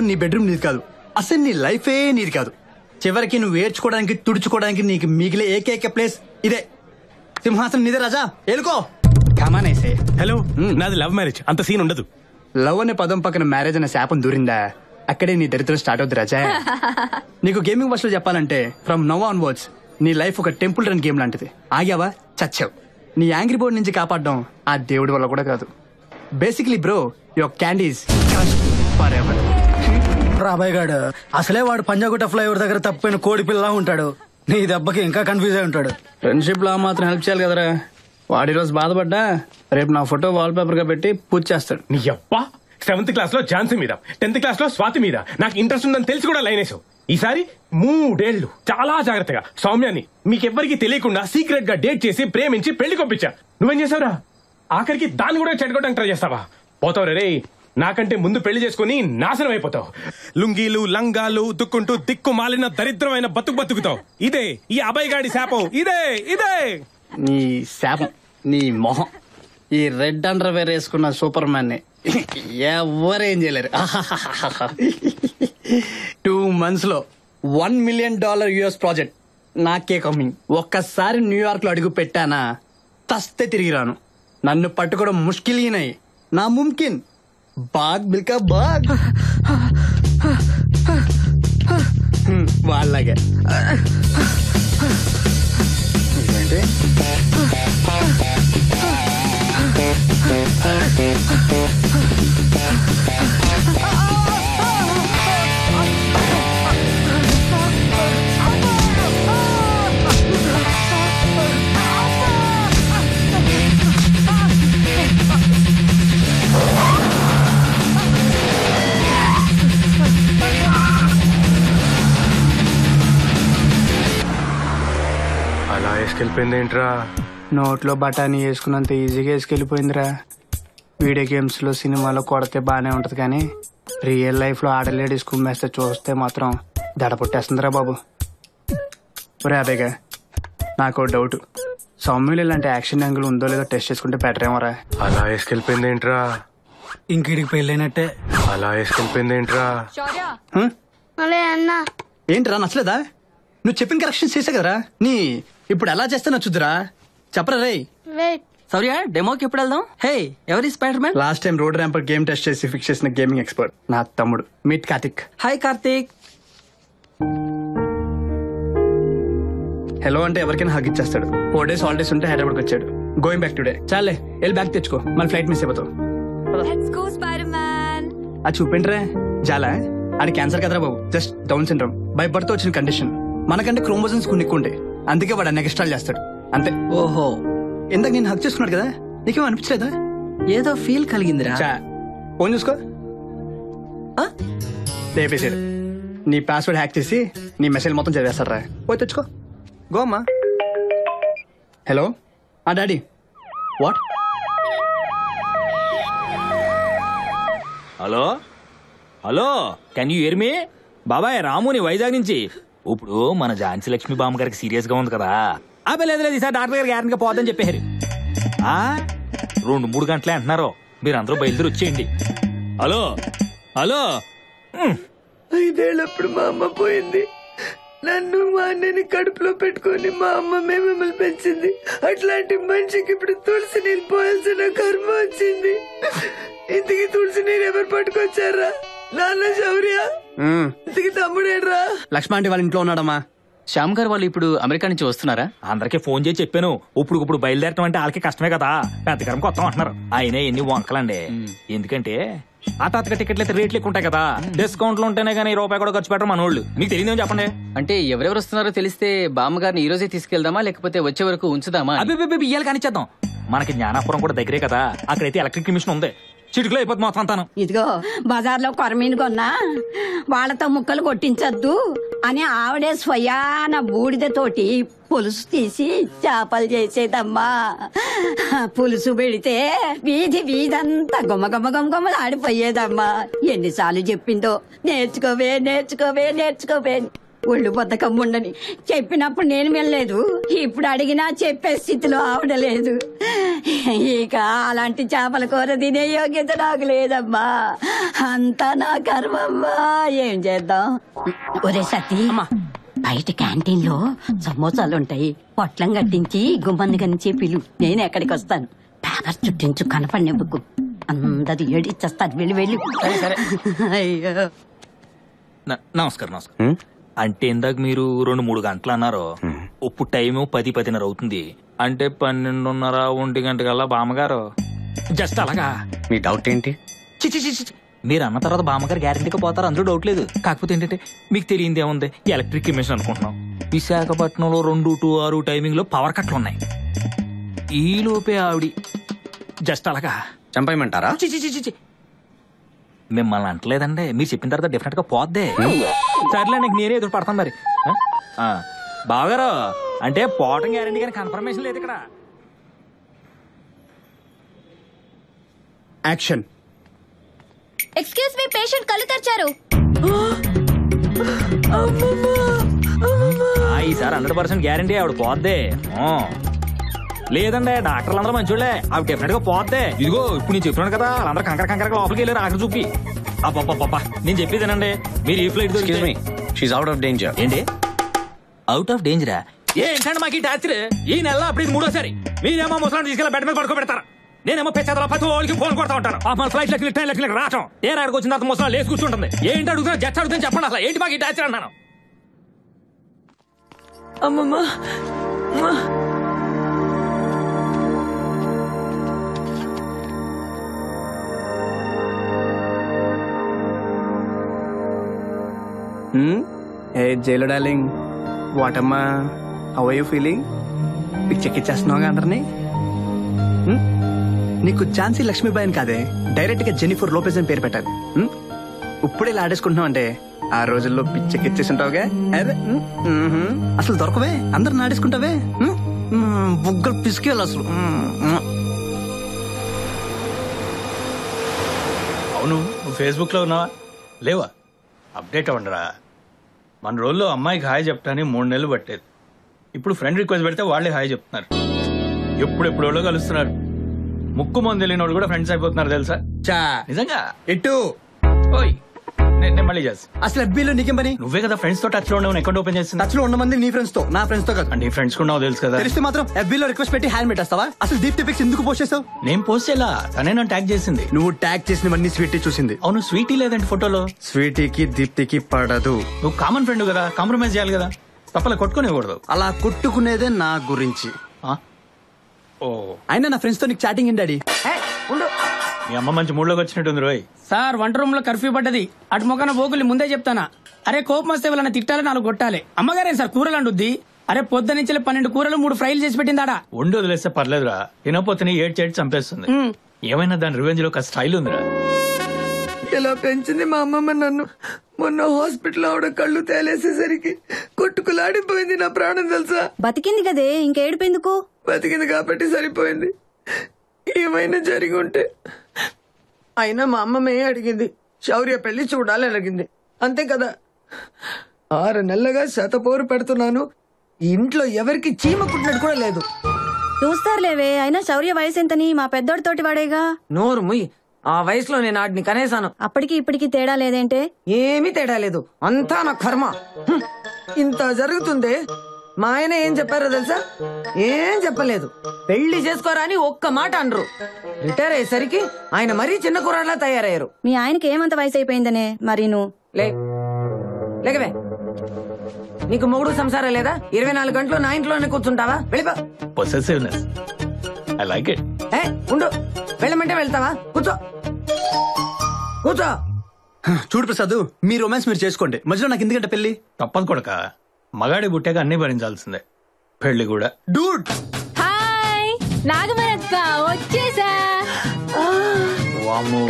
నీ బెడ్రూమ్ నీది కాదు, అసలు నీ లైఫే నీది కాదు. చివరికి నువ్వు ఏడ్చుకోవడానికి తుడుచుకోవడానికి నీకు మిగిలే ఏకైక ప్లేస్ ఇదే. సింహాసనం నీదే రాజా, ఏలుకో. కమానేసే. హలో, నాది లవ్ మ్యారేజ్, అంత సీన్ ఉండదు. లవ్ అనే పదం పక్కన మ్యారేజ్ అనే శాపం దూరిందా, అక్కడే నీ దరిద్రం స్టార్ట్ అవుతుంది రాజా. నీకు గేమింగ్ వర్స్ లో చెప్పాలంటే ఫ్రమ్ నవ్ ఆన్ వర్డ్స్ నీ లైఫ్ ఒక టెంపుల్ రన్ గేమ్ లాంటిది. ఆగావా చచ్చావు. నీ యాంగ్రీ బోర్డ్ నుంచి కాపాడడం ఆ దేవుడి వల్ల కూడా కాదు. Basically bro, your candies forever. రాబాయ్ గాడు అసలే వాడు పంజాగుట్ట ఫ్లైఓవర్ దగ్గర తప్పిపోయిన కోడి పిల్ల ఉంటాడు. నీ దెబ్బకి ఇంకా కన్ఫ్యూజ్ అయి ఉంటాడు. ఫ్రెండ్షిప్ లో మాత్రం హెల్ప్ చేయాలి కదరా. వాడి రోజు బాధపడ్డా రేపు నా ఫోటో వాల్ పేపర్ గా పెట్టి పూజ చేస్తాడు. నీ అబ్బా, 7th క్లాస్ లో ఝాన్సీ మీద, 10th క్లాస్ లో స్వాతి మీద నాకు ఇంట్రెస్ట్ ఉందని తెలిసి కూడా లైన్ వేసావు. ఈసారి 3 ఏళ్లు చాలా జాగ్రత్తగా సౌమ్యాన్ని మీకెవ్వరికి తెలియకుండా సీక్రెట్ గా డేట్ చేసి ప్రేమించి పెళ్లి కొప్పించా. నువ్వేం చేసావురా? ఆఖరికి దాన్ని కూడా చెడగొట్టడానికి ట్రై చేస్తావా? పోతావు రే. నాకంటే ముందు పెళ్లి చేసుకుని నాశనం అయిపోతావు. లుంగీలు లంగాలు దుక్కుంటూ దిక్కు మాలిన దరిద్రమైన బతుకుతావు. ఇదే ఈ అబ్బాయి గాడి శాపం. ఇదే ఇదే నీ శాపం, నీ మొహం. ఈ రెడ్ అండర్ వేర్ వేసుకున్న సూపర్ మ్యాన్ ని ఎవరేం చేయలేరు. 2 months లో $1 million US ప్రాజెక్ట్ నాకే కమింగ్. ఒక్కసారి న్యూయార్క్ లో అడుగు పెట్టానా తస్తే తిరిగి రాను. నన్ను పట్టుకోవడం ముష్కిల్ ఈ నై నా ముమ్కిన్. బాగ్ బిల్కా బాగ్. వాళ్ళగే ఏంటి అలా వేసుకెళ్ళిపోయింది ఏంట్రా? నోట్లో బఠానీ వేసుకున్నంత ఈజీగా వేసుకెళ్ళిపోయిందిరా. వీడియో గేమ్స్ లో సినిమాలో కొడితే బానే ఉంటది కానీ రియల్ లైఫ్ లో ఆడలేడీస్ కుమ్మేస్తే చూస్తే మాత్రం దడపుట్టేస్తుందిరా బాబు. ఒరే అదేగా నాకు డౌట్, సౌమ్యులు ఇలాంటి యాక్షన్ యాంగిల్ ఉందో లేదో టెస్ట్ చేసుకుంటే బెటర్ ఏమోరా. అలా వేసుకెళ్ళిపోయింది ఏంట్రా? ఇంకిడికి పెళ్ళైనట్టే. అలా వేసుకెళ్ళిపోయింది ఏంట్రా? ఏంట్రా నచ్చలేదా? నువ్వు చెప్పిన కరెక్షన్స్ చేసా కదరా. నీ ఇప్పుడు ఎలా చేస్తే నచ్చుద్దురా చెప్పరా రే. సౌర్య డెమోకి ఎప్పుడు వెళ్దాం? హే, ఎవరి spider man? Last time road ర్యాంపర్ గేమ్ టెస్ట్ చేసి ఫిక్స్ చేసిన గేమింగ్ ఎక్స్పర్ట్ నా తమ్ముడు. Meet Karthik. Hi Karthik. Hello అంటే ఎవరికైనా హగ్ ఇచ్చేస్తాడు. 4 days హాలిడేస్ ఉంటే హైదరాబాద్కి వచ్చాడు. Going back today. చాలే వెళ్ళి బ్యాగ్ తెచ్చుకో, మన ఫ్లైట్ మిస్ అయిపోతావు. అది చూపిండ్రే చాలా. అది క్యాన్సర్ కదరా బాబు, just down syndrome. By birth వచ్చిన కండిషన్. మనకంటే క్రోమోజోమ్స్ కొన్ని ఎక్కువ ఉంటాయి, అందుకే వాడు అన్ని ఎక్స్ట్రాలు చేస్తాడు అంతే. ఓహో, ఇందాక నేను హక్ చేసుకున్నాడు కదా, నీకేమో అనిపించలేదా? ఏదో ఫీల్ కలిగిందిరా. ఫోన్ చూసుకో. లేపేసాడు. నీ పాస్వర్డ్ హ్యాక్ చేసి నీ మెసేజ్ మొత్తం చదివేస్తారా. పోయి తెచ్చుకో. గో అమ్మా. Hello daddy. What? Hello hello, can you hear me? బాబాయ్ రాముని వైజాగ్ నుంచి. ఇప్పుడు మన ఝాన్సీ లక్ష్మి బామ్మ గారికి సీరియస్ గా ఉంది కదా. అబ్బే లేదు లేదు, ఈసారి డాక్టర్ గారు గ్యారెంటీగా పోదని చెప్పారు. 2-3 గంటలే అంటున్నారు. మీరు అందరూ బయలుదేరి వచ్చేయండి. Hello hello. 5 ఏళ్ళప్పుడు మా అమ్మ పోయింది. నన్ను మా అన్నని కడుపులో పెట్టుకుని మా అమ్మ మిమ్మల్ని పెంచింది. అట్లాంటి మనిషికి ఇప్పుడు తులసి నీళ్ళు పోయాల్సిన కర్మ వచ్చింది. ఇంతకి తులసి నీరు ఎవరు పట్టుకొచ్చారా? నాన్న శౌర్య. ఇంతకి తమ్ముడేడ్రా? లక్ష్మ అంటే వాళ్ళ ఇంట్లో ఉన్నాడమ్మా. శ్యామ్ గారు వాళ్ళు ఇప్పుడు అమెరికా నుంచి వస్తున్నారా? అందరికీ ఫోన్ చేసి చెప్పాను. ఇప్పుడు బయలుదేరటం అంటే వాళ్ళకి కష్టమే కదా. పెద్దకరం కొత్త అంటున్నారు. అయినా ఎన్ని వంకలండి. ఎందుకంటే హఠాత్తుగా టికెట్లు అయితే రేట్లు ఎక్కువ ఉంటాయి కదా. డిస్కౌంట్లు ఉంటేనే కానీ రూపాయి కూడా ఖర్చు పెట్టరు మన వాళ్ళు. మీకు తెలియదేమో చెప్పండి. అంటే ఎవరెవరు వస్తున్నారో తెలిస్తే బామ్మగారిని ఈ రోజే తీసుకెళ్దామా లేకపోతే వచ్చే వరకు ఉంచుదామా? అబ్బి ఇయ్యాలి కానిచ్చేద్దాం. మనకి జ్ఞానాపురం కూడా దగ్గరే కదా. అక్కడైతే ఎలక్ట్రిక్ మిషన్ ఉంది. చిటికలో అయిపోతుంది మొత్తం అంతాను. ఇదిగో బజార్లో కొరమీను కొన్నా వాళ్ళతో ముక్కలు కొట్టించద్దు అని ఆవిడే స్వయాన బూడిదతోటి పులుసు తీసి చేపలు చేసేదమ్మా. పులుసు పెడితే వీధంతా గుమ్మగుమ్మలు ఆడిపోయేదమ్మా. ఎన్నిసార్లు చెప్పిందో నేర్చుకోవే నేర్చుకోవే నేర్చుకోవే. ఒళ్ళు బద్దకం ఉండని చెప్పినప్పుడు నేను వెళ్ళలేదు. ఇప్పుడు అడిగినా చెప్పే స్థితిలో ఆవిడలేదు. ఇక అలాంటి చేపల కూర తినే యోగ్యత నాకు లేదమ్మా. అంతా నా కర్మమ్మా. ఏం చేద్దాం? ఒరే సతీ, బయట క్యాంటీన్ లో సమోసాలుంటాయి. పొట్లం కట్టించి గుమ్మంది కనించి పిలు. నేను ఎక్కడికి వస్తాను. పేపర్ చుట్టించు, కనపడినవ్వుకు. అందరు ఏడిచ్చేస్తారు. వెళ్ళి. అయ్యో. నమస్కారం. అంటే ఇందాక మీరు 2-3 గంటలు అన్నారు. ఇప్పుడు టైం 10-10:30 అవుతుంది. అంటే 12:30 1 గంటకల్లా బామ్మగారు జస్ట్ అలాగా. మీ డౌట్ ఏంటి? మీరు అన్న తర్వాత బామ్మగారు గ్యారెంటీగా పోతారు, అందులో డౌట్ లేదు. కాకపోతే ఏంటంటే మీకు తెలియంది ఏముంది, ఎలక్ట్రిక్ మిషన్ అనుకుంటున్నాం. విశాఖపట్నంలో 2 to 6 టైమింగ్ లో పవర్ కట్లు ఉన్నాయి. ఈ లోపే ఆవిడ జస్ట్ అలాగా చంపేయమంటారా? మిమ్మల్ని అంటలేదండి, మీరు చెప్పిన తర్వాత డెఫినెట్ గా పోద్దే. సర్లే, నాకు నేనే ఎదురు పడతాను మరి. బావగారు అంటే పోవటం గ్యారెంటీ కానీ కన్ఫర్మేషన్ లేదు ఇక్కడ. యాక్షన్. ఎక్స్క్యూజ్ మీ, పేషెంట్ కళ్ళు తెరిచారు. ఈసారి 100% గ్యారెంటీ ఆవిడ పోద్దే. లేదండి, డాక్టర్లు అందరూ మంచోళ్ళే, ఆవిడ డెఫినెట్ గా పోద్దే. ఇదిగో ఇప్పుడు నేను చెప్పినాను కదా, వాళ్ళందరూ కంకర లోపలికి వెళ్ళారు ఆఖరి చూపి. అబ్బా నేను చెప్పేదేనండి, మీరు ఈ ఫ్లైట్ అవుట్ ఆఫ్ డేంజర్. ఏంటి అవుట్ ఆఫ్ డేంజరా? ఏంటండి మాకు ఈ టార్చర్? ఈ నెల అప్పుడు ఇది 3వ సారి. మీరేమో ముసలాన్ని తీసుకెళ్ళి బెడ్ మీద పడుకోబెడతారు, నేనేమో పెద్దల పత్తి వాళ్ళకి ఫోన్ కొడతా ఉంటాను. మన ఫ్లైట్ లెక్కలు ట్రైన్ లెక్కలకి రావటం, నేను అక్కడికి వచ్చిన తర్వాత ముసలా లేచి కూర్చుంటుంది. ఏంటి అడుగుతున్నా, జస్ట్ అడుగుతుంది, చెప్పండి అసలు ఏంటి మాకు ఈ టార్చర్ అన్నాను. అమ్మమ్మ, ఏ జైలు డార్లింగ్, వాటమ్మా, హౌ ఆర్ యూ ఫీలింగ్? పిచ్చెక్కిచ్చేస్తున్నావుగా అందరినీ. నీకు ఝాన్సీ లక్ష్మీబాయి అని కాదే, డైరెక్ట్ గా జెనిఫర్ లోపెజ్ అని పేరు పెట్టాలి. ఇప్పుడే ఇలా ఆడేసుకుంటున్నావు అంటే ఆ రోజుల్లో పిచ్చెక్కిచ్చేసి ఉంటావుగా. అసలు దొరకవే, అందరు నాడేసుకుంటావే. బుగ్గలు పిసికేయాలి అసలు. అవును, నువ్వు ఫేస్బుక్ లో ఉన్నావా? లేవా? అప్డేట్ అవ్వండిరా. మన రోజుల్లో అమ్మాయికి హాయ్ చెప్తాని 3 నెలలు పట్టేది. ఇప్పుడు ఫ్రెండ్ రిక్వెస్ట్ పెడితే వాళ్ళే హాయ్ చెప్తున్నారు. ఎప్పుడెప్పుడో కలుస్తున్నారు. ముక్కు మంది తెలియని వాళ్ళు కూడా ఫ్రెండ్స్ అయిపోతున్నారు తెలుసా? నిజంగా ఎట్టు ఓయ్, నేను మళ్ళీ చేస్తా. అసలు ఎఫ్బీలో నీకేం పని? నువ్వే కదా ఫ్రెండ్స్ తో టచ్ లో ఉండవు, అకౌంట్ ఓపెన్ చేస్తుంది. టచ్ లో ఉన్న మంది నీ ఫ్రెండ్స్ తో, నా ఫ్రెండ్స్ తో కాదు. అంటే ఫ్రెండ్స్ కూడా తెలుసు కదా. తెలిస్తే మాత్రం ఎఫ్బీలో రిక్వెస్ట్ పెట్టి హ్యాండ్ పెట్టేస్తావా? అసలు దీప్తి పిక్స్ ఎందుకు పోస్ట్ చేస్తావు? నేను పోస్ట్ చేయాలా? తనే నన్ను ట్యాగ్ చేసింది. నువ్వు ట్యాగ్ చేసినవన్నీ స్వీటీ చూసింది. అవును, స్వీటీ లేదంటే ఫోటోలో. స్వీటీకి దీప్తికి పడదు. నువ్వు కామన్ ఫ్రెండ్ కదా, కాంప్రమైజ్ చేయాలి కదా. తప్పలా కొట్టుకునేకూడదు. అలా కొట్టుకునేదే నా గురించి. ఓ, అయినా నా ఫ్రెండ్స్ తో నీకు చాటింగ్ ఏంటి డాడీ? మీ అమ్మ మంచి మూడ్లోకి వచ్చినట్టుంది రోయ్. సార్, వంట రూమ్ లో కర్ఫ్యూ పడ్డది. అటు మొక్కన బోకులు ముందే చెప్తానా. అరే కోపం వస్తే వాళ్ళని తిట్టాలి, 4 కొట్టాలి. అమ్మగారేం సార్ కూరలు అండుద్ది? అరే పొద్దు నుంచి 12 కూరలు 3 ఫ్రైలు చేసి పెట్టిందాడా. వండి వదిలేస్తే పర్లేదురా, తినపోతే ఏడ్చేటి చంపేస్తుంది. ఏమైనా దాని రివెంజ్ లో ఒక స్టైల్ ఉందిరా. ఇలా పెంచింది మా అమ్మమ్మ నన్ను. మొన్న హాస్పిటల్ ఆవిడ కళ్ళు తేలేసేసరికి కొట్టుకులాడిపోయింది నా ప్రాణం తెలుసా. బతికింది కదే, ఇంకేడిపోయిందుకు? బతికింది కాబట్టి సరిపోయింది. ఏమైనా జరిగి ఉంటే. అయినా మా అమ్మమ్మే అడిగింది, శౌర్య పెళ్లి చూడాలి అడిగింది, అంతే కదా. 6 నెలలుగా శతపోరు పెడుతున్నాను. ఇంట్లో ఎవరికి చీమ పుట్టినట్టు కూడా లేదు. చూస్తారులేవే, అయినా శౌర్య వయసు ఎంతని? మా పెద్దోడితోటి వాడేగా. నోరు ముయ్, ఆ వయసులో నేను ఆడిని కనేసాను. అప్పటికి ఇప్పటికి తేడా లేదేంటే? ఏమీ తేడా లేదు, అంతా నా కర్మ. ఇంత జరుగుతుందే. మా ఆయన ఏం చెప్పారో తెలుసా? ఏం చెప్పలేదు. పెళ్లి చేసుకోరా అని ఒక్క మాట అనరు. రిటైర్ అయ్యేసరికి ఆయన మరీ చిన్న కుర్రాడ్లా తయారయ్యారు. మీ ఆయనకి ఏమంత వయసు అయిపోయిందనే? మరి నువ్వు లేకవే, నీకు మొగుడు సంసారం లేదా? 24 గంటలు నా ఇంట్లోనే కూర్చుంటావా? వెళ్ళిపో. Possessiveness, I like it. ఉండు, వెళ్ళమంటే వెళ్తావా? కూర్చో. చూడు ప్రసాద్, మీ రొమాన్స్ మీరు చేసుకోండి, మధ్యలో నాకు ఎందుకంటే పెళ్లి? తప్పదు కొడక, మగాడి పుట్టాక అన్ని భరించాల్సిందే, పెళ్లి కూడా. డూడ్, హాయ్ నాగమరక్క, వచ్చేసా.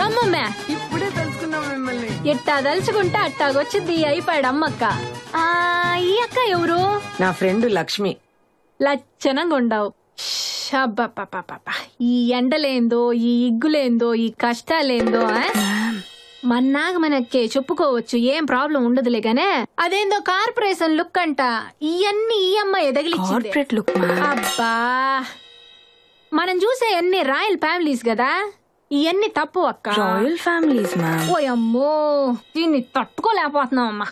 కమ్మమ్మ, ఇప్పుడే తెలుసుకున్నాం మిమ్మల్ని. ఎట్టా తలుచుకుంటే అట్టాగొచ్చింది. అయిపోయాడు అమ్మక్క. ఈ అక్క ఎవరు? నా ఫ్రెండ్ లక్ష్మి. లచ్చనంగా ఉండవు. అబ్బా, ఈ ఎండలేందో, ఈ ఇగ్గులేందో, ఈ కష్టాలేందో. మన్నాగ మనకి చెప్పుకోవచ్చు, ఏం ప్రాబ్లం ఉండదులే గానే. అదేందో కార్పొరేషన్ లుక్ అంట, ఇవన్నీ ఈ అమ్మాయి ఎదగిలిచ్చింది. అబ్బా, మనం చూసే అన్ని రాయల్ ఫ్యామిలీస్ కదా, ఇవన్నీ తప్పు అక్క. రాయల్ ఫ్యామిలీస్ ఓ అమ్మో, దీన్ని తట్టుకోలేకపోతున్నాం అమ్మా.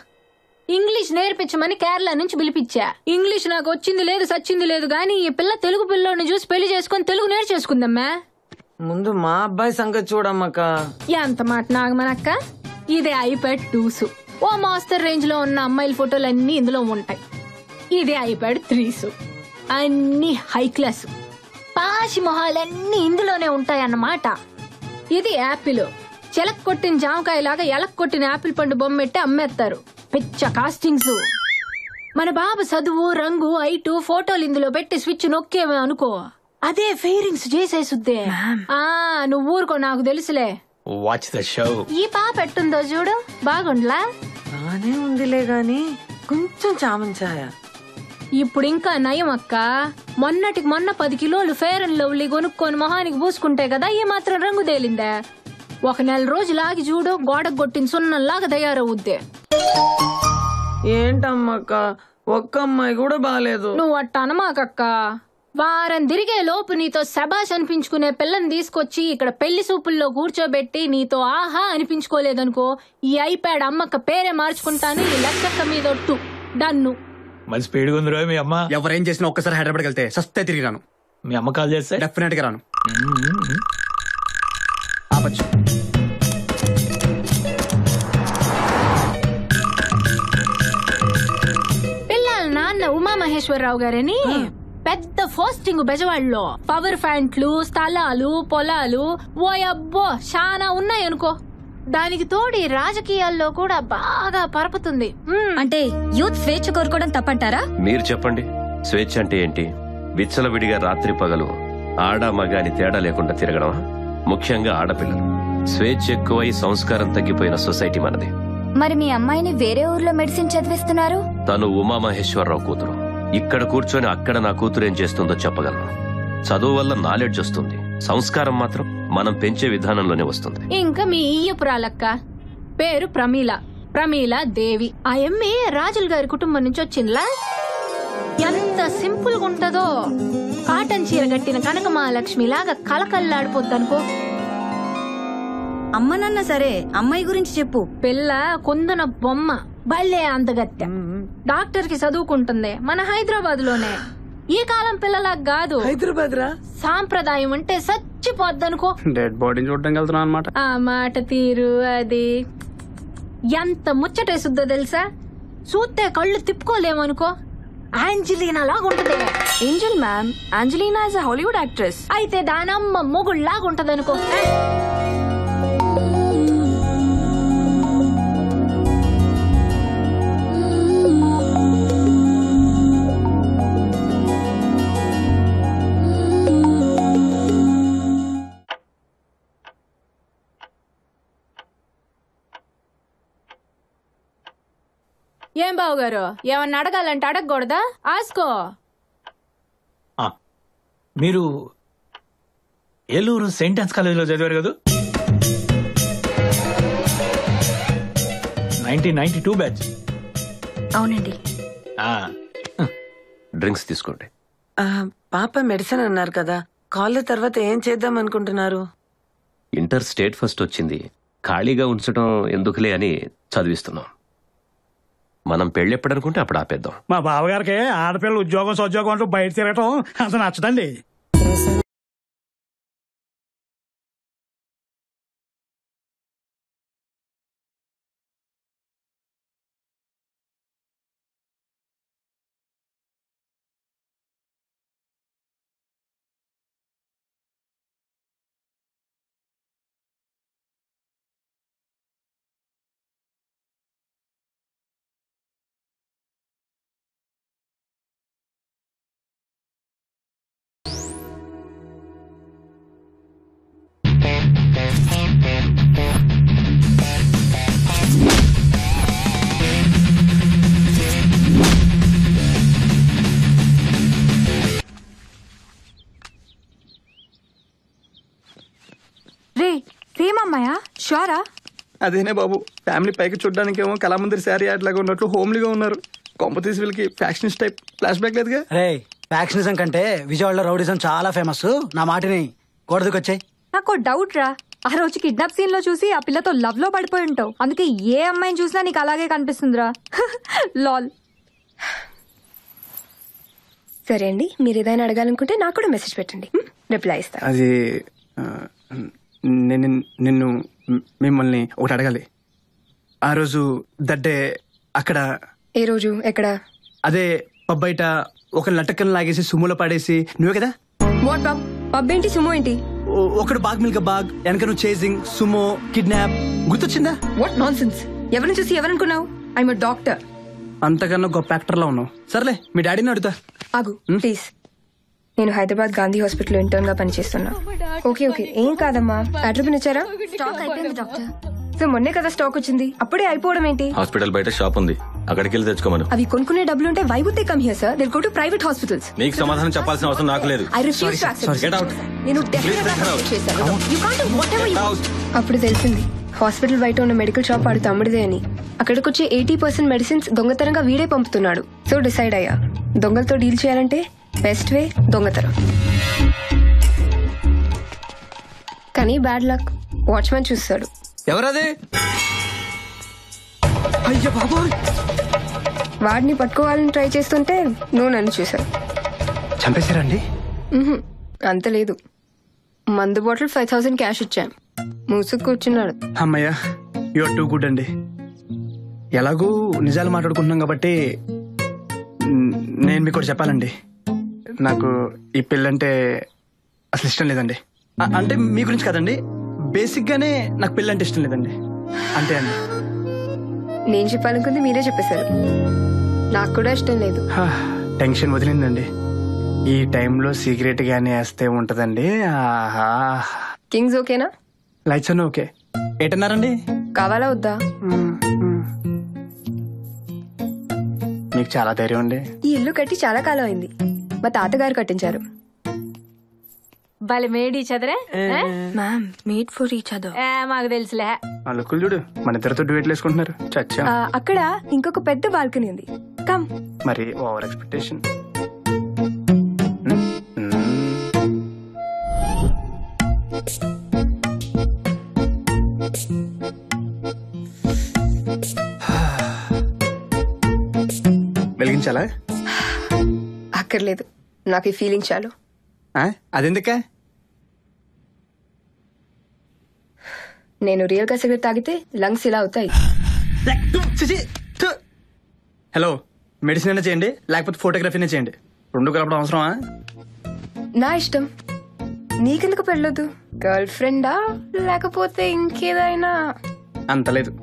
ఇంగ్లీష్ నేర్పించమని కేరళ నుంచి పిలిపించా. ఇంగ్లీష్ నాకు వచ్చింది లేదు సచ్చింది లేదు గానీ ఈ పిల్ల తెలుగు పిల్లోని చూసి పెళ్లి చేసుకుని తెలుగు నేర్చేసుకుందమ్మా. ముందు మా అబ్బాయి సంగతి చూడమ్మక్క. ఎంత మాట నాగమనక్క, ఇదే ఐప్యాడ్ 2s. ఓ మాస్టర్ రేంజ్ లో ఉన్న అమ్మాయిల ఫోటోలు అన్ని ఇందులో ఉంటాయి. ఇదే ఐప్యాడ్ 3s, అన్ని హై క్లాస్ పాసి మొహాలన్నీ ఇందులోనే ఉంటాయన్నమాట. ఇది యాపిల్, చెలక్ కొట్టిన జామకాయలాగా ఎలక్ కొట్టిన యాపిల్ పండు బొమ్మెట్టి అమ్మేస్తారు. పిచ్చ కాస్టింగ్స్. మన బాబు చదువు, రంగు, ఐటు ఫోటోలు ఇందులో పెట్టి స్విచ్ నొక్కేమే అనుకో, అదే ఫెయిరింగ్స్ చేసేసుద్దే. నువ్వు ఊరుకో, నాకు తెలుసులే. Watch the show. ఈ పాప ఎట్టుందో చూడు, బాగుండ్లా? బానే ఉందిలే గాని కొంచెం చామంచాయ. ఇప్పుడు ఇంకా నయం అక్క, మొన్నటికి మొన్న 10 కిలోలు ఫేర్ అండ్ లవ్లీ కొనుక్కొని మొహానికి పూసుకుంటే కదా ఈ మాత్రం రంగు తేలిందే. ఒక నెల రోజులాగి చూడు, గోడకు కొట్టిన సున్నంలాగా తయారవుద్దే. ఏంటమ్మక్క, ఒక్క అమ్మాయి కూడా బాలేదు. నువ్వు అట్ట అనమాకక్క. వారం తిరిగే లోపు నీతో శబాష్ అనిపించుకునే పిల్లని తీసుకొచ్చి ఇక్కడ పెళ్లి సూపుల్లో కూర్చోబెట్టి నీతో ఆహా అనిపించుకోలేదనుకో, ఈ ఐప్యాడ్ అమ్మక్క పేరే మార్చుకుంటాను. ఈ లెక్కక్క మీద ఒట్టు డన్ను. మరి స్పీడ్గా ఉంది మీ అమ్మ. ఎవరేం చేసినా ఒక్కసారి హైదరాబాద్కి వెళ్తే సస్తే తిరిగి రాను. మీ అమ్మ కాల్ చేస్తే డెఫినెట్ గా రాను. ఆపచ్చు. పిల్లల నాన్న ఉమామహేశ్వరరావు గారని పెద్ద పోస్టింగ్ బెజవాడలో. పవర్ ప్లాంట్లు, స్థలాలు, పొలాలు ఓ అబ్బో చాలా ఉన్నాయనుకో. దానికి తోడి రాజకీయాల్లో కూడా బాగా పరపుతుంది. అంటే యూత్ స్వేచ్ఛ కోరుకోవడం తప్పంటారా? మీరు చెప్పండి, స్వేచ్ఛ అంటే ఏంటి? విచ్చలవిడిగా రాత్రి పగలు ఆడ మగ అని తేడా లేకుండా తిరగడం, ముఖ్యంగా ఆడపిల్లలు. స్వేచ్ఛ ఎక్కువై సంస్కారం తగ్గిపోయిన సొసైటీ మనది. మరి మీ అమ్మాయిని వేరే ఊర్లో మెడిసిన్ చదివిస్తున్నారు? తను ఉమామహేశ్వరరావు కూతురు. ఇక్కడ కూర్చొని అక్కడ నా కూతురు ఏం చేస్తుందో చెప్పగలను. చదువు వల్ల నాలెడ్జ్ వస్తుంది, సంస్కారం మాత్రం మనం పెంచే విధానంలోనే వస్తుంది. ఇంకా మీ ఈయపురాలక్క పేరు ప్రమీల దేవి. ఆ ఎమ్మె రాజుల గారి కుటుంబం నుంచి వచ్చిందిలా. ఎంత సింపుల్ గా ఉంటదో, కాటన్ చీర కట్టిన కనక మహాలక్ష్మి లాగా కలకల్లాడిపోద్దనుకో. అమ్మ నాన్న సరే, అమ్మాయి గురించి చెప్పు. పిల్ల కుందన బొమ్మ, బళ్ళే అందగత్తె. డాక్టర్ కి చదువుకుంటుంది మన హైదరాబాద్ లోనే. ఈ కాలం పిల్లలా కాదు, హైదరాబాద్ రా. సాంప్రదాయం అంటే చచ్చిపోద్దనుకో. డెడ్ బాడీని చూడడం వెళ్తున్నాం అనమాట. ఆ మాట తీరు అది ఎంత ముచ్చటేసుద్దో తెలుసా, చూస్తే కళ్ళు తిప్పుకోలేమనుకో. ఆంజలీనా లాగుంటది. Angel ma'am, Angelina is a Hollywood actress. అయితే దానమ్మ మొగుళ్లాగుంటదనుకో. ఏం బావు గారు, ఏమన్నా అడగాలంటే అడగకూడదా? ఆసుకో. మీరు ఏలూరు సెయింట్ ఆన్స్ కాలేజీలో చదివారు కదా? 1992 బ్యాచ్. అవునండి. డ్రింక్స్ తీసుకోండి. పాప మెడిసిన్ అన్నారు కదా, కాలేజ్ తర్వాత ఏం చేద్దాం అనుకుంటున్నారు? ఇంటర్ స్టేట్ ఫస్ట్ వచ్చింది, ఖాళీగా ఉంచడం ఎందుకులే అని చదివిస్తున్నాం. మనం పెళ్లి ఎప్పుడనుకుంటే అప్పుడు ఆపేద్దాం. మా బావగారికి ఆడపిల్లలు ఉద్యోగం సోద్యోగం అంటూ బయట తిరగటం అంత నచ్చదండి. రే, ప్రేమమ్మాయా? షూరా? అదేనే బాబు, ఫ్యామిలీ పైకి చూడడానికి ఏమో కళామందిర్ శారీ అట్లాగా ఉన్నట్లు హోమ్లీగా ఉన్నారు. కొంపతీసి వీళ్ళకి ఫ్యాక్షనిస్ట్ టైప్ ఫ్లాష్ బ్యాక్ లేదుగా. రే ఫ్యాక్షనిజం కంటే విజయవాడలో రౌడిజం చాలా ఫేమస్. నా మాటని కోడదుకొచ్చాయి. నాకు డౌట్ రా, ఆ రోజు కిడ్నాప్ సీన్ లో చూసి ఆ పిల్లతో లవ్ లో పడిపోయి ఉంటావు. అందుకే ఏ అమ్మాయిని చూసినా నీకు అలాగే కనిపిస్తుందిరా. లాల్. సరే అండి, మీరు ఏదైనా అడగాలనుకుంటే నాకు కూడా మెసేజ్ పెట్టండి, రిప్లై ఇస్తా. అది నిన్ను మిమ్మల్ని ఒకటి అడగాలి. ఆ రోజు దడ్డే అక్కడ. ఏ రోజు ఎక్కడ? అదే పబ్ బయట ఒక లటక్కను లాగేసి సుమోలో పడేసి నువ్వే కదా. What pub? పబ్ ఏంటి, సుమో ఏంటి? ఒకడు బాగ్ మిల్క బాగ్, వెనక నువ్వు చేసింగ్, సుమో, కిడ్నాప్. గుర్తొచ్చిందా? What nonsense. ఎవరిని చూసి ఎవరనుకున్నావు? I'm doctor. అంతకన్నా గొప్ప యాక్టర్ లా ఉన్నావు. సర్లే మీ డాడీని అడుగుతా. ఆగు ప్లీజ్. నేను హైదరాబాద్ గాంధీ హాస్పిటల్ ఇంటర్న్ గా పనిచేస్తున్నా. ఓకే ఓకే, ఏం కాదమ్మా. అట్రిబిన్ ఇచ్చారా? స్టాక్ అయిపోయింది డాక్టర్. సో మొన్నే కదా స్టాక్ వచ్చింది, అప్పుడే అయిపోవడం ఏంటి? హాస్పిటల్ బయట షాప్ ఉంది, అక్కడికి వెళ్ళి తెచ్చుకోమను. అవి కొనుక్కునే డబ్బులు ఉంటే why would they come here sir? They go to private hospitals. నీకు సమాధానం చెప్పాల్సిన అవసరం నాకు లేదు. I refuse to accept. Get out. నేను డెఫినెట్గా యాక్సెప్ట్ చేశాను. You can't do whatever you want. అప్పుడు తెలిసింది హాస్పిటల్ బయట ఉన్న మెడికల్ షాప్ వాడు తమ్ముడిదే అని. అక్కడికి వచ్చే 80% మెడిసిన్స్ దొంగతనంగా వీడే పంపుతున్నాడు. సో డిసైడ్ అయ్యా, దొంగలతో డీల్ చేయాలంటే బెస్ట్ వే దొంగతనం. కానీ బ్యాడ్ లక్, వాచ్మెన్ చూస్తాడు. ఎవరది? అయ్యో బాబోయ్. వాడిని పట్టుకోవాలని ట్రై చేస్తుంటే నువ్వు నన్ను చూసావు. చంపేశారండి? అంత లేదు, మందు బాటిల్ 5000 క్యాష్ ఇచ్చాం. మూసుకు కూర్చున్నాడు. అమ్మయ్య, యు ఆర్ టూ గుడ్ అండి. ఎలాగూ నిజాలు మాట్లాడుకుంటున్నాం కాబట్టి నేను మీకు ఒకటి చెప్పాలండి. నాకు ఈ పెళ్ళంటే అసలు ఇష్టం లేదండి. అంటే మీ గురించి కదండి, బేసిక్ గానే నాకు పెళ్ళంటే ఇష్టం లేదండి. అంతే అండి. నేను చెప్పాలనుకుంది మీరే చెప్పేశారు. నాకు కూడా ఇష్టం లేదు. టెన్షన్ వదిలిందండి. ఈ టైంలో సిగరెట్ గానీ వేస్తే ఉంటదండి. ఆహా. కింగ్స్ ఓకేనా? లైట్స్ అన్నీ ఓకే. ఏటన్నారండి? కావాలా వద్దా? మీకు చాలా ధైర్యం అండి. ఈ ఇల్లు కట్టి చాలా కాలం అయింది, మా తాతగారు కట్టించారు. భలే మేడ్ ఈచ్ అదరే. Ma'am made for each other. మాకు తెలుసులే. ఆ లుక్కులు చూడు, మన ఇద్దరితో డ్యూయెట్లు వేసుకుంటున్నారు. చచ్చా. అక్కడ ఇంకొక పెద్ద బాల్కనీ ఉంది, కమ్. మరి ఓవర్ ఎక్స్పెక్టేషన్. వెలిగించాలా? అక్కర్లేదు, నాకు ఈ ఫీలింగ్ చాలు. అదెందుకా? నేను రియల్ గా సిగరెట్ తాగితే లంగ్స్ ఇలా అవుతాయి. హలో, మెడిసిన్ అయినా చేయండి, లేకపోతే ఫోటోగ్రఫీనే చేయండి. రెండు కలపడం అవసరమా? నా ఇష్టం. నీకెందుకు పెళ్ళొద్దు? గర్ల్ ఫ్రెండా లేకపోతే ఇంకేదైనా? అంత లేదు.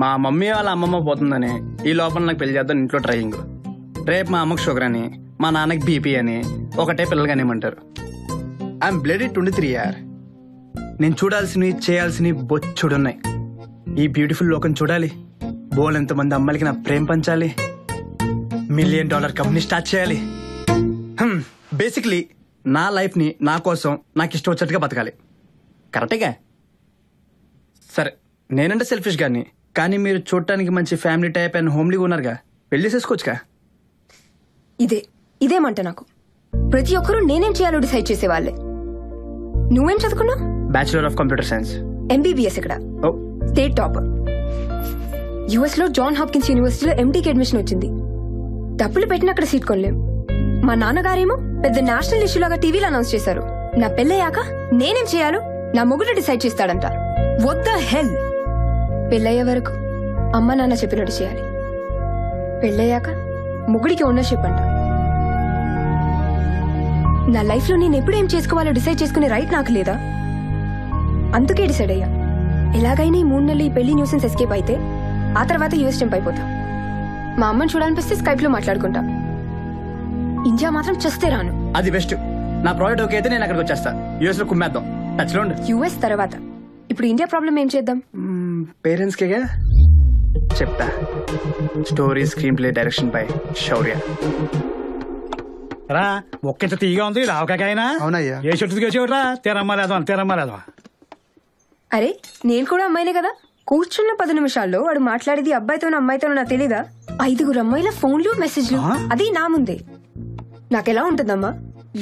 మా మమ్మీ వాళ్ళ అమ్మమ్మ పోతుందని ఈ లోపల నాకు పెళ్లి చేద్దాం ఇంట్లో ట్రయింగ్. రేపు మా అమ్మకు షుగర్ అని, మా నాన్నకి బీపీ అని ఒకటే పిల్లలుగానేమంటారు. I'm bloody 23 year. నేను చూడాల్సినవి చేయాల్సినవి బొచ్చుడున్నాయి. ఈ బ్యూటిఫుల్ లోకం చూడాలి, బోల్ ఎంతమంది అమ్మాయిలకి నా ప్రేమ పంచాలి, $1 మిలియన్ కంపెనీ స్టార్ట్ చేయాలి. బేసిక్లీ నా లైఫ్ ని నా కోసం నాకు ఇష్టం వచ్చేట్టుగా బతకాలి. కరెక్టేగా? సరే, నేనంటే సెల్ఫిష్ గాని, కానీ మీరు చూడటానికి మంచి ఫ్యామిలీ టైప్ అండ్ హోమ్లీగా ఉన్నారుగా, పెళ్లి చేసుకోవచ్చుగా. ఇదేమంట నాకు. ప్రతి ఒక్కరూ నేనేం చేయాలో డిసైడ్ చేసేవాళ్లే. నువ్వేం చదువుకున్నావు? Bachelor of computer science. MBBS ఇక్కడ, స్టేట్ టాపర్. యుఎస్ లో జాన్ హాప్కిన్స్ యూనివర్సిటీలో ఎంటీకి అడ్మిషన్ వచ్చింది. డబ్బులు పెట్టిన అక్కడ సీట్ కొనలేం. మా నాన్నగారేమో పెద్ద నేషనల్ ఇష్యూ లాగా టీవీలో అనౌన్స్ చేశారు. నా పెళ్ళయ్యాక నేనేం చేయాలో నా మొగుడు డిసైడ్ చేస్తాడంట. What the hell? పెళ్ళయ్యే వరకు అమ్మ నాన్న చెప్పినట్టు చేయాలి, పెళ్ళయ్యాక మొగుడికి ఓనర్షిప్ అంట. నా లైఫ్ లో నేను ఎప్పుడు ఏం చేసుకోవాలో డిసైడ్ చేసుకునే రైట్ నాకు లేదా? అందుకే డిసైడ్ అయ్యా, ఎలాగైనా ఈ 3 నెలలు ఈ పెళ్లి న్యూసెన్స్ ఎస్కేప్ అయితే ఆ తర్వాత యూఎస్ జంప్ అయిపోతా. మా అమ్మని చూడాలనిపిస్తే స్కైప్ లో మాట్లాడుకుంటా. ఇండియా మాత్రం చస్తే రాను. అది బెస్ట్. నా ప్రాజెక్ట్ ఓకే అయితే నేను అక్కడికి వచ్చేస్తా. యూఎస్ లో కుమ్మేద్దాం. టచ్ లో ఉండు. యూఎస్ తర్వాత ఇప్పుడు ఇండియా ప్రాబ్లం ఏం చేద్దాం? పేరెంట్స్ కేగా చెప్తా. Story, screenplay, direction by Shaurya. రా, ఒక్కింత తీగా ఉంది. రావకాయనా? అవునయ్యా. ఏ చెట్టు దిగేసేవాడు రా. తెరమ్మలేదా. అరే నేను కూడా అమ్మాయినే కదా. కూర్చున్న 10 నిమిషాల్లో వాడు మాట్లాడేది అబ్బాయితోనో అమ్మాయితోనో నాకు తెలీదా? 5 అమ్మాయిల ఫోన్లు మెసేజ్లు, అది నా ముందే. నాకెలా ఉంటుందమ్మా?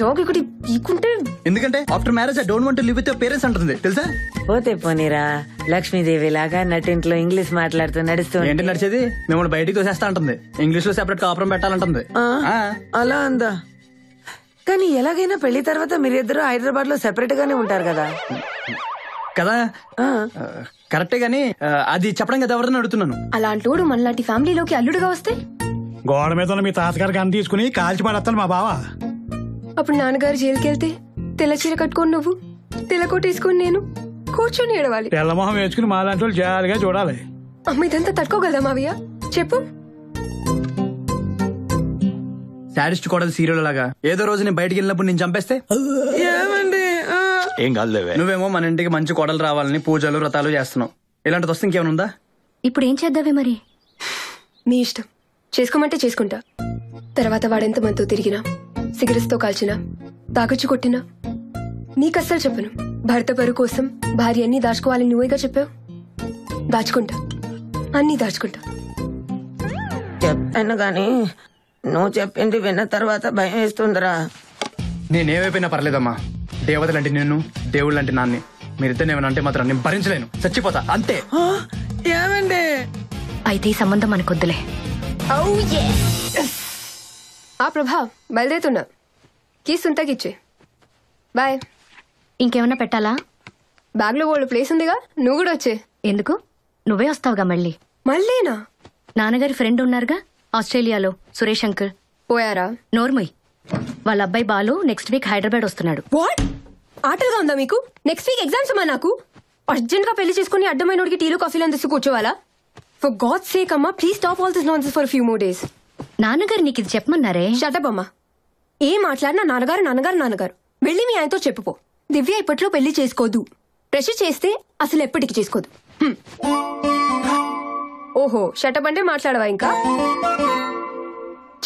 లోకి ఒకటి పీకుంటే. ఎందుకంటే after marriage I don't want to live with your parents అంటుంది తెలుసా. పోతే పోనీరా, లక్ష్మీదేవి లాగా నటింట్లో ఇంగ్లీష్ మాట్లాడుతూ నడుస్తూ. ఏంటి నడిచేది? మిమ్మల్ని బయటికి తోసేస్తా అంటుంది. ఇంగ్లీష్ లో సెపరేట్ కాపురం పెట్టాలంటుంది. అలా అందా? కానీ ఎలాగైనా పెళ్లి తర్వాత మీరిద్దరు హైదరాబాద్ లో సెపరేట్ గానే ఉంటారు కదా. కదా కరెక్టే గానీ అది చెప్పడం కదా ఎవరిని అడుగుతున్నాను. అలాంటోడు మనలాంటి ఫ్యామిలీలోకి అల్లుడుగా వస్తే గోడ మీద ఉన్న మీ తాతగారు గన్ తీసుకుని కాల్చి పడేస్తాను మా బావ. అప్పుడు నాన్నగారు జైలుకి వెళ్తే తెల్ల చీర కట్టుకొని నువ్వు, తెల్ల కోట వేసుకొని నేను కూర్చొని ఏడవాలి. తెల్లమొహం వేసుకుని మా లాంటి వాళ్ళు జాలిగా చూడాలి. అమ్మ ఇదంతా తట్టుకోగలదా మావయ్య? చెప్పు. సాడిస్ట్ కోడలు సీరియల్ లాగా ఏదో రోజు నేను బయటికి వెళ్ళినప్పుడు నేను చంపేస్తే ఏం కాదు. నువ్వేమో మన ఇంటికి మంచి కోడలు రావాలని పూజలు వ్రతాలు చేస్తున్నావు. ఇలాంటిది వస్తే ఇంకేమనుందా? ఇప్పుడు ఏం చేద్దావే మరి? మీ ఇష్టం. చేసుకోమంటే చేసుకుంటా. తర్వాత వాడెంత మనతో తిరిగినా, సిగరెట్స్ తో కాల్చినా, తాగొచ్చి కొట్టినా నీకస్సలు చెప్పను. భర్త పరువు కోసం భార్య అన్ని దాచుకోవాలని నువ్వేగా చెప్పావు. దాచుకుంటా, అన్ని దాచుకుంటా. చెప్పాను గాని నువ్వు చెప్పింది విన్న తర్వాత భయం వేస్తుందిరా. నేనేమైపోయినా పర్లేదమ్మా. దేవతలంటే నేను, దేవుళ్ళు అంటే నాన్ని. మీరిద్దరు ఏమైనా అంటే మాత్రం నేను భరించలేను, చచ్చిపోతా అంతే. ఏమండి? అయితే ఈ సంబంధం మనకొద్దులే. ఆ ప్రభా బయలుదేరుతున్నా. కీస్ ఉంతకిచ్చే. బాయ్. ఇంకేమన్నా పెట్టాలా? బ్యాగ్ లో వాళ్ళు ప్లేస్ ఉందిగా, నువ్వు కూడా వచ్చే. ఎందుకు? నువ్వే వస్తావుగా మళ్ళీ. మళ్ళీనా? నాన్నగారి ఫ్రెండ్ ఉన్నారుగా ఆస్ట్రేలియాలో, సురేష్ అంకుల్. పోయారా? నోర్మయ్. వాళ్ళ అబ్బాయి బాలు నెక్స్ట్ వీక్ హైదరాబాద్ వస్తున్నాడు. వాట్? ఆటలుగా ఉందా మీకు? నెక్స్ట్ వీక్ ఎగ్జామ్స్ అమ్మా నాకు. అర్జెంట్ గా పెళ్లి చేసుకుని అడ్డమైనోడికి టీలు కాఫీలు అందిస్తూ కూర్చోవాలా? ఫర్ గాడ్స్ సేక్ అమ్మా, please stop all this nonsense for few more days. నాన్నగారు నీకు ఇది చెప్పమన్నారే. షటప్ అమ్మా. ఏం మాట్లాడినా నాన్నగారు నాన్నగారు నాన్నగారు. వెళ్ళి మీ ఆయనతో చెప్పుకో. దివ్య ఇప్పట్లో పెళ్లి చేసుకోదు. ప్రెషర్ చేస్తే అసలు ఎప్పటికి చేసుకోదు. ఓహో, షటప్ అంటే మాట్లాడవా ఇంకా?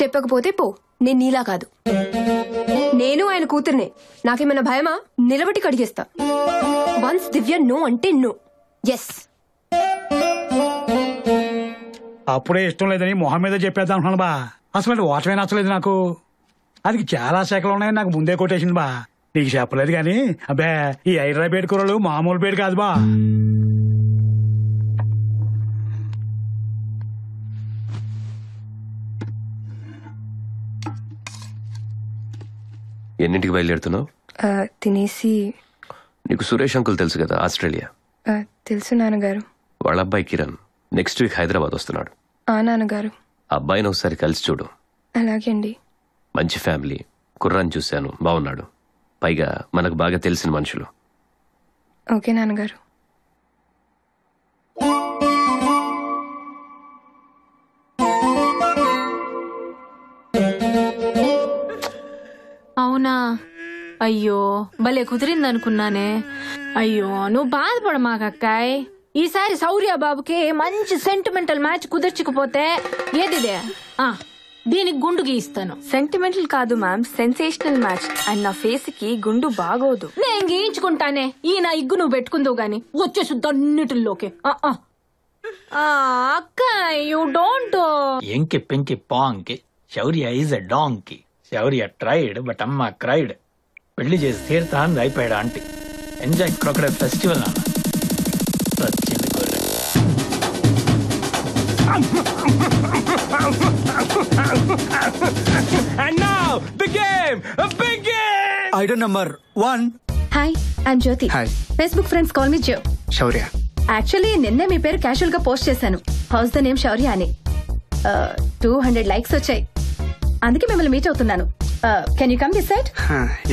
చెప్పకపోతే పో. నేను నీలా కాదు. నేను ఆయన కూతుర్నే. నాకేమైనా భయమా? నిలబట్టి కడిగేస్తా. వన్స్ దివ్య నో అంటే నో. ఎస్. అప్పుడే ఇష్టం లేదని మొహం మీద చెప్పేద్దాం అనుకున్నాను బా. అసలు ఓటమే నచ్చలేదు నాకు. అది చాలా శాఖలు ఉన్నాయని నాకు ముందే కొట్టేసింది బా. నీకు చెప్పలేదు కానీ అబ్బే ఈ హైదరాబాద్ కూరలు మామూలు పేరు కాదు బా. ఎన్నింటికి బయలుదేరుతున్నావు? తినేసి. నీకు సురేష్ అంకుల్ తెలుసు కదా, ఆస్ట్రేలియా. తెలుసు నాన్నగారు. వాళ్ళ అబ్బాయి కిరణ్ నెక్స్ట్ వీక్ హైదరాబాద్ వస్తున్నాడు. నాన్నగారు. అబ్బాయిని ఒకసారి కలిసి చూడు. అలాగే అండి. మంచి ఫ్యామిలీ, కుర్రాన్ని చూశాను, బాగున్నాడు. పైగా మనకు బాగా తెలిసిన మనుషులు. ఓకే నాన్నగారు. అవునా? అయ్యో భలే కుదిరిందనుకున్నానే. అయ్యో నువ్వు బాధపడమాకక్కాయ్. ఈసారి శౌర్య బాబుకి మంచి సెంటిమెంటల్ మ్యాచ్ కుదర్చకపోతే ఏదిదే దీనికి గుండు గీయిస్తాను. సెంటిమెంటల్ కాదు మ్యామ్, సెన్సేషనల్ మ్యాచ్. అండ్ నా ఫేస్ కి గుండు బాగోదు. నేను గీయించుకుంటానే. ఈ నా ఇగ్గు నువ్వు పెట్టుకుందావు గాని వచ్చేసి అన్నిటిలోకి. అక్క యూ డోంట్. ఎంకి పెంకి పాంకి. Shaurya is a donkey. Shaurya tried but అమ్మ క్రైడ్. పెళ్లి చేసి తీరుతా అని అయిపోయాడు ఆంటీ. ఎంజాయ్ క్రొకడైల్ ఫెస్టివల్ నాన్న. వచ్చింది గొర్రె. And now the game, a big game. Item number 1. Hi, I'm Jyothi. Hi. Facebook friends call me Jo. Shaurya. Actually నిన్నే మీ పేరు క్యాషువల్ గా పోస్ట్ చేశాను. హౌస్ ద నేమ్ శౌర్య అని. 200 లైక్స్ వచ్చాయి. అందుకే మిమ్మల్ని మీట్ అవుతున్నాను. Can you come this side?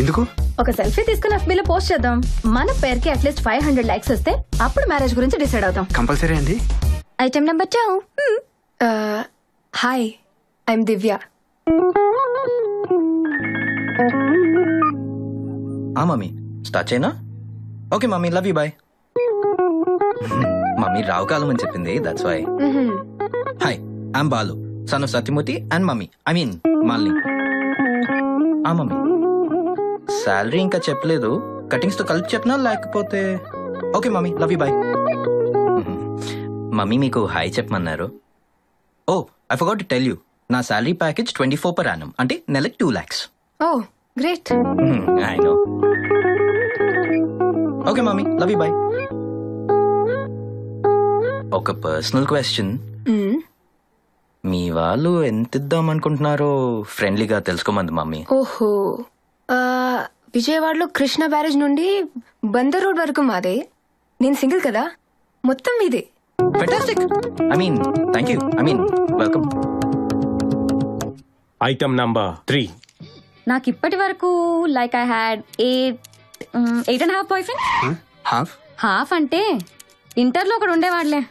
ఎందుకు? ఒక సెల్ఫీ తీసుకుని FB లో పోస్ట్ చేద్దాం. మన పేరుకి అట్లీస్ట్ 500 లైక్స్ వస్తే అప్పుడు మ్యారేజ్ గురించి డిసైడ్ అవుతాం. కంపల్సరీ అండి. Item number 2. Hi, I'm Divya. Mummy start చేయనా? Okay mummy, love you, bye. Mummy రావు కాలం అని చెప్పింది, that's why. Hi, I'm Balu, son of Satyamurthy and mummy, I mean Malini. Mummy salary ఇంకా చెప్పలేదు. కటింగ్స్ తో కలిపి చెప్పనా లేకపోతే? Okay mummy, love you, bye. Mummy మీకు హాయ్ చెప్పమన్నారు. Oh I forgot to tell you, నా సాలరీ ప్యాకేజ్ 24 per annum, అంటే నెలకి 2 lakhs. Oh great. I know. Okay mummy, love you, bye. ఒక పర్సనల్ క్వశ్చన్, మీ వాళ్ళు ఎంత ఇద్దాం అనుకుంటున్నారో ఫ్రెండ్లీగా తెలుసుకోమంది మమ్మీ. ఓహో, విజయవాడలో కృష్ణ బ్యారేజ్ నుండి బందర్ రోడ్ వరకు మాదే. నేను సింగిల్ కదా, మొత్తం మీదే. Fantastic. I mean thank you, I mean welcome. Item number 3. నాకు ఇప్పటి వరకు like I had 8.5 boyfriends. Half అంటే ఇంటర్లో ఒకడు ఉండేవాడులే.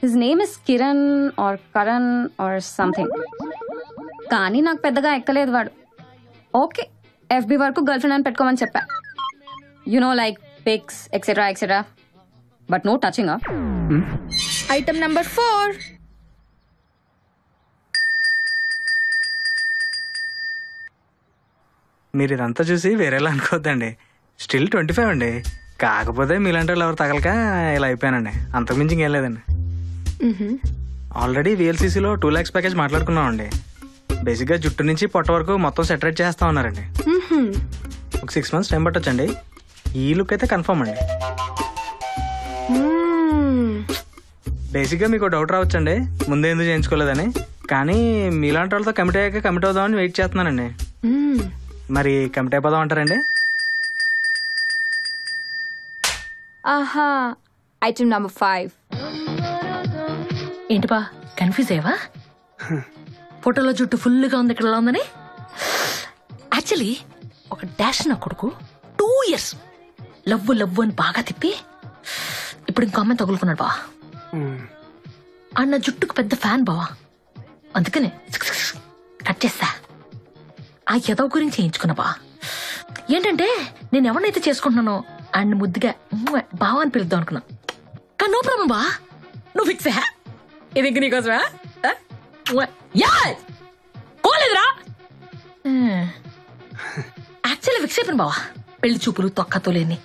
His name is Kiran or Karan or something. కానీ నాకు పెద్దగా ఎక్కలేదు వాడు. ఓకే, FB వరకు గర్ల్ ఫ్రెండ్ అని పెట్టుకోమని చెప్పా. You know like pics etcetera etcetera, but no touching. Item number 4. మీరు ఇదంతా చూసి వేరేలా అనుకోవద్దండి. స్టిల్ 25 అండి. కాకపోతే మీలాంటి వాళ్ళు ఎవరు తగలక ఇలా అయిపోయానండి. అంతకుమించి ఇంకేం లేదండి. ఆల్రెడీ VLCCలో 2 lakhs ప్యాకేజ్ మాట్లాడుకున్నామండి. బేసిక్గా జుట్టు నుంచి పొట్ట వరకు మొత్తం సెటరేట్ చేస్తా ఉన్నారండి. ఒక 6 months టైం పట్టొచ్చండి. ఈ లుక్ అయితే కన్ఫర్మ్ అండి. బేసిక్గా మీకు డౌట్ రావచ్చండి, ముందే ఎందుకు చేయించుకోలేదని. కానీ మీలాంటి వాళ్ళతో కమిట్ అయ్యాక కమిట్ అవుదామని వెయిట్ చేస్తున్నానండి. మరి కమిట్ అయిపోదాం అంటారండి? ఆహా, ఐటమ్ నంబర్ 5. ఏంటి బా కన్ఫ్యూజ్ అయ్యవా? ఫోటోలో జుట్టు ఫుల్గా ఉంది, ఇక్కడ ఉందని. యాక్చువల్లీ ఒక డాష్ నా కొడుకు 2 years లవ్వు లవ్వు అని బాగా తిప్పి ఇప్పుడు ఇంకో అమ్మాయి తగులుకున్నాడు బా. అన్న జుట్టుకు పెద్ద ఫ్యాన్ బావా, అందుకనే కట్ చేస్తా. ఆ యదవ గురించి చేయించుకున్నా బా. ఏంటంటే నేను ఎవరినైతే చేసుకుంటున్నానో అండ్ ముద్దుగా బావా అని పిలుద్దాం అనుకున్నా. కానీ నో ప్రాబ్లం బా, నువ్వు ఫిక్స్ అయ్యా. ఇది ఇంక నీకోసమా? పోలేదురా. యాక్చువల్లీ ఫిక్స్ అయిపోయిన బావా, పెళ్లి చూపులు తొక్కతో లేని.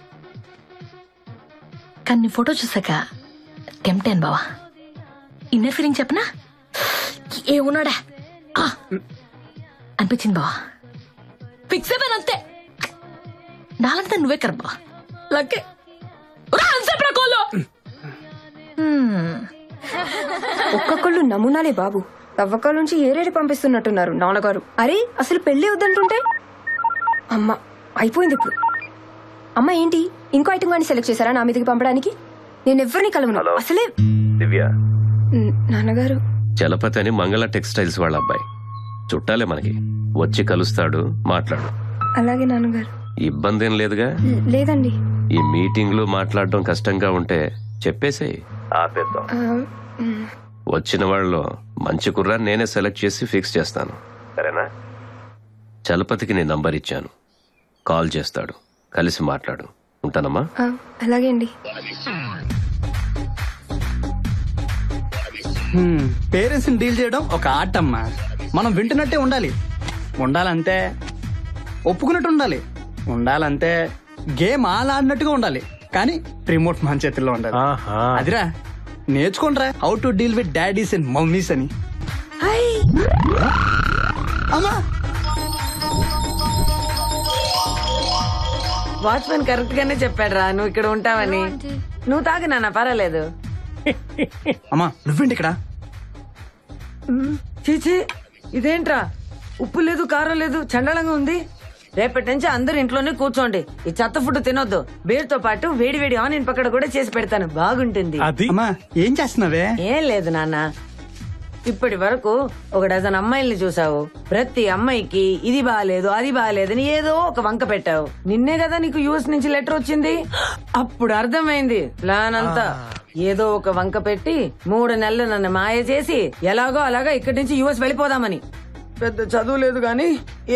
కానీ నీ ఫోటో చూసాక టెంప్టేన్ బావా. ఇన్నర్ ఫీలింగ్ చెప్పనా, ఏమున్నాడా అనిపించింది బావా. ఫిక్స్ అయిపోయిన అంతే. నాలంతా నువ్వే కర బావా. లక్కే ఒక్కొక్కళ్ళు నమూనాలే బాబు. తవ్వకాల నుంచి ఏరేడి పంపిస్తున్నట్టున్నారు నాన్నగారు. అరే అసలు పెళ్లి వద్దంటుంటే అమ్మ అయిపోయింది ఇప్పుడు. అమ్మ ఏంటి ఇంకో ఐటమ్ గాని సెలెక్ట్ చేశారా నా మీదకి పంపడానికి? నేను ఎవరిని కలవను అసలే. దివ్య, నాన్నగారు చలపతి అని మంగళ టెక్స్టైల్స్ వాళ్ళ అబ్బాయి. చుట్టాలే మనకి, వచ్చి కలుస్తాడు, మాట్లాడు. అలాగే నాన్నగారు. ఇబ్బంది ఏం లేదుగా? లేదండి. ఈ మీటింగ్లు మాట్లాడడం కష్టంగా ఉంటే చెప్పేసేయ్, ఆపేద్దాం. వచ్చిన వాళ్ళలో మంచి కుర్రాన్ని నేనే సెలెక్ట్ చేసి ఫిక్స్ చేస్తాను, సరేనా? చలపతికి నీ నంబర్ ఇచ్చాను, కాల్ చేస్తాడు, కలిసి మాట్లాడు. ఉంటానమ్మా. అలాగే అండి. పేరెంట్స్ ని డీల్ చేయడం ఒక ఆర్ట్ అమ్మా. మనం వింటున్నట్టే ఉండాలి. ఉండాలంటే ఒప్పుకున్నట్టు ఉండాలి. ఉండాలంటే గేమ్ ఆడినట్టుగా ఉండాలి. కానీ రిమోట్ మన చేతుల్లో ఉండాలి. అదిరా నేర్చుకుంటారా how to deal with daddies and mummies అని. అమ్మా వాచ్మెన్ కరెక్ట్ గానే చెప్పాడు రా నువ్వు ఇక్కడ ఉంటావని. నువ్వు తాగు నాన్న, పర్వాలేదు. అమ్మా నువ్వేంటి ఇక్కడ? చీచి ఇదేంట్రా, ఉప్పు లేదు కారం లేదు, చండాలంగా ఉంది. రేపటి నుంచి అందరు ఇంట్లోనే కూర్చోండి. ఈ చెత్త ఫుడ్ తినొద్దు. బీర్తో పాటు వేడి వేడి ఆనియన్ పక్కడ కూడా చేసి పెడతాను, బాగుంటుంది. అమ్మా ఏం చేస్తున్నావే? ఏం లేదు నాన్న, ఇప్పటి వరకు 1 డజన్ అమ్మాయిల్ని చూసావు. ప్రతి అమ్మాయికి ఇది బాగాలేదు అది బాగాలేదని ఏదో ఒక వంక పెట్టావు. నిన్నే కదా నీకు యూఎస్ నుంచి లెటర్ వచ్చింది. అప్పుడు అర్థమైంది ప్లాన్ అంతా. ఏదో ఒక వంక పెట్టి 3 నెలలు నన్ను మాయ చేసి ఎలాగో అలాగా ఇక్కడి నుంచి యూఎస్ వెళ్ళిపోదామని. పెద్ద చదువు లేదు గాని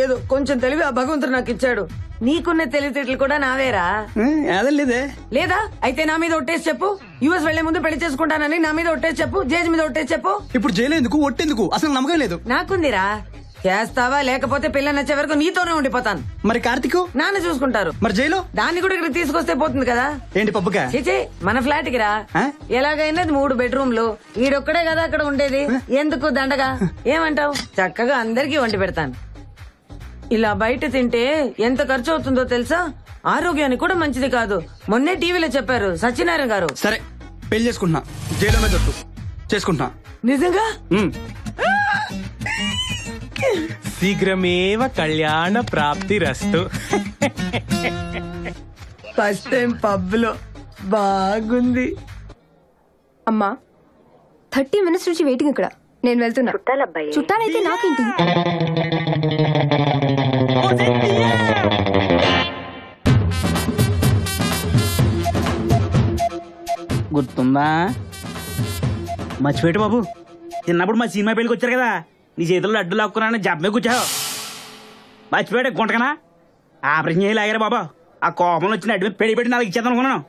ఏదో కొంచెం తెలివి ఆ భగవంతుడు నాకు ఇచ్చాడు. నీకున్న తెలివితేటలు కూడా నావేరా. లేదే. లేదా అయితే నా మీద ఒట్టేసి చెప్పు. యూఎస్ వెళ్లే ముందు పెళ్లి చేసుకుంటానని నా మీద ఒట్టేసి చెప్పు. జేజ్ మీద ఒట్టేసి చెప్పు. ఇప్పుడు జైలు ఎందుకు, ఒట్టేందుకు? అసలు నమ్మకం లేదు. నాకుందిరా. చేస్తావా లేకపోతే పిల్ల నచ్చే వరకు నీతోనే ఉండిపోతాను. మరి కార్తీక్ నాన్న చూసుకుంటారు. మరి జైలు దాన్ని కూడా ఇక్కడ తీసుకొస్తే పోతుంది కదా. ఏంటి పప్పుగా? చీచీ, మన ఫ్లాట్ కి రా. ఎలాగైనా 3 బెడ్రూమ్లు, ఈడొక్కడే కదా అక్కడ ఉండేది, ఎందుకు దండగా? ఏమంటావు? చక్కగా అందరికీ వండి పెడతాను. ఇలా బయట తింటే ఎంత ఖర్చు అవుతుందో తెలుసా? ఆరోగ్యానికి కూడా మంచిది కాదు. మొన్నే టీవీలో చెప్పారు సత్యనారాయణ గారు. సరే పెళ్లి చేసుకుంటున్నా, జైలు మీద ఒట్టు చేసుకుంటున్నా. నిజంగా? శీఘ్రమేవ కళ్యాణ ప్రాప్తి రస్తు. ఫస్ట్ టైం పబ్ లో బాగుంది. అమ్మా 30 minutes నుంచి వెయిటింగ్ ఇక్కడ. నేను వెళ్తున్నా. చుట్టాలైతే నాకేంటి? గుర్తుందా? మర్చిపోయాడు బాబు, చిన్నప్పుడు మా సినిమా పెళ్లికి వచ్చారు కదా, నీ చేతుల్లో అడ్డు లాక్కున్నాను జబ్బే కూర్చావు. మర్చిపోయాడు గుంటకనా? ఆపరేషన్ చేయలేగారు బాబా. ఆ కోపంలో వచ్చిన అడ్డు పెళ్లి పెట్టి నాకు ఇచ్చేద్దాం అనుకున్నాను.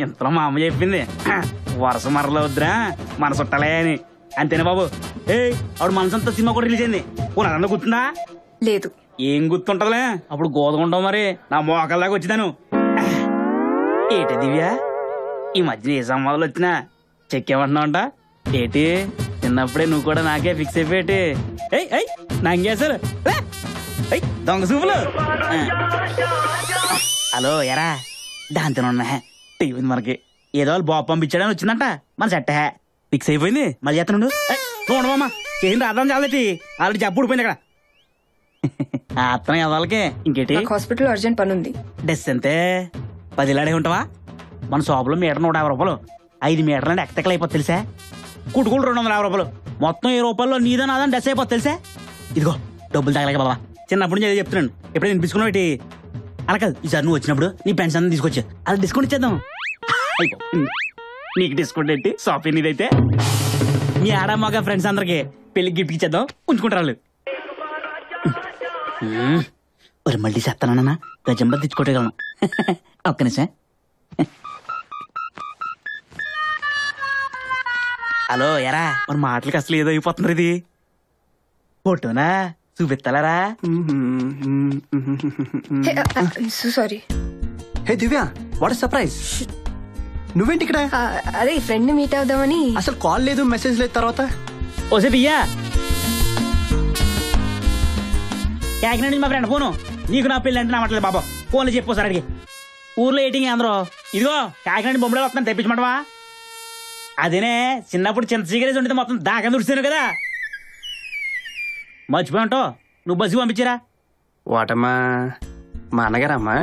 ఇంతలో మా అమ్మ చెప్పింది, వరుస మరలో వద్దురా మన చుట్టాలే అని. అంతేనా బాబు? ఆవిడ మనసంతా సినిమా కూడా రిలీజ్ అయింది. పునరన్న గుర్తుందా? లేదు. ఏం గుర్తుంటదిలే, అప్పుడు గోదగుంటావు మరి. నా మోకాల దాకా వచ్చిదాను. ఏటి దివ్య, ఈ మధ్యన ఏ సంవాదాలు వచ్చినా చెక్కేమంటున్నావు అంట? ఏటి చిన్నప్పుడే నువ్వు కూడా నాకే ఫిక్స్ అయిపోయేటి. నంగేశారు దొంగ చూపులు. హలో ఎరా, దాంతోనున్నా టీవీ మనకి ఏదో వాళ్ళు బాబు పంపించాడని వచ్చిందంట. మన సెట్ ఫిక్స్ అయిపోయింది. మళ్ళీ చేస్తాను చూడమమ్మా, చేసింది అర్థం చాలటి ఆల్రెడీ చెప్పు ఊడిపోయింది అక్కడ. అర్థం వాళ్ళకి ఇంకేటి? హాస్పిటల్ అర్జెంట్ పని ఉంది. డెస్ అంతే 10 లాడే ఉంటావా? మన షాపులో మీటర్ 150 రూపాయలు, 5 మీటర్లు అంటే ఎక్కతెక్కలు అయిపోతుంది తెలుసా? కుటుకులు 250 రూపాయలు, మొత్తం 10 రూపాయల్లో నీదో నాదని డెస్ అయిపోతుంది తెలుసా? ఇదిగో డబ్బులు తగలేక బాబా, చిన్నప్పుడు నుంచి చెప్తున్నాను. ఎప్పుడైనా వినిపించుకున్నావు ఏంటి? అలా కాదు, ఈసారి నువ్వు వచ్చినప్పుడు నీ పెన్షన్ అంతా తీసుకొచ్చా, అది డిస్కౌంట్ ఇచ్చేద్దాం. నీకు డిస్కౌంట్ ఏంటి? షాపింగ్ ఇదైతే మీ ఆడ మగ ఫ్రెండ్స్ అందరికి పెళ్లికి గిఫ్ట్ ఇచ్చేద్దాం, ఉంచుకుంటారు వాళ్ళు. మరి మళ్ళీ చెప్తానన్నా గజంబర్ తెచ్చుకోవటగలను. ఒక్క నిమిషం. హలో ఎరా, మరి మాటలకి అసలు ఏదో అయిపోతున్నారు. ఇది ఫోటోనా చూపిస్తారా? Sorry. Hey Divya, what surprise. నువ్వేంటి ఇక్కడ? అదే ఫ్రెండ్ మీట్ అవుదామని. అసలు కాల్ లేదు, మెసేజ్ లేదు. తర్వాత ఓసే దియ్యా, కాకినాడ మా ఫ్రెండ్ ఫోను. నీకు నా పెళ్ళి అంటే నా మాటలేదు బాబా. ఫోన్లో చెప్పోసారి అడిగి ఊర్లో ఏటింగ్ అందరూ. ఇదిగో కాకినాడ బొమ్మడే వస్తున్నాను, తెప్పించమంటవా? అదేనే చిన్నప్పుడు చింత సిగరేజ్ ఉంటే మొత్తం దాకా దుడిచాను కదా, మర్చిపోయి ఉంటావు. నువ్వు బస్సు పంపించారా? వాటమ్మా మా అన్నగారమ్మా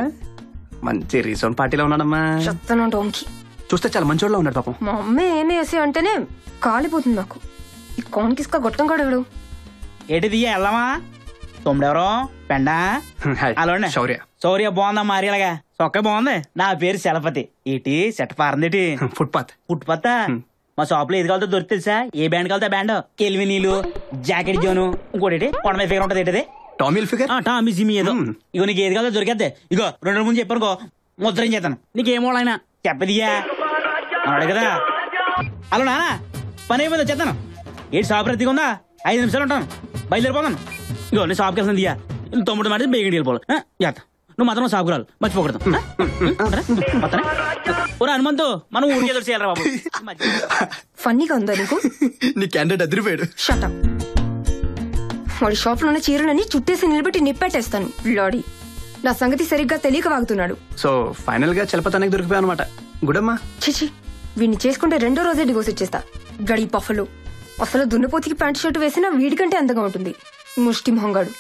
మంచి రీసౌండ్ పార్టీలో ఉన్నాడమ్మా. చూస్తే చాలా మంచోళ్ళలో ఉన్నాడు పాపం. మా అమ్మ ఏమి వేసి అంటేనే కాలిపోతుంది నాకు. ఈ కాన్ కిస్క గొట్టం కాడెవడు? ఏంటి దియ్యా వెళ్దామా? తొమ్మిడెవరో పెండా అలా శౌర్య. శౌర్య బాగుందా మారేలాగా? సొక్క బాగుంది. నా పేరు శలపతి. ఏంటి సెట్ పారందేటి? ఫుట్పాత్. ఫుట్పాత్ మా షాప్ లో ఏది కావాలో దొరికి తెలుసా? ఏ బ్యాండ్ కావాలో బ్యాండ్. కెల్వి నీళ్ళు, జాకెట్ జోను, ఇంకోటి కొండ ఫిగర్ ఉంటది. ఏంటది? Tommy figure. టామీ సిమి ఏదో. ఇగో నీకు ఏది కావాలో దొరికేద్దే. ఇగో 2 రోజుల ముందు చెప్పానుకో ముద్రం చేస్తాను. నీకేమో ఆయన చెప్పదియ్యా అన్నాడు కదా. అలా నానా పని అయిపోయింది, వచ్చేస్తాను. ఏంటి షాప్ రద్దీగా ఉందా? 5 నిమిషాలు ఉంటాను, బయలుదేరిపోతాను. ఇగో నేను షాప్కి వెళ్తాను దియ్యా. 9 మాట బేగండి వెళ్ళిపోవాలి. చేస్తా. నువ్వు మాత్రం షాప్కి రావాలి, మర్చిపోకూడదు. హనుమంతు మనం ఊరికి ఎదురు చేయాలరా బాబు. ఫన్నీగా ఉందా నీకు? నీ క్యాండిడేట్ అదిరిపోయాడు. షటప్. వాడి షాప్ లోనే చీరలని చుట్టేసి నిలబెట్టి నిప్పెట్టేస్తాను. లాడీ నా సంగతి సరిగ్గా తెలియక వాగుతున్నాడు. సో ఫైనల్ గా చలపతానికి దొరికిపోయా అనమాట. గుడమ్మా. చిచి, వీడిని చేసుకుంటే 2వ రోజే డివోర్స్ ఇచ్చేస్తా. గడి పఫలు. అసలు దున్నపోతికి ప్యాంట్ షర్ట్ వేసినా వీడికంటే అందంగా ఉంటుంది. ముష్టి మొహంగాడు.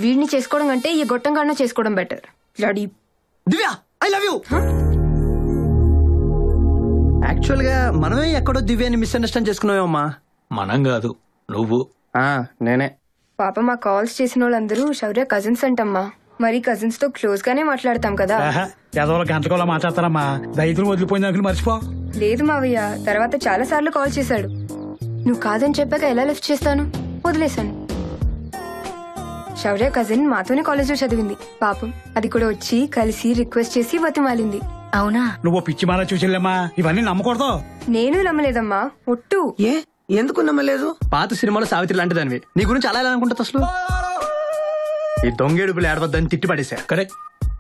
వీడిని చేసుకోవడం కంటే ఈ గొట్టంగాడిన చేసుకోవడం బెటర్. లాడీ. Divya I love you. Actual గా మనమే ఎక్కడో దివ్యాన్ని మిస్అండర్స్టాండ్ చేసుకున్నావేమమ్మా. మనం కాదు, నువ్వు. నేనే. పాప మా కాల్స్ చేసిన వాళ్ళందరూ శౌర్య కజిన్స్ అంటమ్మా. మరి కజిన్స్ తో క్లోజ్ గానే మాట్లాడతాం కదా. చదవలో గంటకోలా మాట్లాడతారమ్మా. దైతులు వదిలిపోయిన దానికి మర్చిపో. లేదు మావయ్య, తర్వాత చాలా సార్లు కాల్ చేశాడు. నువ్వు కాదని చెప్పాక ఎలా లిఫ్ట్ చేస్తాను? వదిలేశాను. శౌర్య కజిన్ మాతోనే కాలేజ్ లో చదివింది. పాపం అది కూడా వచ్చి కలిసి రిక్వెస్ట్ చేసి బతిమాలింది. అవునా? నువ్వు పిచ్చి మాల చూసిల్లమ్మా, ఇవన్నీ నమ్మకూడదు. నేను నమ్మలేదమ్మా, ఒట్టు. ఏ ఎందుకు నమ్మలేదు? పాత సినిమాలో సావిత్రి లాంటిదానివి, నీ గురించి అలా ఎలా అనుకుంటుంది అసలు? ఈ దొంగేడుపులు ఏడవద్దని తిట్టి పడేసా. కరెక్ట్,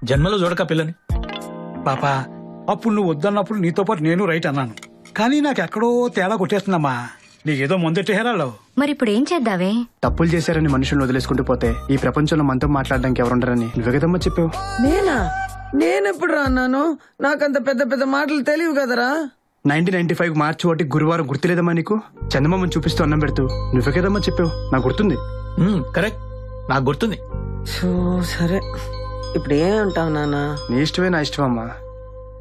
జన్మలో చూడక పిల్లని. పాపా అప్పుడు నువ్వు వద్దన్నప్పుడు నీతో పాటు నేను రైట్ అన్నాను, కానీ నాకు ఎక్కడో తేడా కొట్టేస్తుందమ్మా. నీకేదో ముందెట్టేరాలో. మరి ఇప్పుడు ఏం చేద్దావే? తప్పులు చేశారని మనుషులను వదిలేసుకుంటూ పోతే ఈ ప్రపంచంలో మనతో మాట్లాడడానికి ఎవరుండరని నువ్వే కదమ్మా చెప్పావు. నేనెప్పుడు రా అన్నాను? నాకంత పెద్ద పెద్ద మాటలు తెలియవు కదరా. 1995 మార్చి 1 గురువారం గుర్తులేదమ్మా నీకు? చందమామని చూపిస్తూ అన్నం పెడుతూ నువ్వే కదమ్మా చెప్పావు, నాకు గుర్తుంది. కరెక్ట్, నాకు గుర్తుంది. సరే, ఇప్పుడు ఏమంటావు నాన్న? నీ ఇష్టమే నా ఇష్టం అమ్మా.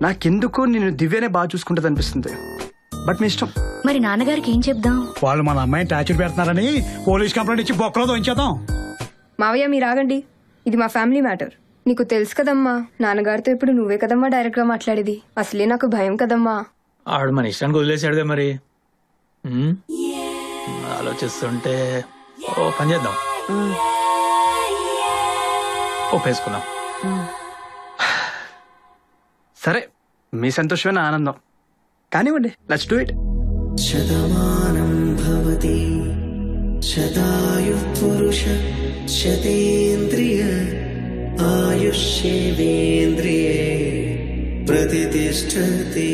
నాకెందుకో నేను దివ్యనే బాగా చూసుకుంటది అనిపిస్తుంది, బట్ మీ ఇష్టం. మరి నాన్నగారికి ఏం చెప్దాం? వాళ్ళు మన అమ్మాయిని టార్చర్ పెడుతున్నారని పోలీస్ కంప్లైంట్ ఇచ్చి బొక్కలో దోయించేద్దాం. మావయ్య మీరు ఆగండి, ఇది మా ఫ్యామిలీ మ్యాటర్. నీకు తెలుసు కదమ్మా, నాన్నగారితో ఇప్పుడు నువ్వే కదమ్మా డైరెక్ట్ గా మాట్లాడేది. అసలే నాకు భయం కదమ్మా. ఆడు మన ఇష్టానికి వదిలేసాడుగా మరి. ఆలోచిస్తుంటే ఓ పని చేద్దాం, ఒప్పేసుకుందాం. సరే, మీ సంతోషమే నా ఆనందం. కానివ్వండి, let's do it. Shatamanam Bhavati శతాయుః పురుష శతేంద్రియ ఆయుష్యేవేంద్రియే ప్రతిష్ఠతి.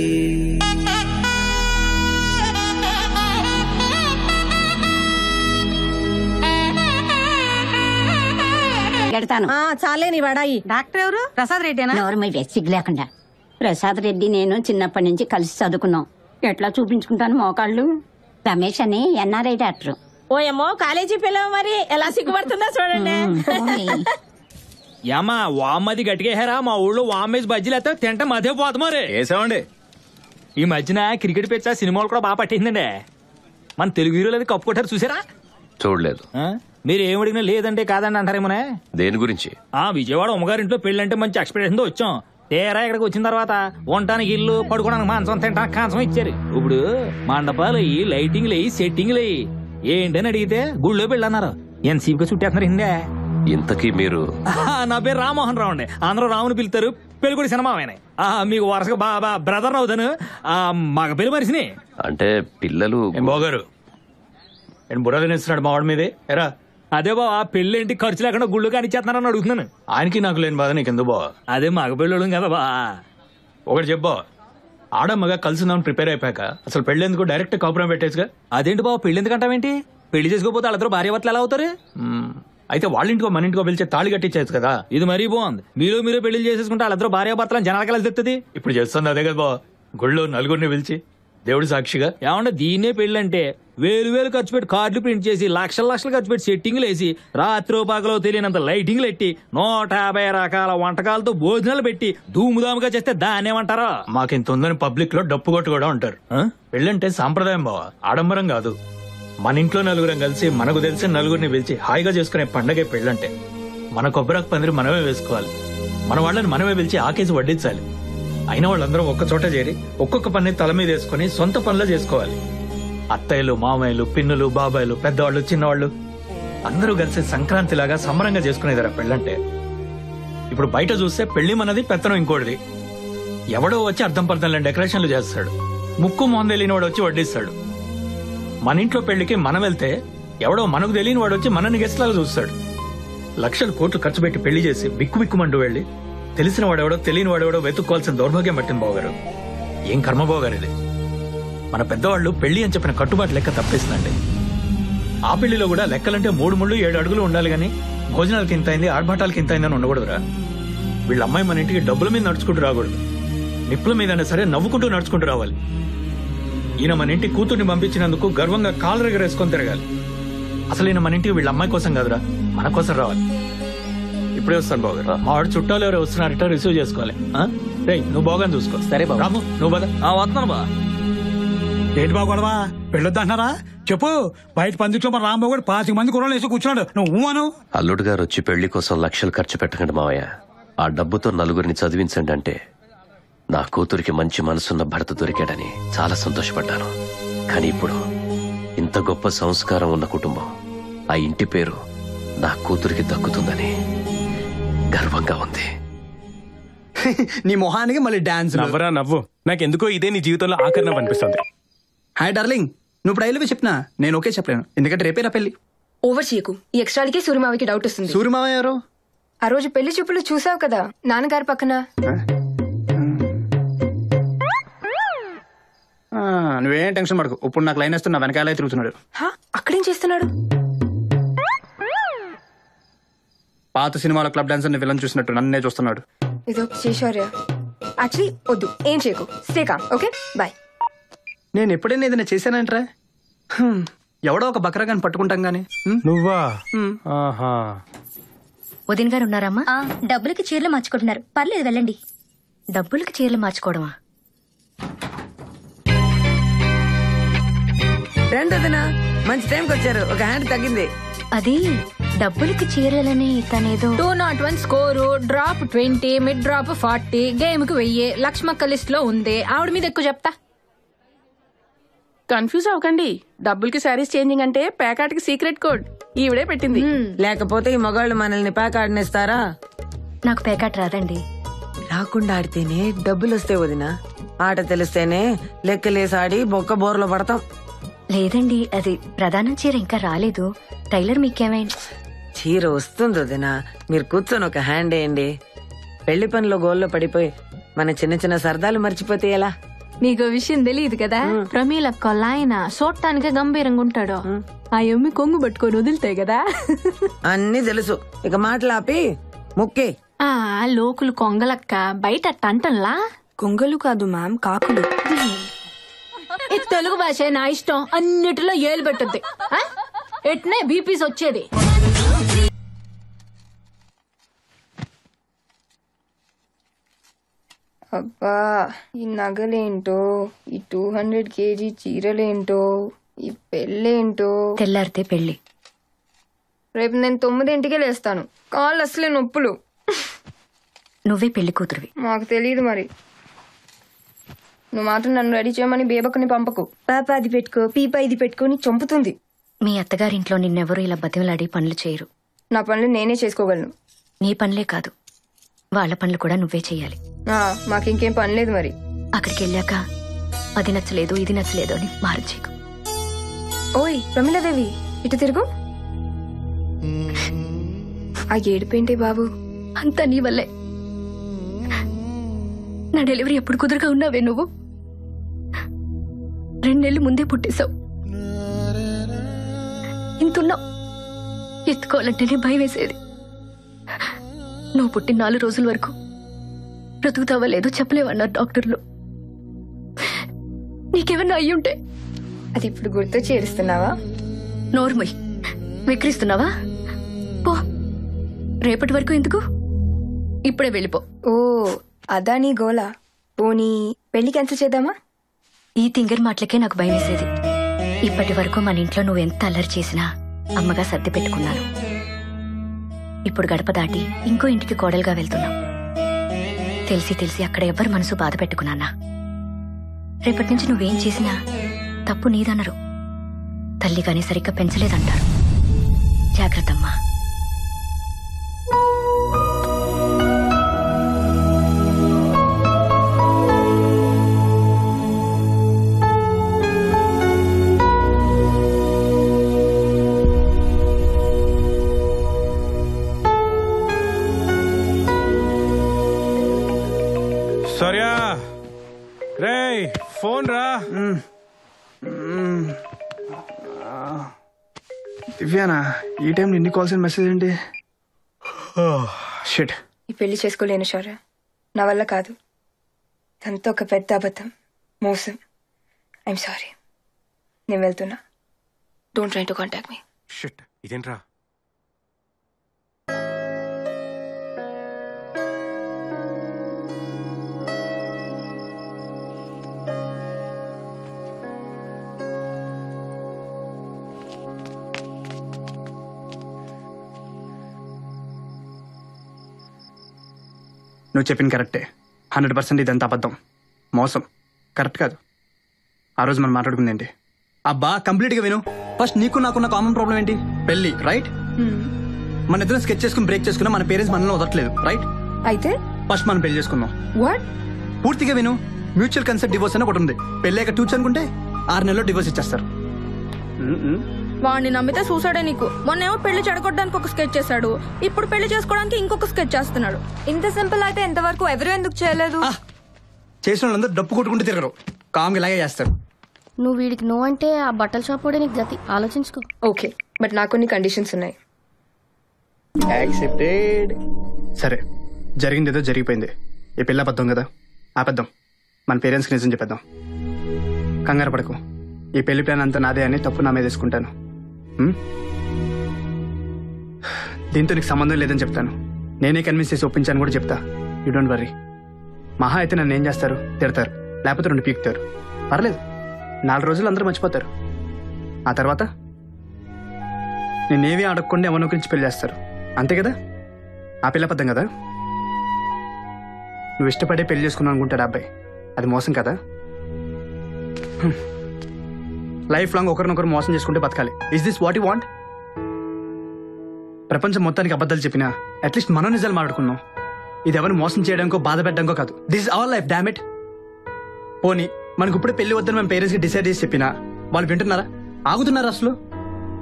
చాలే నీ వాడాయి. డాక్టర్ ఎవరు? ప్రసాద్ రెడ్డేనా? ఎవరు మీ వెచ్చిగ్ లేకుండా. ప్రసాద్ రెడ్డి నేను చిన్నప్పటి నుంచి కలిసి చదువుకున్నాం. ఎట్లా చూపించుకుంటాను మోకాళ్ళు. రమేష్ అని ఎన్ఆర్ఐ డాక్టర్. ఓయేమో కాలేజీ పిల్లవ మరి ఎలా సిగ్గుపడుతుందో చూడండి. ఏమా వామ్మది గట్టిగేహారా? మా ఊళ్ళో వామ్మేసి బజ్జీలు అయితే తింటే మధ్య పోతు మరి వేసామండి. ఈ మధ్యన క్రికెట్ పిచ్చ సినిమాలు కూడా బాగా పట్టిందండి. మన తెలుగు హీరోలు అది కప్పు కొట్టారు చూసారా? చూడలేదు. మీరు ఏం అడిగినా లేదంటే కాదండి అంటారేమోనే. దేని గురించి? విజయవాడ అమ్మగారింట్లో పెళ్ళంటే మంచి ఎక్స్పెక్టేషన్ తో వచ్చాం. తేరా ఇక్కడికి వచ్చిన తర్వాత ఉండటానికి ఇల్లు, పడుకోవడానికి మాంసం, తింటానికి కాంసం ఇచ్చారు. ఇప్పుడు మండపాలు అయ్యి, లైటింగ్లు అయ్యి, సెట్టింగ్లు అయ్యి ఏంటని అడిగితే గుళ్ళో పెళ్ళి అన్నారు. ఎంత సీపుగా చుట్టేస్తున్నారు హిందే. ఇంతకీ మీరు? నా పేరు రామ్మోహన్ రావు అండి. అందరూ రావుని పిలుతారు. పెళ్ళికొడి సినిమావేనే. మీకు వరుసగా బాబా బ్రదర్ అవుతాను. మగ పెళ్లి మనిషిని. అంటే పిల్లలు బాగారు బుర్ర తినేస్తున్నాడు మా వాడి మీదే. ఎరా అదే బావా, పెళ్ళేంటి ఖర్చు లేకుండా గుళ్ళు కానిచ్చేస్తున్నారని అడుగుతున్నాను. ఆయనకి నాకు లేని బాధ నీకెందుకు బావా? అదే మగ పెళ్ళోడు కదా బా. ఒకటి చెప్పా, ఆడ మగ కలిసిందామని ప్రిపేర్ అయిపోయాక అసలు పెళ్ళేందుకు డైరెక్ట్ కాపురం పెట్టేసుగా. అదేంటి బావ, పెళ్లి ఎందుకంటావేంటి? పెళ్లి చేసుకోపోతే వాళ్ళిద్దరు భార్యాభర్తలు ఎలా అవుతారు? అయితే వాళ్ళ ఇంటికో మన ఇంటికో పిలిచే తాళి కట్టించేది కదా. ఇది మరీ బాగుంది. మీరే పెళ్లి చేసేసుకుంటే వాళ్ళిద్దరు భార్యాభర్తలను జనాలకి ఎలా తెస్తుంది? ఇప్పుడు చేస్తుంది అదే కదా బావ, గుళ్ళో నలుగురిని పిలిచి దేవుడి సాక్షిగా. ఏమంటే దీన్నే పెళ్ళంటే వేలు ఖర్చు పెట్టి కార్డులు ప్రింట్ చేసి లక్షలు ఖర్చు పెట్టి సెట్టింగ్లు వేసి రాత్రి పాకలో తెలియనంత లైటింగ్లు పెట్టి 150 రకాల వంటకాలతో భోజనాలు పెట్టి ధూముధాముగా చేస్తే దాన్నేమంటారా? మాకింత ఉందని పబ్లిక్ లో డప్పు కొట్టు కూడా ఉంటారు. పెళ్ళంటే సాంప్రదాయం బావ, ఆడంబరం కాదు. మన ఇంట్లో నలుగురం కలిసి మనకు తెలిసిన నలుగురిని పిలిచి హాయిగా చేసుకునే పండగే పెళ్ళంటే. మన కొబ్బరాకు పందిరి మనమే వేసుకోవాలి, మన వాళ్ళని మనమే పిలిచి ఆకేసి వడ్డించాలి. అయిన వాళ్ళందరూ ఒక్క చోట చేరి ఒక్కొక్క పని తల మీద వేసుకుని సొంత పనులు చేసుకోవాలి. అత్తయ్యలు, మామయ్యలు, పిన్నులు, బాబాయ్లు, పెద్దవాళ్ళు, చిన్నవాళ్ళు అందరూ కలిసి సంక్రాంతిలాగా సంబరంగా చేసుకునేదిరా పెళ్ళంటే. ఇప్పుడు బయట చూస్తే పెళ్లి మనది, పెత్తనం ఇంకోటిది. ఎవడో వచ్చి అర్థం పర్థం డెకరేషన్లు చేస్తాడు, ముక్కు మొహం తెలియని వాడు వచ్చి వడ్డిస్తాడు. మన ఇంట్లో పెళ్లికి మనం వెళ్తే ఎవడో మనకు తెలియని వాడు వచ్చి మనని గెస్ట్ లాగా చూస్తాడు. లక్షలు కోట్లు ఖర్చు పెట్టి పెళ్లి చేసి బిక్కుబిక్కుమంటూ వెళ్లి తెలిసిన వాడెవడో తెలియని వాడెవడో వెతుక్కోవాల్సిన దౌర్భాగ్యం పట్టింది బావగారు. ఏం కర్మ బావగారు ఇది. మన పెద్దవాళ్ళు పెళ్లి అని చెప్పిన కట్టుబాటు లెక్క తప్పేసిందండి. ఆ పెళ్లిలో కూడా లెక్కలంటే 3 ముళ్ళు 7 అడుగులు ఉండాలి గాని భోజనాలకి ఇంత అయింది, ఆర్భాటాలకి ఇంత అయిందని ఉండకూడదురా. వీళ్ళ అమ్మాయి మన ఇంటికి డబ్బుల మీద నడుచుకుంటూ రాకూడదు, నిప్పుల మీదైనా సరే నవ్వుకుంటూ నడుచుకుంటూ రావాలి. ఈయన మన ఇంటి కూతుర్ని పంపించినందుకు గర్వంగా కాలు రెగరేసుకొని తిరగాలి. అసలు ఈయన మన ఇంటికి వీళ్ళ అమ్మాయి కోసం కాదురా, మన కోసం రావాలి. ఇప్పుడే వస్తాను బావగారు. మా వాడు చుట్టాలు ఎవరు వస్తున్నారట, రిసీవ్ చేసుకోవాలి. రేయ్ నువ్వు బాగా చూసుకో. సరే బాబు. రాము నువ్వు బదా. వస్తున్నాను బా. ఏంటి బాబు గొడవ? పెళ్ళొద్దంటున్నారా? చెప్పు. బయట పందిట్లో మన రాంబాబు కూడా 5 మంది కుర్రలు వేసి కూర్చున్నాడు, నువ్వు అను. అల్లుడు గారు వచ్చి పెళ్లి కోసం లక్షలు ఖర్చు పెట్టకండి మావయ్య, ఆ డబ్బుతో నలుగురిని చదివించండి అంటే నా కూతురికి మంచి మనసున్న భర్త దొరికాడని చాలా సంతోషపడ్డాను. కానీ ఇప్పుడు ఇంత గొప్ప సంస్కారం ఉన్న కుటుంబం, ఆ ఇంటి పేరు నా కూతురికి దక్కుతుందని గర్వంగా ఉంది. నీ మొహానికి మళ్ళీ డాన్స్. నవ్వరా నవ్వు. నాకెందుకో ఇదే నీ జీవితంలో ఆఖరణ అనిపిస్తుంది. హాయ్ డార్లింగ్, నువ్వు ఇప్పుడు ఐలవే చెప్పినా నేను ఓకే చెప్పలేను, ఎందుకంటే రేపే నా పెళ్లి. ఓవర్ చేయకు. ఈ ఎక్స్ట్రాలకి సూర్యమావికి డౌట్ వస్తుంది. సూర్యమావ ఎవరు? ఆ రోజు పెళ్లి చూపులు చూసావు కదా నాన్నగారి పక్కన. నువ్వేం టెన్షన్ పడకు, ఇప్పుడు నాకు లైన్ వేస్తున్నా వెనకాల తిరుగుతున్నాడు. అక్కడేం చేస్తున్నాడు? పాత సినిమాలో క్లబ్ డాన్సర్ విలన్ చూసినట్టు నన్నే చూస్తున్నాడు. ఇదో శేషార్య. యాక్చువల్లీ వద్దు, ఏం చేయకు, స్టే కామ్. Okay bye. నేను ఎప్పుడైనా ఏదైనా చేశానంటరా? ఎవడో ఒక బకరాగాని పట్టుకుంటాం గానీ. నువ్వా? వదిన గారు ఉన్నారమ్మా? డబ్బులకి చీరలు మార్చుకుంటున్నారు, పర్లేదు వెళ్ళండి. డబ్బులకి చీరలు మార్చుకోవడమా? రెండోదినా మంచి టైంకి వచ్చారు, ఒక హ్యాండ్ తగ్గింది. అది డబ్బులకి చీరలని తనేదో 201 score, drop 20, mid drop 40, game కు 1000. లక్ష్మక్క లిస్ట్ లో ఉంది, ఆవిడ మీద ఎక్కువ చెప్తా. కన్ఫ్యూజ్ అవ్వకండి, డబ్బులకి శారీస్ చేంజింగ్ అంటే ప్యాకాట్కి సీక్రెట్ కోడ్ ఈవిడే పెట్టింది. లేకపోతే ఈ మగాళ్ళు మనల్ని ప్యాక్ ఆడినేస్తారా? నాకు పేకాట రాదండి. రాకుండా ఆడితేనే డబ్బులు వస్తాయి వదినా, ఆట తెలిస్తేనే లెక్కలేసి ఆడి బొక్క బోర్లో పడతాం. లేదండి, అది ప్రధానం చీర ఇంకా రాలేదు. టైలర్ మీకేమైనా? చీర వస్తుంది వదినా, మీరు కూర్చొని ఒక హ్యాండ్ వేయండి. పెళ్లి పనిలో గోల్లో పడిపోయి మన చిన్న చిన్న సరదాలు మర్చిపోతే ఎలా? నీకు విషయం తెలియదు కదా, ప్రమీల కొల్లాయన చూడటానికే గంభీరంగా ఉంటాడు. ఆ ఎమ్మి కొంగు పట్టుకొని వదులుతాయి కదా. అన్ని తెలుసు, ఇక మాటలాపి ముక్కే. ఆ లోకులు కొంగలక్క, బయట టంటన్లా. కొంగలు కాదు మ్యామ్, కాకులు. ఈ తెలుగు భాష నా ఇష్టం, అన్నిటిలో ఏలు పెట్టద్ది. ఎట్నే బీపీస్ వచ్చేది. అబ్బా ఈ నగలేంటో, ఈ 200 kg చీరలేంటో, ఈ పెళ్ళేంటో. తెల్లారితే పెళ్లి. రేపు నేను 9ంటికే లేస్తాను, కాళ్ళు అసలే నొప్పులు. నువ్వే పెళ్లి కూతురువి. మాకు తెలియదు మరి. నువ్వు మాత్రం నన్ను రెడీ చేయమని బేబకుని పంపకు. పాప అది పెట్టుకో, పీప ఇది పెట్టుకొని చంపుతుంది. మీ అత్తగారింట్లో నిన్నెవరూ ఇలా బతిమలాడి పనులు చేయరు. నా పనులు నేనే చేసుకోగలను. నీ పనులే కాదు, వాళ్ళ పనులు కూడా నువ్వే చెయ్యాలి. మాకింకేం పని లేదు మరి. అక్కడికి వెళ్ళాక అది నచ్చలేదు ఇది నచ్చలేదు అని మారచేకు. ఓయ్ ప్రమిళదేవి, ఇటు తిరుగు. ఆ ఏడుపేంటే బాబు? అంతా నీ వల్లే. నా డెలివరీ ఎప్పుడు కుదురుగా ఉన్నావే నువ్వు? 2 నెలలు ముందే పుట్టేశావు. ఇంతున్నావు, ఎత్తుకోవాలంటేనే భయం వేసేది. నువ్వు పుట్టిన 4 రోజుల వరకు బ్రతుకుతావా లేదో చెప్పలేవన్నారు డాక్టర్లు. నీకేమన్నా అయ్యుంటే. అది ఇప్పుడు గుర్తు చేరుస్తున్నావా? నోర్మయ్, విక్రిస్తున్నావా? పో, రేపటి వరకు ఎందుకు, ఇప్పుడే వెళ్ళిపో. ఓ అదా నీ గోలా? పోనీ పెళ్లి క్యాన్సిల్ చేద్దామా? ఈ తింగర్ మాటలకే నాకు భయం వేసేది. ఇప్పటి వరకు మన ఇంట్లో నువ్వు ఎంత అల్లరి చేసినా అమ్మగా సర్ది పెట్టుకున్నాను. ఇప్పుడు గడప దాటి ఇంకో ఇంటికి కోడలుగా వెళ్తున్నావు. తెలిసి తెలిసి అక్కడ ఎవ్వరు మనసు బాధ పెట్టుకున్నానా? రేపటి నుంచి నువ్వేం చేసినా తప్పు నీదనరు. తల్లి కానీ సరిగ్గా పెంచలేదంటారు. జాగ్రత్తమ్మా. సౌర్యా, రే ఫోన్ రా. దివ్యానా, ఈ టైంలో ఎన్ని కాల్స్ అండ్ మెసేజ్ ఏంటి? షిట్. ఈ పెళ్లి చేసుకోలేను శౌర్య, నా వల్ల కాదు. ఇదంతా ఒక పెద్ద అబద్ధం, మోసం. I'm sorry. నేను వెళ్తున్నా. Don't try to contact me. Shit, ఇదేంట్రా? నువ్వు చెప్పింది కరెక్టే. 100% ఇదంతా అబద్ధం, మోసం, కరెక్ట్ కాదు. ఆ రోజు మనం మాట్లాడుకుంది ఏంటి? అబ్బా కంప్లీట్ గా విను. ఫస్ట్ నీకు నాకున్న కామన్ ప్రాబ్లం ఏంటి? పెళ్లి, రైట్? మన ఇద్దరం స్కెచ్ చేసుకుని బ్రేక్ చేసుకున్నా మన పేరెంట్స్ మనల్ని వదలట్లేదు, రైట్? అయితే ఫస్ట్ మనం పెళ్లి చేసుకుందాం. వాట్? పూర్తిగా విను. మ్యూచువల్ కన్సెప్ట్ డివోర్స్ అని ఒకటి ఉంది. పెళ్ళాక టూచ్ అనుకుంటే 6 నెలల్లో డివోర్స్ ఇచ్చేస్తారు. వాడిని నమ్మితే సూసైడే నీకు. మొన్నేమో పెళ్లి చెడగొట్టడానికి ఒక స్కెచ్ చేశాడు, ఇప్పుడు పెళ్లి చేసుకోవడానికి ఇంకొక స్కెచ్ చేస్తున్నాడు. ఇంత సింపుల్ అయితే ఎంతవరకు ఎవరు ఎందుకు చేయలేదు? చేసిన వాళ్ళందరూ డప్పు కొట్టుకుంటూ తిరగరు, కామ్గా ఇలాగే చేస్తారు. నువ్వు వీడికి నో అంటే ఆ బట్టల షాప్ కూడా నీకు గతి. ఆలోచించుకో. ఓకే, బట్ నాకు కొన్ని కండిషన్స్ ఉన్నాయి. యాక్సెప్టెడ్. సరే, జరిగింది ఏదో జరిగిపోయింది. ఈ పిల్ల అబద్ధం కదా, ఆపేద్దాం. మన పేరెంట్స్కి నిజం చెప్పేద్దాం. కంగారు పడకు, ఈ పెళ్లి ప్లాన్ అంతా నాదే అని తప్పు నా మీద తీసుకుంటాను. దీంతో నీకు సంబంధం లేదని చెప్తాను. నేనే కన్విన్స్ చేసి ఒప్పించాను కూడా చెప్తా. You don't worry. మహా అయితే నన్ను ఏం చేస్తారు, తిడతారు, లేకపోతే 2 పీకుతారు. పర్లేదు, 4 రోజులు అందరూ మర్చిపోతారు. ఆ తర్వాత నేనేమీ అడగకుండా ఎవరి గురించి పెళ్లి చేస్తారు, అంతే కదా? ఆ పిల్ల అబద్ధం కదా? నువ్వు ఇష్టపడే పెళ్లి చేసుకున్నావు అనుకుంటాడు అబ్బాయి, అది మోసం కదా? లైఫ్ లాంగ్ ఒకరినొకరు మోసం చేసుకుంటే బతకాలి. Is this what you want? ప్రపంచం మొత్తానికి అబద్ధాలు చెప్పినా అట్లీస్ట్ మనం నిజాలు మాట్లాడుకున్నాం. ఇది ఎవరిని మోసం చేయడానికో బాధ పెట్టడానికో కాదు. This is our life, damn it. పోనీ మనకు ఇప్పుడే పెళ్లి వద్దని మన పేరెంట్స్కి డిసైడ్ చేసి చెప్పినా వాళ్ళు వింటున్నారా? ఆగుతున్నారా అసలు?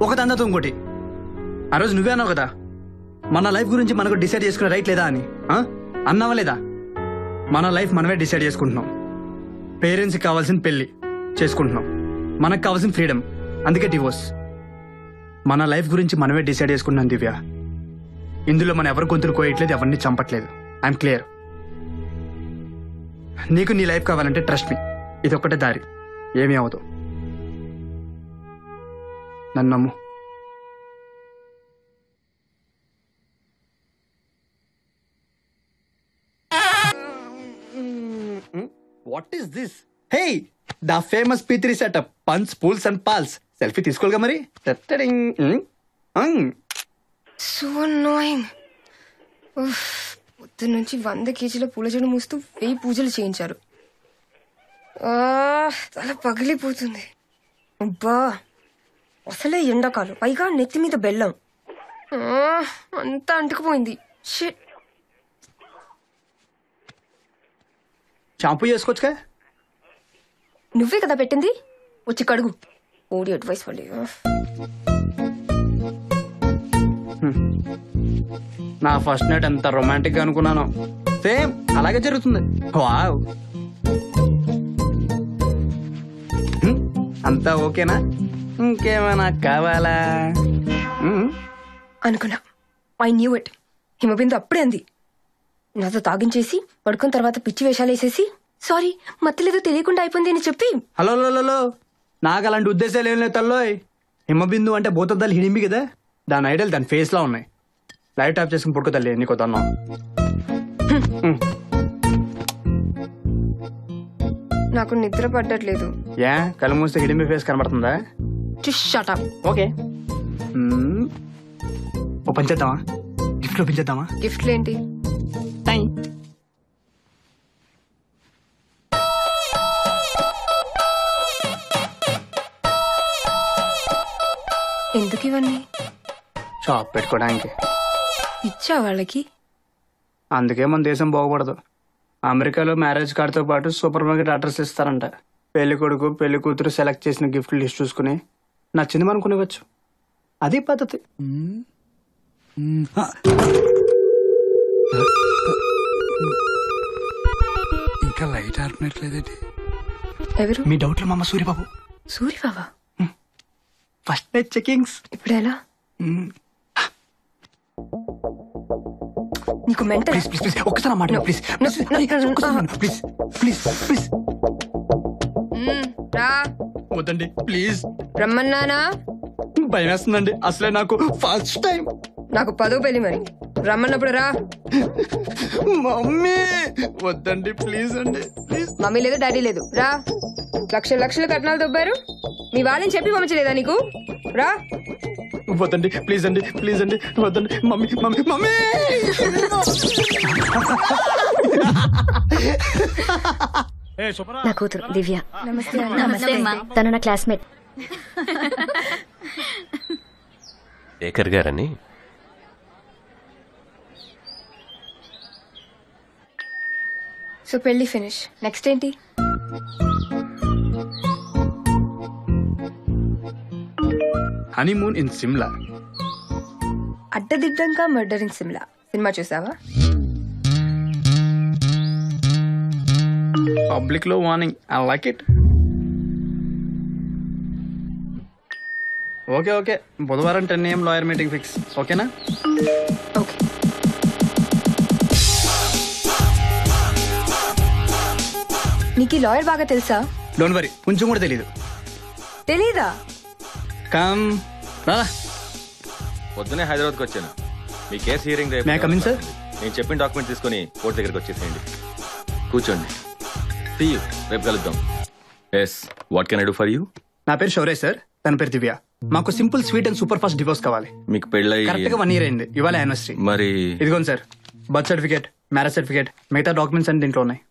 ఒక దందతో ఇంకోటి. ఆ రోజు నువ్వే అన్నావు కదా, మన లైఫ్ గురించి మనకు డిసైడ్ చేసుకునే రైట్ లేదా అని. అన్నావా లేదా? మన లైఫ్ మనమే డిసైడ్ చేసుకుంటున్నాం. పేరెంట్స్కి కావాల్సిన పెళ్లి చేసుకుంటున్నాం, మనకు కావాల్సిన ఫ్రీడమ్, అందుకే డివోర్స్. మన లైఫ్ గురించి మనమే డిసైడ్ చేసుకుంటున్నాం దివ్య. ఇందులో మనం ఎవరి గొంతులు కోయట్లేదు, ఎవరిని చంపట్లేదు. I'm clear. నీకు నీ లైఫ్ కావాలంటే ట్రస్ట్ మీ, ఇది ఒక్కటే దారి, ఏమీ అవదు. నన్ను నమ్ము. What is this? Hey, the famous P3 setup, puns, pools and pals. Selfie తీసుకోలుగా మరి. So annoying. పొద్దు నుంచి 100 కేజీల పూల జడ మూస్తూ 1000 పూజలు చేయించారు. తల పగిలిపోతుంది. అబ్బా, అసలే ఎండాకాలం, పైగా నెత్తి మీద బెల్లం. అంతా అంటుకుపోయింది. షిట్. షాంపూ చేసుకోవచ్చుగా? నువ్వే కదా పెట్టింది, వచ్చి కడుగు. ఓడి అడ్వైస్ వాళ్ళు. నా ఫస్ట్ నైట్ ఎంత రొమాంటిక్ గా అనుకున్నాను, సేమ్ అలాగే జరుగుతుంది. వావ్, అంతా ఓకేనా? ఇంకేమైనా కావాలా? అనుకున్నా. I knew it. హిమబిందు అప్పుడే అంది. నాతో తాగించేసి పడుకున్న తర్వాత పిచ్చి వేషాలు వేసేసి సారీ మత్తలేదో తెలియకుండా అయిపోయింది అని చెప్పి. హలో, నాకు అలాంటి ఉద్దేశాలు ఏం లేదు తల్లోయ్. హిమబిందు అంటే భూతద్దాలు హిడింబి కదా, దాని ఐడల్ దాని ఫేస్ లా ఉన్నాయి. లైట్ ఆఫ్ చేసుకుని పడుకో తల్లి, నీకు దన్నం. నాకు నిద్ర పడ్డట్లేదు. ఏ కళ్ళు మూస్తే హిడింబి ఫేస్ కనబడుతుందా? Shut up. ఓకే, ఓ పని చేద్దామా? గిఫ్ట్ ఓపెన్ చేద్దామా? గిఫ్ట్లు ఏంటి? ఎందుకు ఇవన్నీ? షాప్ పెట్టుకోవడానికి. ఇచ్చా వాళ్ళకి? అందుకే మన దేశం బాగుపడదు. అమెరికాలో మ్యారేజ్ కార్డుతో పాటు సూపర్ మార్కెట్ అడ్రస్ ఇస్తారంట. పెళ్లి కొడుకు పెళ్లి కూతురు సెలెక్ట్ చేసిన గిఫ్ట్ లిస్ట్ చూసుకుని నచ్చింది మనం కొనివచ్చు. అది పద్ధతి. ఇంకా లైట్ ఆర్పినట్లేదేంటి? ఎవరు? మీ డౌట్లు మామ సూర్యబాబు. సూర్యబాబా? First night checkings. ఇప్పుడు ఎలా? నీకు మెంటల్? ప్లీజ్ ఒక్కసారి మాట ప్లీజ్ ప్లీజ్ ప్లీజ్ ప్లీజ్. రా. వద్దండి ప్లీజ్. రమ్మన్నానా? భయం వేస్తుందండి, అసలే నాకు ఫస్ట్ టైం. నాకు 10వ పెళ్లి, మరి రమ్మన్నప్పుడు రా. మమ్మీ వద్దండి ప్లీజ్ అండి ప్లీజ్. మమ్మీ లేదు, డాడీ లేదు, రా. లక్షల కట్నాలు దొబ్బారు, మీ వాళ్ళని చెప్పి పంపించలేదా నీకు? రా. వద్దండి ప్లీజ్ అండి ప్లీజ్ అండి వద్దండి. Mummy mummy mummy. నా కూతురు దివ్య. నమస్తే అమ్మా. తను నా క్లాస్మేట్. శేఖర్ గారని. సో పెళ్లి ఫినిష్, నెక్స్ట్ ఏంటి? Honeymoon in Shimla. అడ్డదిడ్డంగా మర్డరింగ్ సిమ్లా సినిమా చూసావా? పబ్లిక్ లో warning, I like it. Okay okay, బుధవారం 10 AM లాయర్ మీటింగ్ ఫిక్స్. ఓకేనా? ఓకే. నీకు లాయర్ బాగా తెలుసా? డోంట్ వరీ, కొంచెం కూడా తెలీదు. తెలీదా? కమ్ రాదా. పొద్దునే హైదరాబాద్కి వచ్చాను. మీ కేసు హియరింగ్ రేపు. May I come in sir? నేను చెప్పిన డాక్యుమెంట్ తీసుకొని కోర్టు దగ్గరికి వచ్చేసేయండి. కూర్చోండి. See you. రేపు కలుద్దాం. Yes, what can I do for you? నా పేరు శౌర్య సార్, తన పేరు దివ్య. మాకు simple sweet and super fast divorce కావాలి. మీకు పెళ్ళై కరెక్ట్ గా 1 year అయింది. ఇవాళ యానివర్సరీ. మరి ఇదిగోండి sir, birth certificate, marriage certificate, మిగతా డాక్యుమెంట్స్ అన్ని దీంట్లో ఉన్నాయి.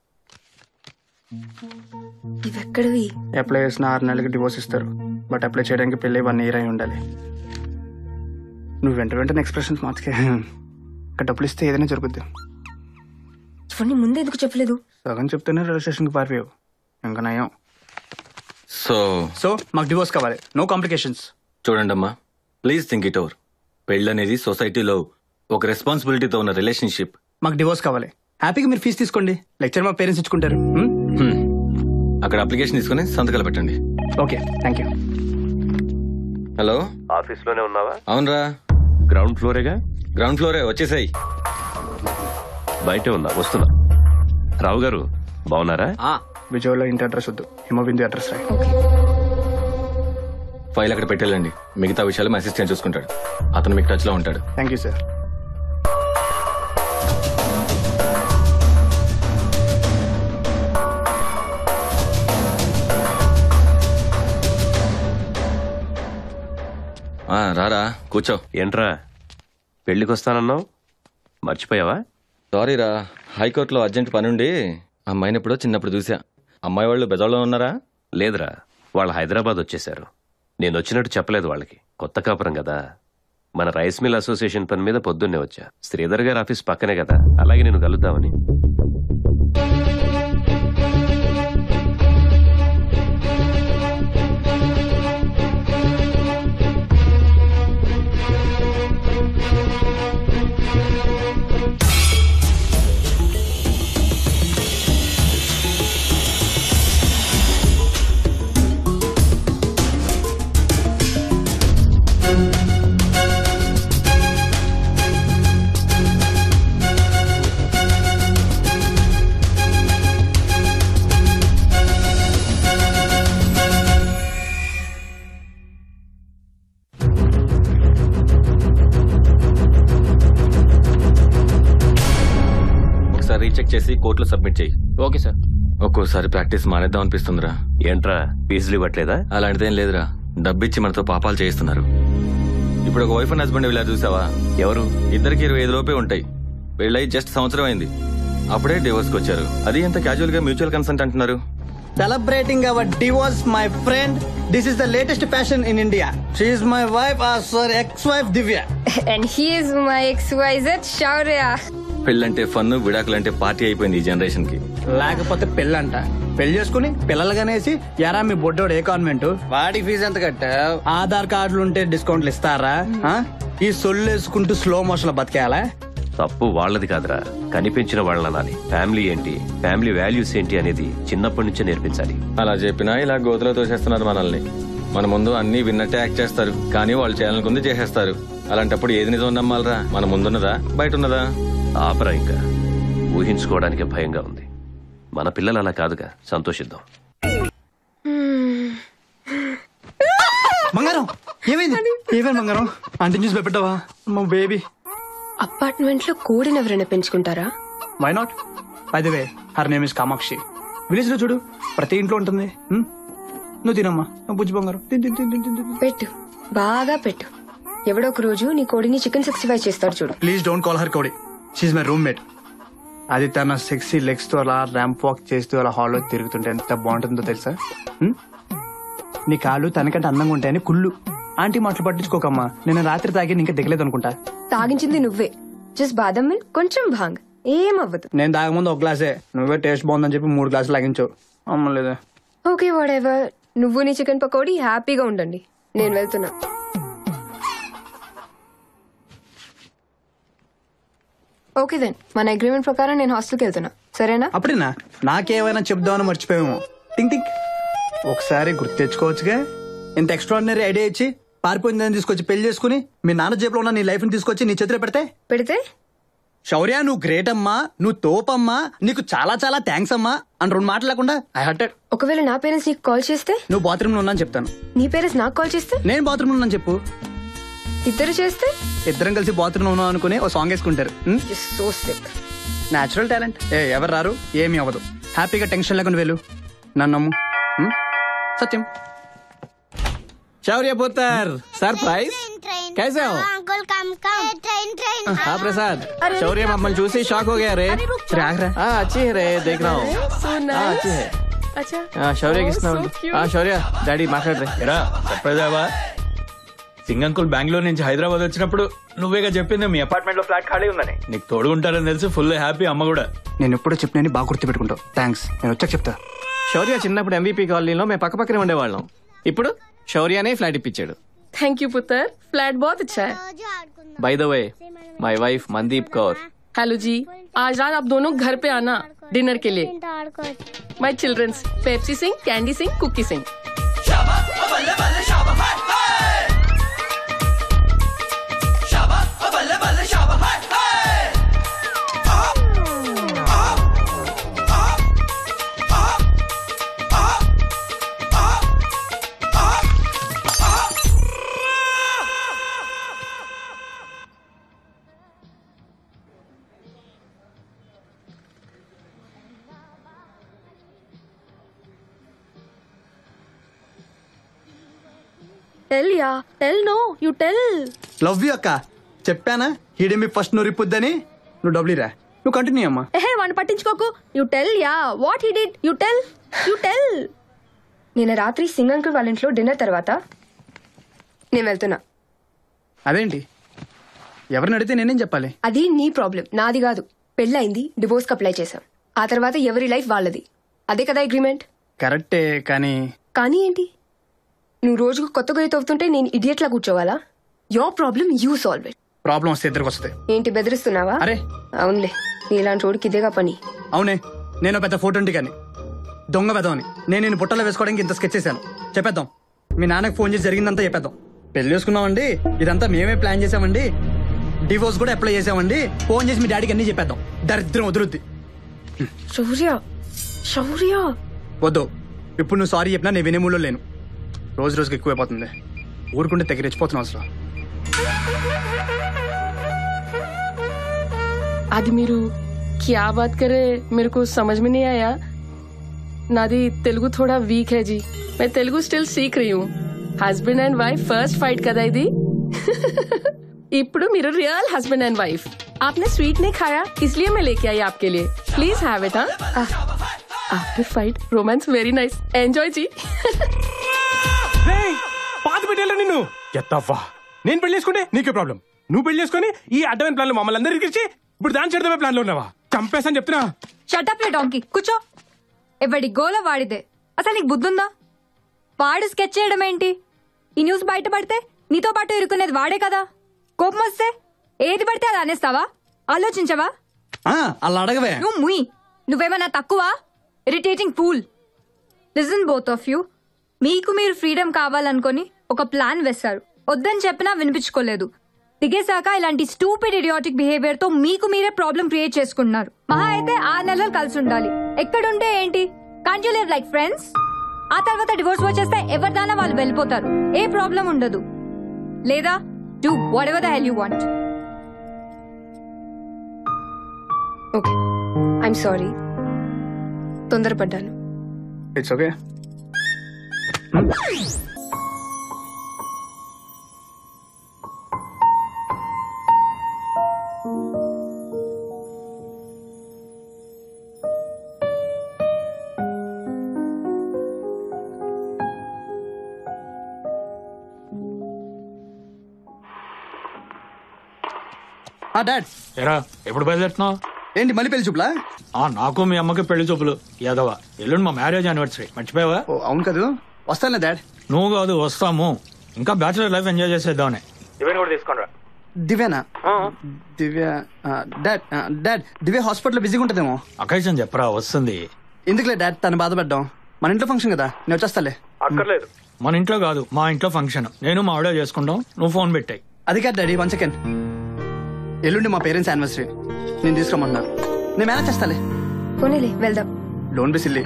ఇవెక్కడివి? అప్లై చేసిన 6 నెలలకి డివోర్స్ ఇస్తారు. బట్ అప్లై చేయడానికి పెళ్ళి 1 year అయి ఉండాలి. నువ్వు వెంటనే ఎక్స్ప్రెషన్స్ మార్చుకే. ఇక్కడ డబ్బులు ఇస్తే ఏదైనా జరుగుద్ది. ఇవన్నీ ముందే ఎందుకు చెప్పలేదు? సగం చెప్తేనే రిజిస్ట్రేషన్కి పారిపోయావు. ఇంకా నయం. సో మాకు డివోర్స్ కావాలి, నో కాంప్లికేషన్స్. చూడండి అమ్మా, ప్లీజ్ థింక్ ఇట్ ఓవర్. పెళ్ళనేది సొసైటీలో ఒక రెస్పాన్సిబిలిటీతో ఉన్న రిలేషన్షిప్. మాకు డివోర్స్ కావాలి. హ్యాపీగా మీరు ఫీజు తీసుకోండి, లెక్చర్ మా పేరెంట్స్ ఇచ్చుకుంటారు. అక్కడ అప్లికేషన్ తీసుకుని సంతకాలు పెట్టండి. Okay, thank you. Hello, office లోనే ఉన్నావా? అవునరా. గ్రౌండ్ ఫ్లోరేగా? గ్రౌండ్ ఫ్లోరే, వచ్చేసాయి. బయటే ఉన్నా, వస్తున్నా. రావు గారు బాగున్నారా? విజయవాడలో ఇంటి అడ్రస్ వద్దు, హిమబిందు అడ్రస్ రాయి. ఫైల్ అక్కడ పెట్టేళ్ళండి. మిగతా విషయాలు మా అసిస్టెంట్ చూసుకుంటాడు. అతను మీకు టచ్ లో ఉంటాడు. Thank you sir. రారా, కూర్చో. ఏంట్రా పెళ్లికి వస్తానన్నావు, మర్చిపోయావా? సారీరా, హైకోర్టులో అర్జెంట్ పని ఉండి అమ్మాయిని ఎప్పుడో చిన్నప్పుడు చూసా. అమ్మాయి వాళ్ళు బెజవాడలో ఉన్నారా? లేదురా, వాళ్ళు హైదరాబాద్ వచ్చేసారు. నేను వచ్చినట్టు చెప్పలేదు వాళ్ళకి. కొత్త కాపురం కదా. మన రైస్ మిల్ అసోసియేషన్ పని మీద పొద్దున్నే వచ్చా. శ్రీధర్ గారి ఆఫీస్ పక్కనే కదా, అలాగే నేను కలుద్దామని. రీచెక్ చేసి కోర్టులో సబ్మిట్ చేయి. Okay sir. ఒక్కోసారి ప్రాక్టీస్ మానేద్దాం అనిపిస్తుందిరా. ఏంట్రా ఫీజులు ఇవ్వట్లేదా? అలాంటిదేం లేదురా, డబ్బిచ్చి మనతో పాపాలు చేయిస్తున్నారు. ఇప్పుడు ఒక వైఫ్ అండ్ హస్బెండ్ వెళ్ళారు చూసావా? ఎవరు? ఇద్దరికి 25 లోపే ఉంటాయి. పెళ్ళై జస్ట్ సంవత్సరం అయింది, అప్పుడే డివోర్స్ కి వచ్చారు. అది ఎంత క్యాజువల్ గా మ్యూచువల్ కన్సెంట్ అంటున్నారు. Celebrating our divorce my friend. This is the latest fashion in India. She is my wife, sorry X wife Divya. And he is my XYZ శౌర్య. పెళ్ళంటే ఫన్, విడాకులంటే పార్టీ అయిపోయింది ఈ జనరేషన్ కి. లేకపోతే పెళ్ళంట. పెళ్లి చేసుకుని పిల్లలుగానేసి యారా మీ బొడ్డోడు ఏ కాన్వెంట్, వాడికి ఫీజు ఎంత కట్టావు? ఆధార్ కార్డులు ఉంటే డిస్కౌంట్లు ఇస్తారా? ఈ సొల్లు వేసుకుంటూ స్లో మోషన్ లో బతికేయాలా? తప్పు వాళ్ళది కాదురా, కనిపించిన వాళ్ళని అనాలి. ఫ్యామిలీ ఏంటి, ఫ్యామిలీ వాల్యూస్ ఏంటి అనేది చిన్నప్పటి నుంచే నేర్పించాలి. అలా చెప్పినా ఇలా గోతులో తోసేస్తున్నారు మనల్ని. మన ముందు అన్ని విన్నట్టే యాక్ట్ చేస్తారు, కానీ వాళ్ళు చేయాలనుకుంది చేసేస్తారు. అలాంటప్పుడు ఏది నిజం నమ్మాలరా? మన ముందున్నదా బయట ఉన్నదా? ఆపరా, ఇంకా ఊహించుకోవడానికి భయంగా ఉంది. మన పిల్లలు అలా కాదుగా, సంతోషిద్దాం. బంగారం ఏమైంది? ఏమైంది బంగారం? అంటే న్యూస్ పెట్టావా? మా బేబీ. అపార్ట్మెంట్ లో కోడిని ఎవరైనా పెంచుకుంటారా? Why not? By the way, her name is Kamakshi. Village లో చూడు, ప్రతి ఇంట్లో ఉంటుంది. నువ్వు తినమ్మా, నువ్వు బుజ్జి బంగారం. పెట్టు, బాగా పెట్టు. ఎవడో ఒక రోజు నీ కోడిని చికెన్ 65 చేస్తాడు చూడు. ప్లీజ్ డోంట్ కాల్ హర్ కోడి. She's my roommate. అది తన సెక్సీ లెగ్స్ తో అలా ర్యాంప్ వాక్ చేస్తూ అలా హాల్లో తిరుగుతుంటే ఎంత బాగుంటుందో తెలుసా? నీ కాళ్ళు తనకంటే అందంగా ఉంటాయని కుళ్ళు. ఆంటీ మాటలు పట్టించుకోకమ్మా. నేను రాత్రి తాగి ఇంకా దిగలేదు అనుకుంటా. తాగించింది నువ్వే. జస్ట్ బాదం మిల్క్, కొంచెం భాంగ్, ఏమవ్వదు. నేను తాగముందు 1 గ్లాసే, నువ్వే టేస్ట్ బాగుందని చెప్పి 3 గ్లాసులు లాగించావు. అమ్మలేదే. Okay whatever. నువ్వు నీ చికెన్ పకోడీ హ్యాపీగా ఉండండి, నేను వెళ్తున్నా. ఓకే దెన్ మన అగ్రిమెంట్ ప్రకారం నేను హాస్టల్కి వెళ్తున్నా సరేనా? అప్పుడేనా నాకేమైనా చెప్దామని మర్చిపోయాము. టింక్ టింక్ ఒకసారి గుర్తు తెచ్చుకోవచ్చుగా. ఇంత ఎక్స్ట్రాడినరీ ఐడియా ఇచ్చి పారిపోయిందని తీసుకొచ్చి పెళ్లి చేసుకుని మీ నాన్న జేబులో ఉన్న నీ లైఫ్ ని తీసుకొచ్చి నీ చేతిలో పెడితే శౌర్య నువ్వు గ్రేట్ అమ్మా, నువ్వు తోపమ్మా, నీకు చాలా చాలా థ్యాంక్స్ అమ్మా అని 2 మాటలు లేకుండా ఐ హర్టెడ్. ఒకవేళ నా పేరెంట్స్ నీకు కాల్ చేస్తే? నువ్వు బాత్రూమ్ లో ఉన్నా చెప్తాను. నీ పేరెంట్స్ నాకు కాల్ చేస్తే? నేను బాత్రూమ్ లో ఉన్నా చెప్పు. ఇద్దరు చేస్తే? ఇద్దరం కలిసి బాత్రూమ్ లో ఉన్నాం అనుకుని ఓ సాంగ్ వేసుకుంటారు. So sick. Natural talent. ఎవరు రారు, ఏమీ అవ్వదు. హ్యాపీగా టెన్షన్ లేకుండా వెళ్ళు. నన్నమ్ము. సత్యం. शौर्य पुत्र सरप्राइज कैसे हो? अंकल कम कम ट्रेन ट्रेन। हाँ प्रसाद, शौर्य मम्मल चूसी शॉक हो गया रे। हाँ अच्छी है रे, देख रहा हूँ। हाँ अच्छी है। अच्छा हाँ शौर्य किसना? हाँ शौर्य డాడీ మాట్లాడరే. ఎరా సర్ప్రైజ్. సింగ్ అంకుల్ బెంగళూరు నుంచి హైదరాబాద్ వచ్చినప్పుడు నువ్వేగా చెప్పింది మీ అపార్ట్మెంట్ లో ఫ్లాట్ ఖాళీ ఉందని. నీకు తోడుకుంటారని తెలిసి ఫుల్ హ్యాపీ. అమ్మ కూడా. నేను ఎప్పుడో చెప్పినని బాగా గుర్తు పెట్టుకుంటావు. థ్యాంక్స్. నేను వచ్చాక చెప్తా. శౌర్య చిన్నప్పుడు ఎంవీపీ కాలనీలో మేము పక్క పక్కనే ఉండేవాళ్ళం. ఇప్పుడు శౌర్యనే ఫ్లాట్ ఇప్పించాడు. थैंक यू पुत्र, फ्लैट बहुत अच्छा है। By the way my wife Mandeep Kaur. Hello ji, आज रात आप दोनों घर पे आना डिनर के लिए। My childrens Pepsi Singh, Candy Singh, Cookie Singh. Tell ya, tell no, you tell. Love you అక్క. చెప్పానా హీడే మీ ఫస్ట్ నువ్వు రిప్పుద్దని. నువ్వు డబ్బులు రా, నువ్వు కంటిన్యూ అమ్మా. వాడిని పట్టించుకోకు. You tell ya, what he did. You tell, you tell. నిన్న రాత్రి సింగ్ అంకుల్ వాళ్ళ ఇంట్లో డిన్నర్ తర్వాత నేను వెళ్తున్నా. అదేంటి, ఎవరిని అడిగితే నేనేం చెప్పాలి? అది నీ ప్రాబ్లం, నాది కాదు. పెళ్ళైంది, డివోర్స్ కి అప్లై చేశాం. ఆ తర్వాత ఎవరి లైఫ్ వాళ్ళది. అదే కదా అగ్రిమెంట్. కరెక్టే, కానీ కానీ ఏంటి? నువ్వు రోజుకు కొత్త గొయ్యి తవ్వుతుంటే నేను ఇడియట్ లా కూర్చోవాలా? Your problem you solve it. Problem వస్తే ఇద్దరికి వస్తాయి. ఏంటి బెదిరిస్తున్నావా? అరే అవునులే, నీలాంటి చోటుకి ఇదేగా పని. అవునే, నేను పెద్ద ఫోటో కానీ దొంగ పెదవని. నేను బుట్టలో వేసుకోవడానికి ఇంత స్కెచ్ చేశాను. చెప్పేద్దాం, మీ నాన్నకు ఫోన్ చేసి జరిగిందంతా చెప్పేద్దాం. పెళ్లి చేసుకున్నామండి, ఇదంతా మేమే ప్లాన్ చేసామండి, డివోర్స్ కూడా అప్లై చేసామండి, ఫోన్ చేసి మీ డాడీకి అన్ని చెప్పేద్దాం. దరిద్రం వదులుద్ది. శౌర్య, శౌర్య వద్దు. ఇప్పుడు నువ్వు సారీ చెప్పినా నేను వినే మూలో లేను. రోజు రోజుకి ఎక్కువైపోతుంది. ఊరుకుంటే తెగ రెచ్చిపోతున్నావు అసలు. आदि मीरू क्या बात करे, मेरे को समझ में नहीं आया। नादी तेलुगु थोड़ा वीक है जी, मैं तेलुगु स्टिल सीख रही हूँ। Husband and wife first fight कदा इदी। इप्पुडु मीरू रियल हस्बैंड एंड वाइफ। आपने स्वीट नहीं खाया इसलिए मैं लेके आई आपके लिए, प्लीज हैव इट। हाँ after fight romance very nice, enjoy ji. పాత పెట్టేలా నిన్ను ఎత్తవ్వా. నేను పెళ్లి చేసుకుంటే నీకే ప్రాబ్లం. నువ్వు పెళ్లి చేసుకుని ఈ అడ్డమైన ప్లాన్ లో మమ్మల్ని అందరూ ఇరికించి ఇప్పుడు దాని చెడమే ప్లాన్ లో ఉన్నావా? చంపేసని చెప్తున్నా. షటప్ యు డాంకీ, కూర్చో. ఎవడి గోల వాడిదే. అసలు నీకు బుద్ధుందా? వాడు స్కెచ్ చేయడం ఏంటి? ఈ న్యూస్ బయటపడితే నీతో పాటు ఇరుకునేది వాడే కదా. కోపం వస్తే ఏది పడితే అది అనేస్తావా? ఆలోచించవా? అలా అడగవే. నువ్వు ముయ్. నువ్వేమన్నా తక్కువ? Irritating fool. Listen both of you. మీకు మీరు ఫ్రీడమ్ కావాలనుకొని ఒక ప్లాన్ వేస్తారు. వద్దని చెప్పినా వినిపించుకోలేదు. దిగేశాక ఇలాంటి స్టూపిడ్ ఇడియాటిక్ బిహేవియర్ తో మీకు మీరే ప్రాబ్లం క్రియేట్ చేసుకుంటున్నారు. మహా అయితే 6 నెలలు కలిసి ఉండాలి. ఎక్కడుంటే ఏంటి? Can't you live like friends? ఆ తర్వాత డివోర్స్ వచ్చేస్తే ఎవరిదానా వాళ్ళు వెళ్ళిపోతారు. ఏ ప్రాబ్లం ఉండదు. లేదా do whatever the hell you want. Okay, I'm sorry, తొందరపడ్డాను. It's okay. డాడ్, ఎరా ఎప్పుడు బయలుదేరుతున్నావు? ఏంటి మళ్ళీ పెళ్లి చూపులా? నాకు మీ అమ్మకి పెళ్లి చూపులు. యాదవ ఎల్లుండి మా మ్యారేజ్ యానివర్సరీ, మర్చిపోయావా? అవును కదా, వస్తానులే డాడ్. నువ్వు కాదు, వస్తాము. ఇంకా బ్యాచులర్ లైఫ్ ఎంజాయ్ చేసేద్దామని. ఇవన్నీ కూడా తీసుకోండి. దివ్యానా దివ్య డాడ్ దివ్య హాస్పిటల్లో బిజీగా ఉంటుందేమో. అకేషన్ చెప్పరా వస్తుంది. ఎందుకులే డాడ్ తను బాధపడ్డాం. మన ఇంట్లో ఫంక్షన్ కదా, నేను వచ్చేస్తాలే. అక్కర్లేదు, మన ఇంట్లో కాదు మా ఇంట్లో ఫంక్షన్. నేను మా ఆవిడ చేసుకుంటాం, నువ్వు ఫోన్ పెట్టాయి. అది కాదు డాడీ, 1 సెకండ్. ఎల్లుండి మా పేరెంట్స్ యానివర్సరీ, నేను తీసుకురమ్మంటున్నారు. నేను మేనేజ్ చేస్తాలే. పోనీలే వెళ్దాం. డోంట్ బి సిల్లీ,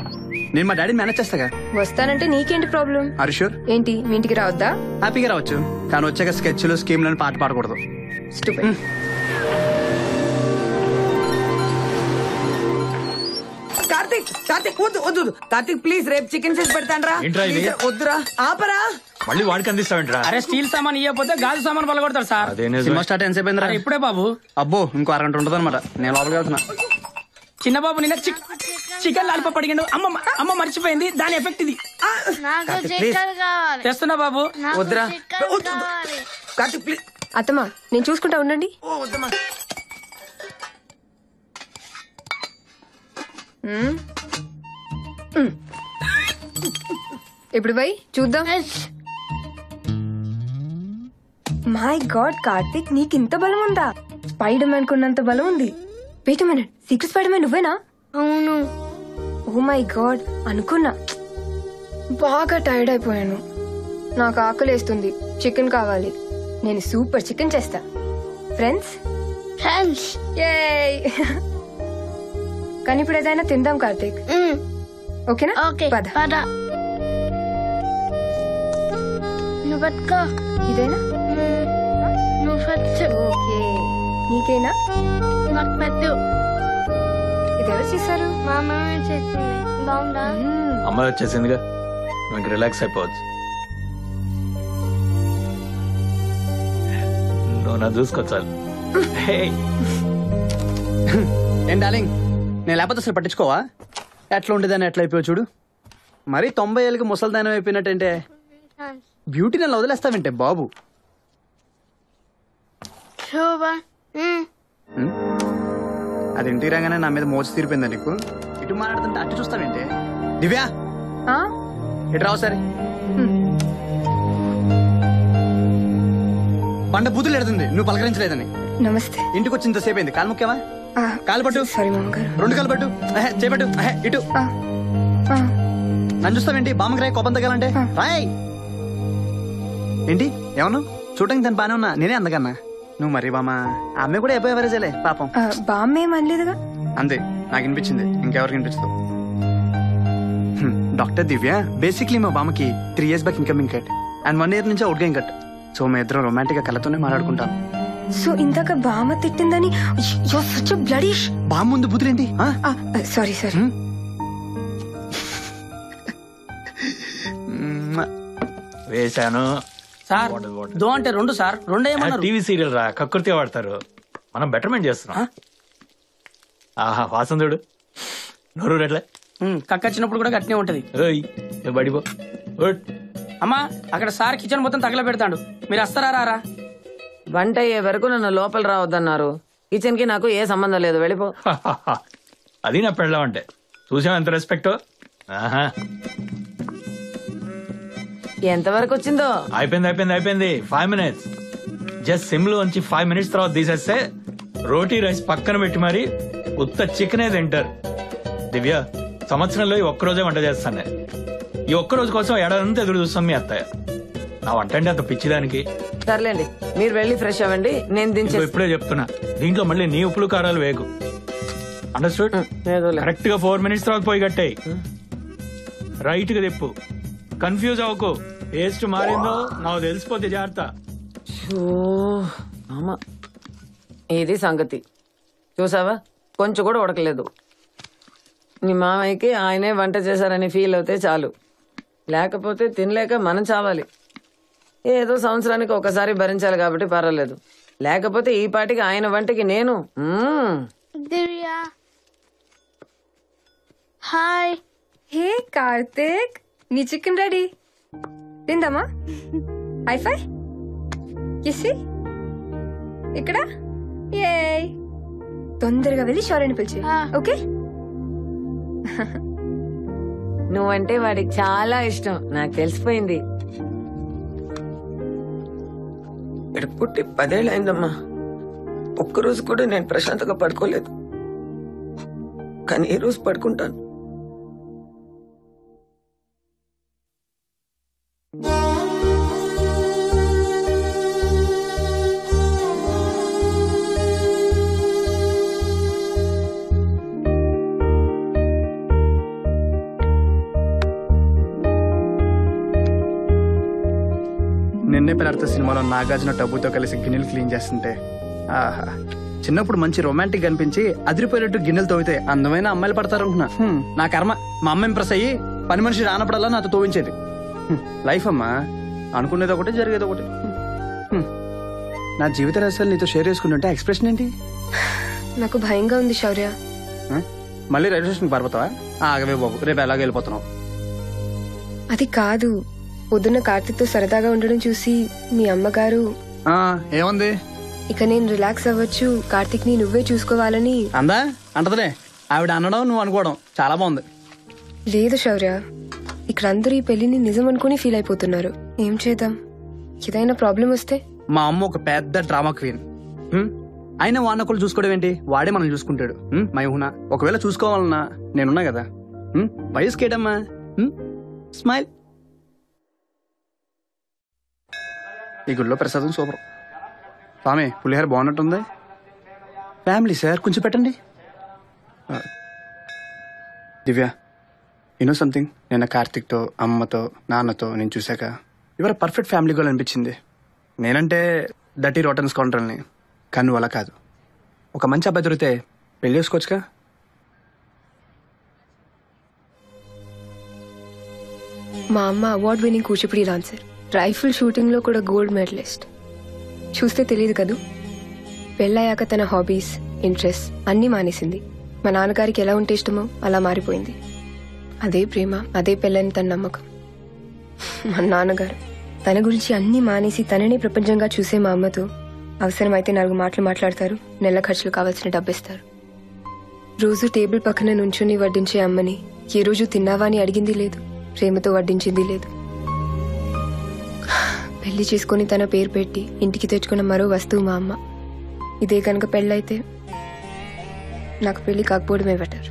నేను మా డాడీని మేనేజ్ చేస్తాగా. వస్తానంటే నీకేంటి ప్రాబ్లం? Are you sure? ఏంటి మీ ఇంటికి రావద్దా? హ్యాపీగా రావచ్చు, కానీ వచ్చాక స్కెచ్లు స్కీమ్లను పాట పాడకూడదు. స్టూపిడ్. కార్తిక్ కార్తిక్ వద్దు వద్దు కార్తిక్ ప్లీజ్, రేపు చికెన్ చేసి పెడతాను. ఏంట్రా ఇది? వద్దురా, ఆపరా. మళ్ళీ వాడికి అందిస్తావేంట్రా? అరే స్టీల్ సామాన్ ఇవ్వకపోతే గాజు సామాన్ పలగొడతారు సార్. సినిమా స్టార్ట్ ఎంత సేపు అయిందిరా? ఇప్పుడే బాబు. అబ్బో ఇంకో 6 గంటలు ఉంటుంది అనమాట. నేను లోపలికి వెళ్తున్నా. చిన్న బాబు నిన్న చికెన్ లాలిపాప్ అడిగాడు. అమ్మ మర్చిపోయింది, దాని ఎఫెక్ట్ ఇది. తెస్తున్నా బాబు. వద్దురా కార్తిక్ ప్లీజ్. అత్తమ్మా నేను చూసుకుంటా ఉండండి. ఇప్పుడు పోయి చూద్దాం. మై గాడ్ కార్తిక్, నీకు ఇంత బలం ఉందా? స్పైడర్ మ్యాన్ కొన్నంత బలం ఉంది. Wait a minute, secret spider man నువ్వేనా? అవును. ఓ మై గాడ్, అనుకున్నా. బాగా టైర్డ్ అయిపోయాను, నాకు ఆకలేస్తుంది, చికెన్ కావాలి. నేను సూపర్ చికెన్ చేస్తా. ఫ్రెండ్స్ కానీ ఇప్పుడు ఏదైనా తిందాం కార్తిక్, ఓకేనా? పద. ఇదేనా? ఓకే, నీకేనా? ఇది ఎవరు చేశారు? అమ్మాయి వచ్చేసిందిగా, నాకు రిలాక్స్ అయిపోవచ్చు. నువ్వు నా చూసుకోవచ్చు. ఏం డార్లింగ్, నేను లేకపోతే అసలు పట్టించుకోవా? ఎట్లా ఉండేదాన్ని ఎట్లా అయిపోయావు చూడు. మరి 90 ఏళ్ళకి ముసలిదానం అయిపోయినట్టంటే బ్యూటీ నన్ను వదిలేస్తావంటే బాబు. అది ఇంటికి రాగానే నా మీద మోచి తీరిపోయిందా నీకు? ఇటు మాట్లాడుతుంటే అటు చూస్తావేంటే? దివ్యా ఇటు రావు సరే. పండ బూతులు ఎడుతుంది నువ్వు పలకరించలేదని. నమస్తే. ఇంటికి వచ్చి ఇంతసేపు అయింది, కాలు ముఖ్యమా? కాలు పట్టు. సారీ మామగారు. 2 కాలు పట్టు, చేపట్టు. ఇటు నన్ను చూస్తావేంటి? బామ్మకి రాయి కోపం తగ్గాలంటే రాయ్. ఏంటి ఏమన్నా చూడటానికి దాని బానే ఉన్నా, నేనే అందకన్నా. నువ్వు మరి బామ్మ ఆ అమ్మాయి కూడా అయిపోయే వరేజలే పాపం. బామ్మేం అనలేదుగా. అంతే, నాకు వినిపించింది, ఇంకెవరికి వినిపించదు. డాక్టర్ దివ్య, బేసిక్లీ మా బామ్మకి 3 years back incoming cut and 1 year నుంచి అవుట్ గోయింగ్ కట్. సో మా ఇద్దరం రొమాంటిక్ గా కళ్ళతోనే మాట్లాడుకుంటాం. సో ఇందాక బామ్మ తిట్టిందని బ్లడీష్. బామ్మ ముందు బుద్ధులేంటి? Sorry sorry. వేశాను సార్. దో అంటే 2 సార్, 2 ఏమన్నారు? టీవీ సీరియల్ రా, కక్కుర్తిగా వాడతారు. మనం బెటర్మెంట్ చేస్తున్నాం. ఆహా వాసన చూడు, నోరు రెడ్లే. కక్కచ్చినప్పుడు కూడా గట్టినే ఉంటది. బడిపో. అమ్మా అక్కడ సార్ కిచెన్ మొత్తం తగల పెడతాడు, మీరు వస్తారా రారా? వంట అయ్యే వరకు నన్ను లోపల రావద్దన్నారు. కిచెన్ కి నాకు ఏ సంబంధం లేదు, వెళ్ళిపో. అది నా పెళ్ళం అంటే చూసాం ఎంత రెస్పెక్ట్. ఎంతవరకు వచ్చిందో? అయిపోయింది 5 minutes. జస్ట్ సిమ్లో ఉంచి 5 minutes తర్వాత తీసేస్తే రోటీ రైస్ పక్కన పెట్టి మరి ఉత్త చికెనే తింటారు. దివ్య, సంవత్సరంలో ఈ ఒక్కరోజే వంట చేస్తాను. ఈ ఒక్కరోజు కోసం ఏడాదంతా ఎదురు చూస్తాం మీ అత్తయ్య. నా వంట అంటే అంత పిచ్చిదానికి. సర్లేండి, మీరు వెళ్ళి ఫ్రెష్ అవ్వండి, నేను దించే. ఇప్పుడే చెప్తున్నా, దీంట్లో మళ్ళీ నీ ఉప్పులు కారాలు వేగు. అండర్స్టూడ్? కరెక్ట్ గా 4 minutes తర్వాత పోయి కట్టాయి. రైట్ గా తిప్పు, కన్ఫ్యూజ్ అవ్వకు. టేస్ట్ మారిందో నాకు తెలిసిపోతే జాగ్రత్త. ఇది సంగతి. చూసావా, కొంచెం కూడా ఉడకలేదు. నీ మామయ్యకి ఆయనే వంట చేశారని ఫీల్ అవుతే చాలు, లేకపోతే తినలేక మనం చావాలి. ఏదో సంవత్సరానికి ఒకసారి భరించాలి కాబట్టి పర్వాలేదు, లేకపోతే ఈ పాటికి ఆయన వంటకి నేను. హాయ్. హే కార్తిక్, నీ చికెన్ రెడీ, తిందామా? హైఫై కిసి ఇక్కడ. ఏ తొందరగా వెళ్ళి షౌర్యని పిలిచి, ఓకే? నువ్వంటే వాడికి చాలా ఇష్టం, నాకు తెలిసిపోయింది. ఇక్కడ పుట్టి 10 ఏళ్ళు అయిందమ్మా. ఒక్కరోజు కూడా నేను ప్రశాంతంగా పడుకోలేదు. కానీ ఈ రోజు పడుకుంటాను. నిన్నే పిల్లర్త సినిమాలో నాగార్జున టబ్బుతో కలిసి గిన్నెలు క్లీన్ చేస్తుంటే ఆహా, చిన్నప్పుడు మంచి రొమాంటిక్ అనిపించి అదిరిపోయేటట్టు గిన్నెలు తవ్వితే అందమైన అమ్మాయిలు పడతారనుకున్నా. నా కర్మ, మా అమ్మ ఇంప్రెస్ అయ్యి పని మనిషి రానప్పుడల్లా నాతో తోవించేది. లైఫ్ అమ్మా, అనుకునేది ఒకటి జరిగేది ఒకటి. నా జీవిత రహస్యాలు నీతో షేర్ చేసుకుంటుంటే ఎక్స్ప్రెషన్ ఏంటి? నాకు భయంగా ఉంది శౌర్య. మళ్ళీ రైల్వే స్టేషన్కి పారిపోతావా? ఆగవే బాబు, రేపు ఎలాగ వెళ్ళిపోతున్నావు. అది కాదు, పొద్దున్న కార్తీక్తో సరదాగా ఉండడం చూసి మీ అమ్మగారు ఏముంది ఇక నేను రిలాక్స్ అవ్వచ్చు, కార్తీక్ ని నువ్వే చూసుకోవాలని అందా. అంటదిలే, ఆవిడ అనడం నువ్వు అనుకోవడం చాలా బాగుంది. లేదు శౌర్య, ఇక్కడ అందరూ ఈ పెళ్లిని నిజం అనుకుని ఫీల్ అయిపోతున్నారు. ఏం చేద్దాం? ఏదైనా ప్రాబ్లం వస్తే? మా అమ్మ ఒక పెద్ద డ్రామా క్వీన్. అయినా వానొకళ్ళు చూసుకోవడం ఏంటి, వాడే మనం చూసుకుంటాడు. మైహునా ఒకవేళ చూసుకోవాలన్నా నేనున్నా కదా. వయసుకేటమ్మా, స్మైల్. ఈ గుళ్ళో ప్రసాదం సూపర్. స్వామి పులిహార బాగున్నట్టుంది. ఫ్యామిలీ సార్ కొంచెం పెట్టండి. దివ్య, యూనో సంథింగ్, నిన్న కార్తిక్తో, అమ్మతో, నాన్నతో నేను చూశాక ఇవర పర్ఫెక్ట్ ఫ్యామిలీ గోల్ అనిపించింది. నేనంటే దట్టి రోటన్ స్కౌంటర్ని, కానీ నువ్వు అలా కాదు. ఒక మంచి అబ్బాయి దొరికితే పెళ్లి చేసుకోవచ్చుగా. మా అమ్మ award winning Kuchipudi dancer, rifle shooting లో కూడా గోల్డ్ మెడలిస్ట్. చూస్తే తెలియదు కదూ, పెళ్ళయ్యాక తన హాబీస్, ఇంట్రెస్ట్ అన్నీ మానేసింది. మా నాన్నగారికి ఎలా ఉంటే ఇష్టమో అలా మారిపోయింది. అదే ప్రేమ, అదే పెళ్ళని తన నమ్మకం. మా నాన్నగారు తన గురించి అన్నీ మానేసి తననే ప్రపంచంగా చూసే మా అమ్మతో అవసరమైతే 4 మాటలు మాట్లాడతారు, నెల ఖర్చులు కావాల్సిన డబ్బిస్తారు. రోజు టేబుల్ పక్కన నుంచుని వడ్డించే అమ్మని ఏ రోజు తిన్నావా అని అడిగింది లేదు, ప్రేమతో వడ్డించింది లేదు. పెళ్లి చేసుకుని తన పేరు పెట్టి ఇంటికి తెచ్చుకున్న మరో వస్తువు మా అమ్మ. ఇదే కనుక పెళ్ళైతే నాకు పెళ్లి కాకపోవడమే బెటర్.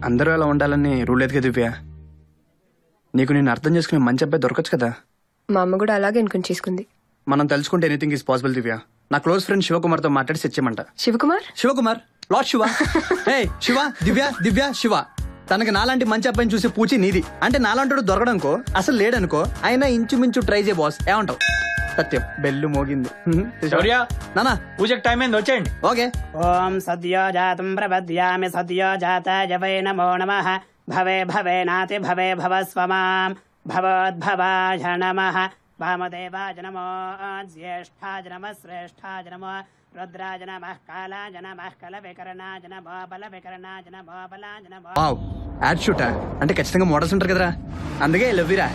అందరూ అలా ఉండాలని రూల్ లేదు కదా దివ్య. నీకు నేను అర్థం చేసుకునే మంచి అబ్బాయి దొరకచ్చు కదా. మా అమ్మ కూడా అలాగే అనుకుని చేసుకుంది. మనం తెలుసుకుంటే ఎనీథింగ్ ఈజ్ పాసిబుల్ దివ్య. నా క్లోజ్ ఫ్రెండ్ శివకుమార్తో మాట్లాడి సెట్ చేయమంట. శివకుమార్ లార్డ్ శివ. హే శివ, దివ్య దివ్య శివ. తనకి నాలాంటి మంచి అబ్బాయిని చూసే పూచి నీది. అంటే నాలాంటి దొరకడనుకో, అసలు లేడనుకో, అయినా ఇంచుమించు ట్రై చేయ బాస్. ఏమంటావు? సత్యం బెల్లు మోగింది. నానా పూజకి టైం అయింది, వచ్చేయండి. ఓకే. ఓం సద్యో జాతం ప్రపద్యామి సద్యో జాతాయ వై నమో నమః. భవే భవేనాతి భవే భవస్వమాం భవోద్భవాయ నమః. వామదేవాయ నమో, జ్యేష్ఠాయ నమః, శ్రేష్ఠాయ నమో, రుద్రాయ నమః, కాలాయ నమః, కలవికరణాయ నమో, బలవికరణాయ నమో, బలాయ నమో. వావ్, యాడ్ షూటా అంటే ఖచ్చితంగా మోడల్స్ ఉంటారు కదరా, అందుకే లవ్విరా.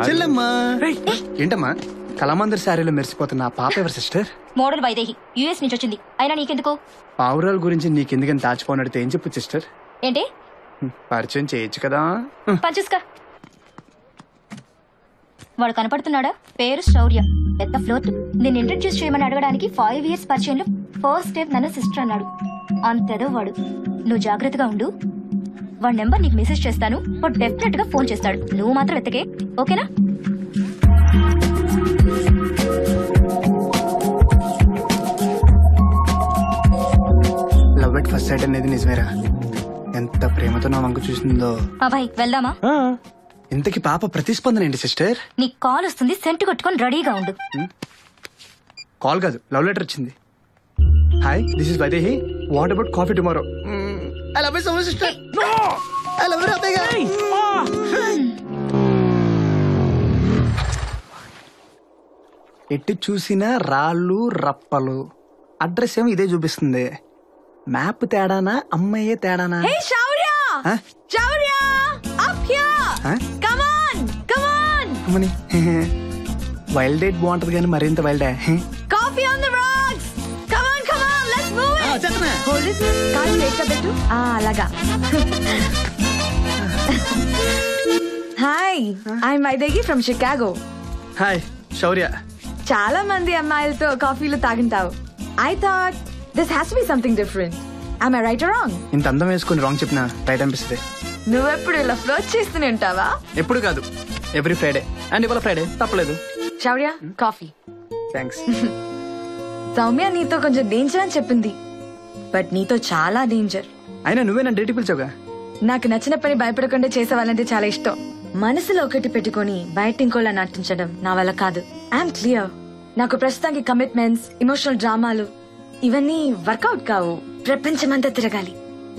చెల్లెమ్మా, ఏంటమ్మా కళామందిర్ శారీలో మెరిసిపోతున్న పాప ఎవరు సిస్టర్? మోడల్ వైదేహి, యుఎస్ నుంచి వచ్చింది. అయినా నీకెందుకు? పావురాల గురించి నీకెందుకని దాచిపోనడితే ఏం చెప్పు సిస్టర్? ఏంటి పరిచయం చేయొచ్చు కదా. పంచుస్కా. వాడు కనపడుతున్నాడా? పేరు శౌర్య, పెద్ద ఫ్లోట్. నేను ఇంట్రడ్యూస్ చేయమని అడగడానికి 5 years పరిచయంలో ఫస్ట్ టైం నన్ను సిస్టర్ అన్నాడు. అంతేదో వాడు. నువ్వు జాగ్రత్తగా ఉండు. వాడి నెంబర్ నీకు మెసేజ్ చేస్తాను. వాడు డెఫినెట్ గా ఫోన్ చేస్తాడు. నువ్వు మాత్రం ఎత్తకే, ఓకేనా? లవ్ ఎట్ ఫస్ట్ సైట్ అనేది నిజమేరా. ఎంత ప్రేమతో నా వంక చూసిందో. అబ్బాయి వెళ్దామా? ఇంతకి పాప ప్రతిస్పందన ఏంటి సిస్టర్? నీకు కాల్ వస్తుంది, సెంటు కొట్టుకొని రెడీగా ఉండు. కాల్ కాదు, లవ్ లెటర్ వచ్చింది. Hi, this is Vaidehi. What about coffee tomorrow? I love you so much, sister. No! I love you, Abega. ఎట్టి చూసినా రాళ్ళు రప్పలు. అడ్రస్ ఏమో ఇదే చూపిస్తుంది. మ్యాప్ తేడానా అమ్మాయే తేడానా? హే శౌర్య ఆ? Shaurya up here come on అమ్మని వైల్డ్ డేట్ బాగుంటది కానీ మరింత wild coffee on the rocks come on let's move it hold it call లేక పెట్టు అలాగా hi I am Vaidehi from Chicago. Hi Shaurya. చాలా మంది అమ్మాయిలతో కాఫీలు తాగుంటావు. I thought this has to be something different. Am I right or wrong? ఇంత అందం వేసుకుని రాంగ్ చెప్పినా రైట్ అనిపిస్తుంది. నువ్వెప్పుడు ఇలా ఫ్లోట్ చేస్తూనే ఉంటావా? ఎప్పుడు కాదు, ఎవ్రీ ఫ్రైడే. అండ్ ఇవాళ ఫ్రైడే తప్పలేదు. శౌర్య కాఫీ. థ్యాంక్స్. సౌమ్య నీతో కొంచెం డేంజర్ అని చెప్పింది, బట్ నీతో చాలా డేంజర్. అయినా నువ్వే నా డేట్ పిలిచావుగా. నాకు నచ్చిన పని భయపడకుండా చేసేవాళ్ళంటే చాలా ఇష్టం. మనసులో ఒకటి పెట్టుకుని బయట ఇంకోలా నటించడం నా వల్ల కాదు. I'm clear. నాకు ప్రస్తుతానికి కమిట్మెంట్స్, ఎమోషనల్ డ్రామాలు ఇవన్నీ వర్కౌట్ కావు. ప్రపంచమంతా తిరగాలి.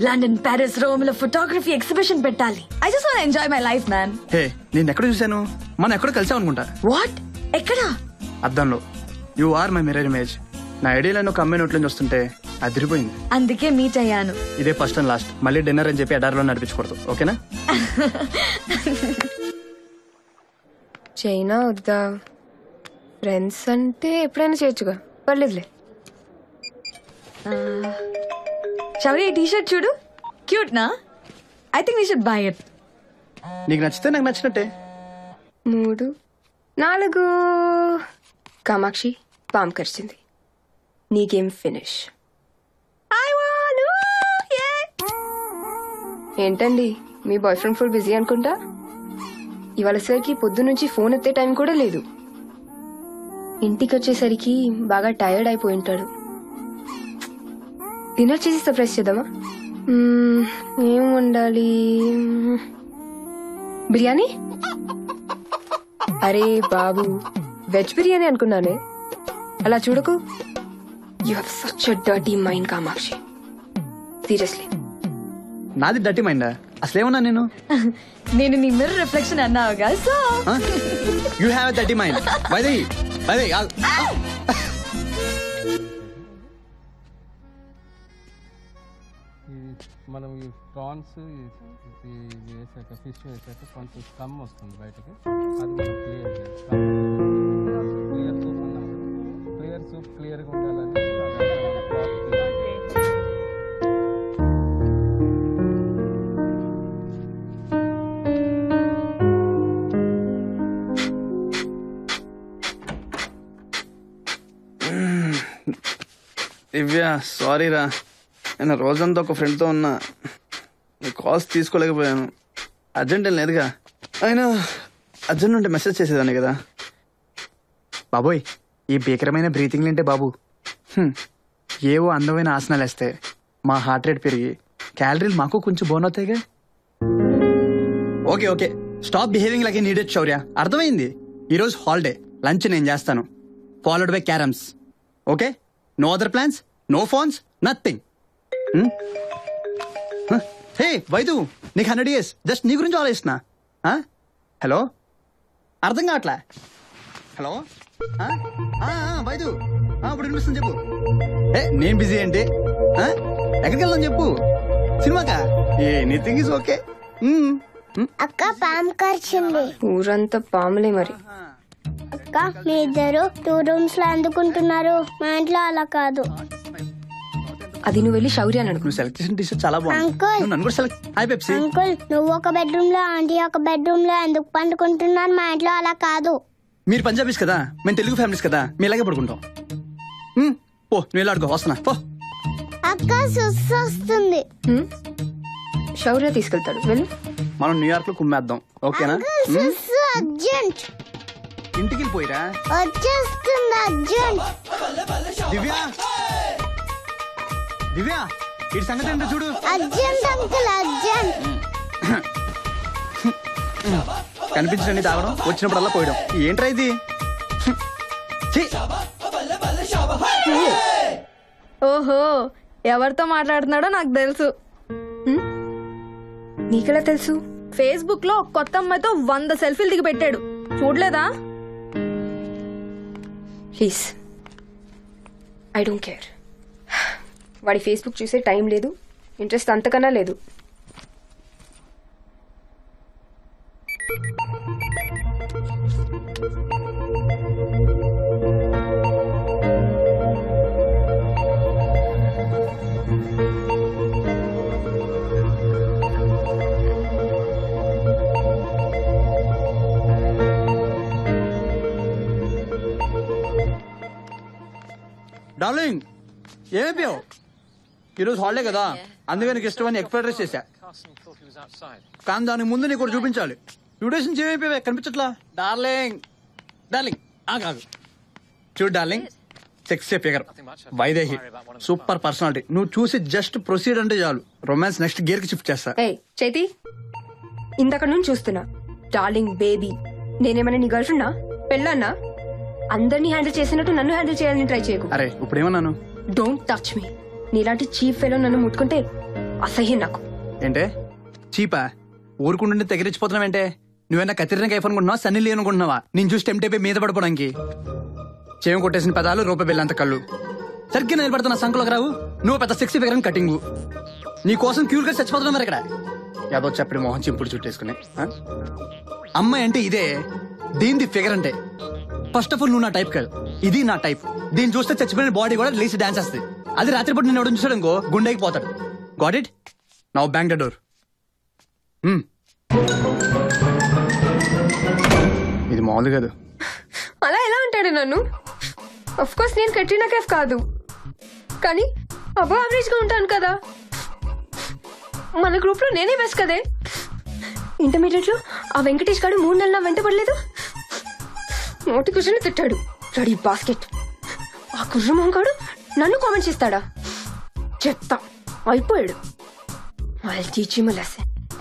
లండన్, ప్యారిస్, రోమ్ లో ఫోటోగ్రఫీ ఎగ్జిబిషన్ పెట్టాలి. I just want enjoy my life man. Hey, నేను ఎక్కడ చూసాను? మనం ఎక్కడ కలిసాం అనుకుంటా. వాట్? ఎక్కడా? అద్దంలో. You are my mirror image. నా ఐడియాలో ఒక అమ్మాయి నోట్లోంచి వస్తుంటే అదిరిపోయింది. అందుకే మీట్ అయ్యాను. ఇదే ఫస్ట్ అండ్ లాస్ట్. మళ్ళీ డిన్నర్ అని చెప్పి ఎడారిలో నడిపించకూడదు, ఓకేనా? చైనా వద్దా? ఫ్రెండ్స్ అంటే ఎప్పుడైనా చేయొచ్చుగా, పర్లేదులే. శౌర్య, ఈ టీషర్ట్ చూడు, క్యూట్ నా? I think we should buy it. నీకు నచ్చితే నాకు నచ్చినట్టే. 3, 4 కామాక్షి పాము కరిచింది. నీకేం ఫినిష్? ఏంటండి మీ బాయ్ ఫ్రెండ్ ఫుల్ బిజీ అనుకుంటా. ఇవాళ సరికి పొద్దు నుంచి ఫోన్ ఎత్తే టైం కూడా లేదు. ఇంటికి వచ్చేసరికి బాగా టైర్డ్ అయిపోయి ఉంటాడు. డిన్నర్ చేసి సర్ప్రైజ్ చేద్దామా? ఏం వండాలి? బిర్యానీ? అరే బాబు, వెజ్ బిర్యానీ అనుకున్నానే. అలా చూడకు. You have such a dirty mind Kamakshi. Seriously. నాది డర్టీ మైండా? అసలేమన్నా నేను? నేను నీ మిర్రర్ రిఫ్లెక్షన్ అన్నావుగా, so you have a dirty mind. Vaidehi, Vaidehi మనం ఈ ప్రాన్స్ వేసాక ఫిష్ వేసాక కొంచెం స్కమ్ వస్తుంది బయటకి. అది మనం క్లియర్ చేయాలి. క్లియర్ సూప్ క్లియర్గా ఉండాలని దివ్య, సారీ రా. నేను రోజంతా ఒక ఫ్రెండ్తో ఉన్నా. నీ కాల్స్ తీసుకోలేకపోయాను. అర్జెంట్ ఏం లేదుగా. అయినా అర్జెంట్ ఉంటే మెసేజ్ చేసేదాన్ని కదా. బాబోయ్, ఈ భీకరమైన బ్రీతింగ్లు అంటే బాబు, ఏవో అందమైన ఆసనాలు వేస్తే మా హార్ట్ రేట్ పెరిగి క్యాలరీలు మాకు కొంచెం బోన్ అవుతాయిగా. Okay okay, stop behaving like a needed Shaurya. అర్థమైంది. ఈరోజు హాలిడే, లంచ్ నేను చేస్తాను, followed by carroms. Okay, no other plans, no phones, nothing. Hey Vaidu, నీకు 100 years. జస్ట్ నీ గురించి ఆలోచిస్తున్నా. హలో, అర్థం కావట్లా? హలో వైదు, ఇప్పుడు వినిపిస్తుంది చెప్పు. నేను బిజీ ఏంటి? ఎక్కడికి వెళ్దాం చెప్పు. సినిమాకా? Anything is okay. అక్క పాము కరిచింది. ఊరంతా పాములే మరి. అక్క మీ ఇద్దరు 2 rooms లో అందుకుంటున్నారు. మా ఇంట్లో అలా కాదు. అది నువ్వు వెళ్ళి శౌర్య అని అడుగు. నువ్వు సెలెక్ట్ చేసిన టీషర్ట్ చాలా బాగుంది. అంకుల్, నన్ను కూడా సెలెక్ట్. Hi Pepsi. అంకుల్, నువ్వు ఒక బెడ్రూమ్ లో, ఆంటీ ఒక బెడ్రూమ్ లో ఎందుకు పండుకుంటున్నారు? మా ఇంట్లో అలా కాదు. మీరు పంజాబీస్ కదా, మేము తెలుగు ఫ్యామిలీస్ కదా, మీ ఇలాగే పడుకుంటాం. పో, నువ్వు ఇలా ఆడుకో, వస్తున్నా. పో. అక్క సుస్సు వస్తుంది. శౌర్య తీసుకెళ్తాడు, వెళ్ళు. మనం న్యూయార్క్ లో కుమ్మేద్దాం, ఓకేనా? సుస్సు అర్జెంట్. ఇంటికి వెళ్ళిపోయిరా. వచ్చేస్తుంది అర్జెంట్. దివ్య, దివ్య, ఈ సంగతి ఏంటో చూడు. Urgent uncle, urgent. కనిపించండి తాగడం, వచ్చినప్పుడల్లా పోయడం. ఏంట్రా ఇది? ఓహో, ఎవరితో మాట్లాడుతున్నాడో నాకు తెలుసు. నీకెలా తెలుసు? ఫేస్బుక్ లో కొత్త అమ్మాయితో 100 సెల్ఫీలు దిగి పెట్టాడు, చూడలేదా? Please, I don't care. వాడి ఫేస్బుక్ చూసే టైం లేదు, ఇంట్రెస్ట్ అంతకన్నా లేదు. డార్లింగ్ ఏమైపోయావు? ఈరోజు హాలిడే కదా, అందుకే నీకు ఇష్టమని ఎగ్ ఫ్రైడ్ రైస్ చేశా. కానీ దానికి ముందు నీకు చూపించాలి. 2 days నుంచి ఏమైపోయావే కనిపించట్లా? డార్లింగ్ డార్లింగ్ కాదు, చూడు darling, sexy figure, Vaidehi, super personality. నువ్వు చూసి జస్ట్ ప్రొసీడ్ అంటే చాలు, రొమాన్స్ నెక్స్ట్ గేర్ కి షిఫ్ట్ చేస్తా. చేతి ఇంతక నుంచి చూస్తున్నా, డార్లింగ్ బేబీ, నేనేమన్నా నీ గర్ల్ ఫ్రెండా, పెళ్ళన్నా? అందరినీ హ్యాండిల్ చేసినట్టు నన్ను హ్యాండిల్ చేయాలని ట్రై చేయకు. అరే ఇప్పుడు ఏమన్నాను? Don't touch me. నీలాంటి చీప్ ఫెలో నన్ను ముట్టుకుంటే అసహ్యం నాకు. ఏంటే చీపా? ఊరుకుంటుంటే తెగరించిపోతున్నావేంటే? నువ్వేనా కత్తిరిన కైఫ్ అనుకుంటున్నావా, సన్నీ లీ అనుకుంటున్నావా? నేను చూసి టెంప్ట్ మీద పడిపోవడానికి. చేయం కొట్టేసిన పదాలు, రూపాయి బిల్లంత కళ్ళు, సరిగ్గా నిలబడుతున్న సంఖలోకి రావు. నువ్వు పెద్ద సెక్సీ ఫిగర్ కటింగ్. నీ కోసం క్యూర్ గా చచ్చిపోతున్నావు మరి ఇక్కడ. యాదో చెప్పడి మోహన్ చింపుడు చుట్టేసుకుని. అమ్మాయి అంటే ఇదే, దీనిది ఫిగర్ అంటే. ఫస్ట్ ఆఫ్ ఆల్ నువ్వు నా టైప్ కాదు, ఇది నా టైప్. దీన్ని చూస్తే చచ్చిపోయిన బాడీ కూడా లేచి డాన్స్ వస్తుంది. అది రాత్రిపూట నేను ఎవడో చూసాడు ఇంకో గుండెకి పోతాడు. Got it? Now bank the door. ఇది మామూలు కాదు. అలా ఎలా అంటాడు నన్ను? అఫ్ కోర్స్ నేను కట్రినా కైఫ్ కాదు, కానీ అబో యావరేజ్ గా ఉంటాను కదా. మన గ్రూప్ లో నేనే బెస్ట్ కదే. ఇంటర్మీడియట్ లో ఆ వెంకటేష్ గారు 3 నెలలు నా వెంట పడలేదు. నోటి కూర్చొని తిట్టాడు, రెడీ బాస్కెట్. ఆ కుర్రమోహంగాడు నన్ను కామెంట్ చేస్తాడా? చెప్తా, అయిపోయాడు.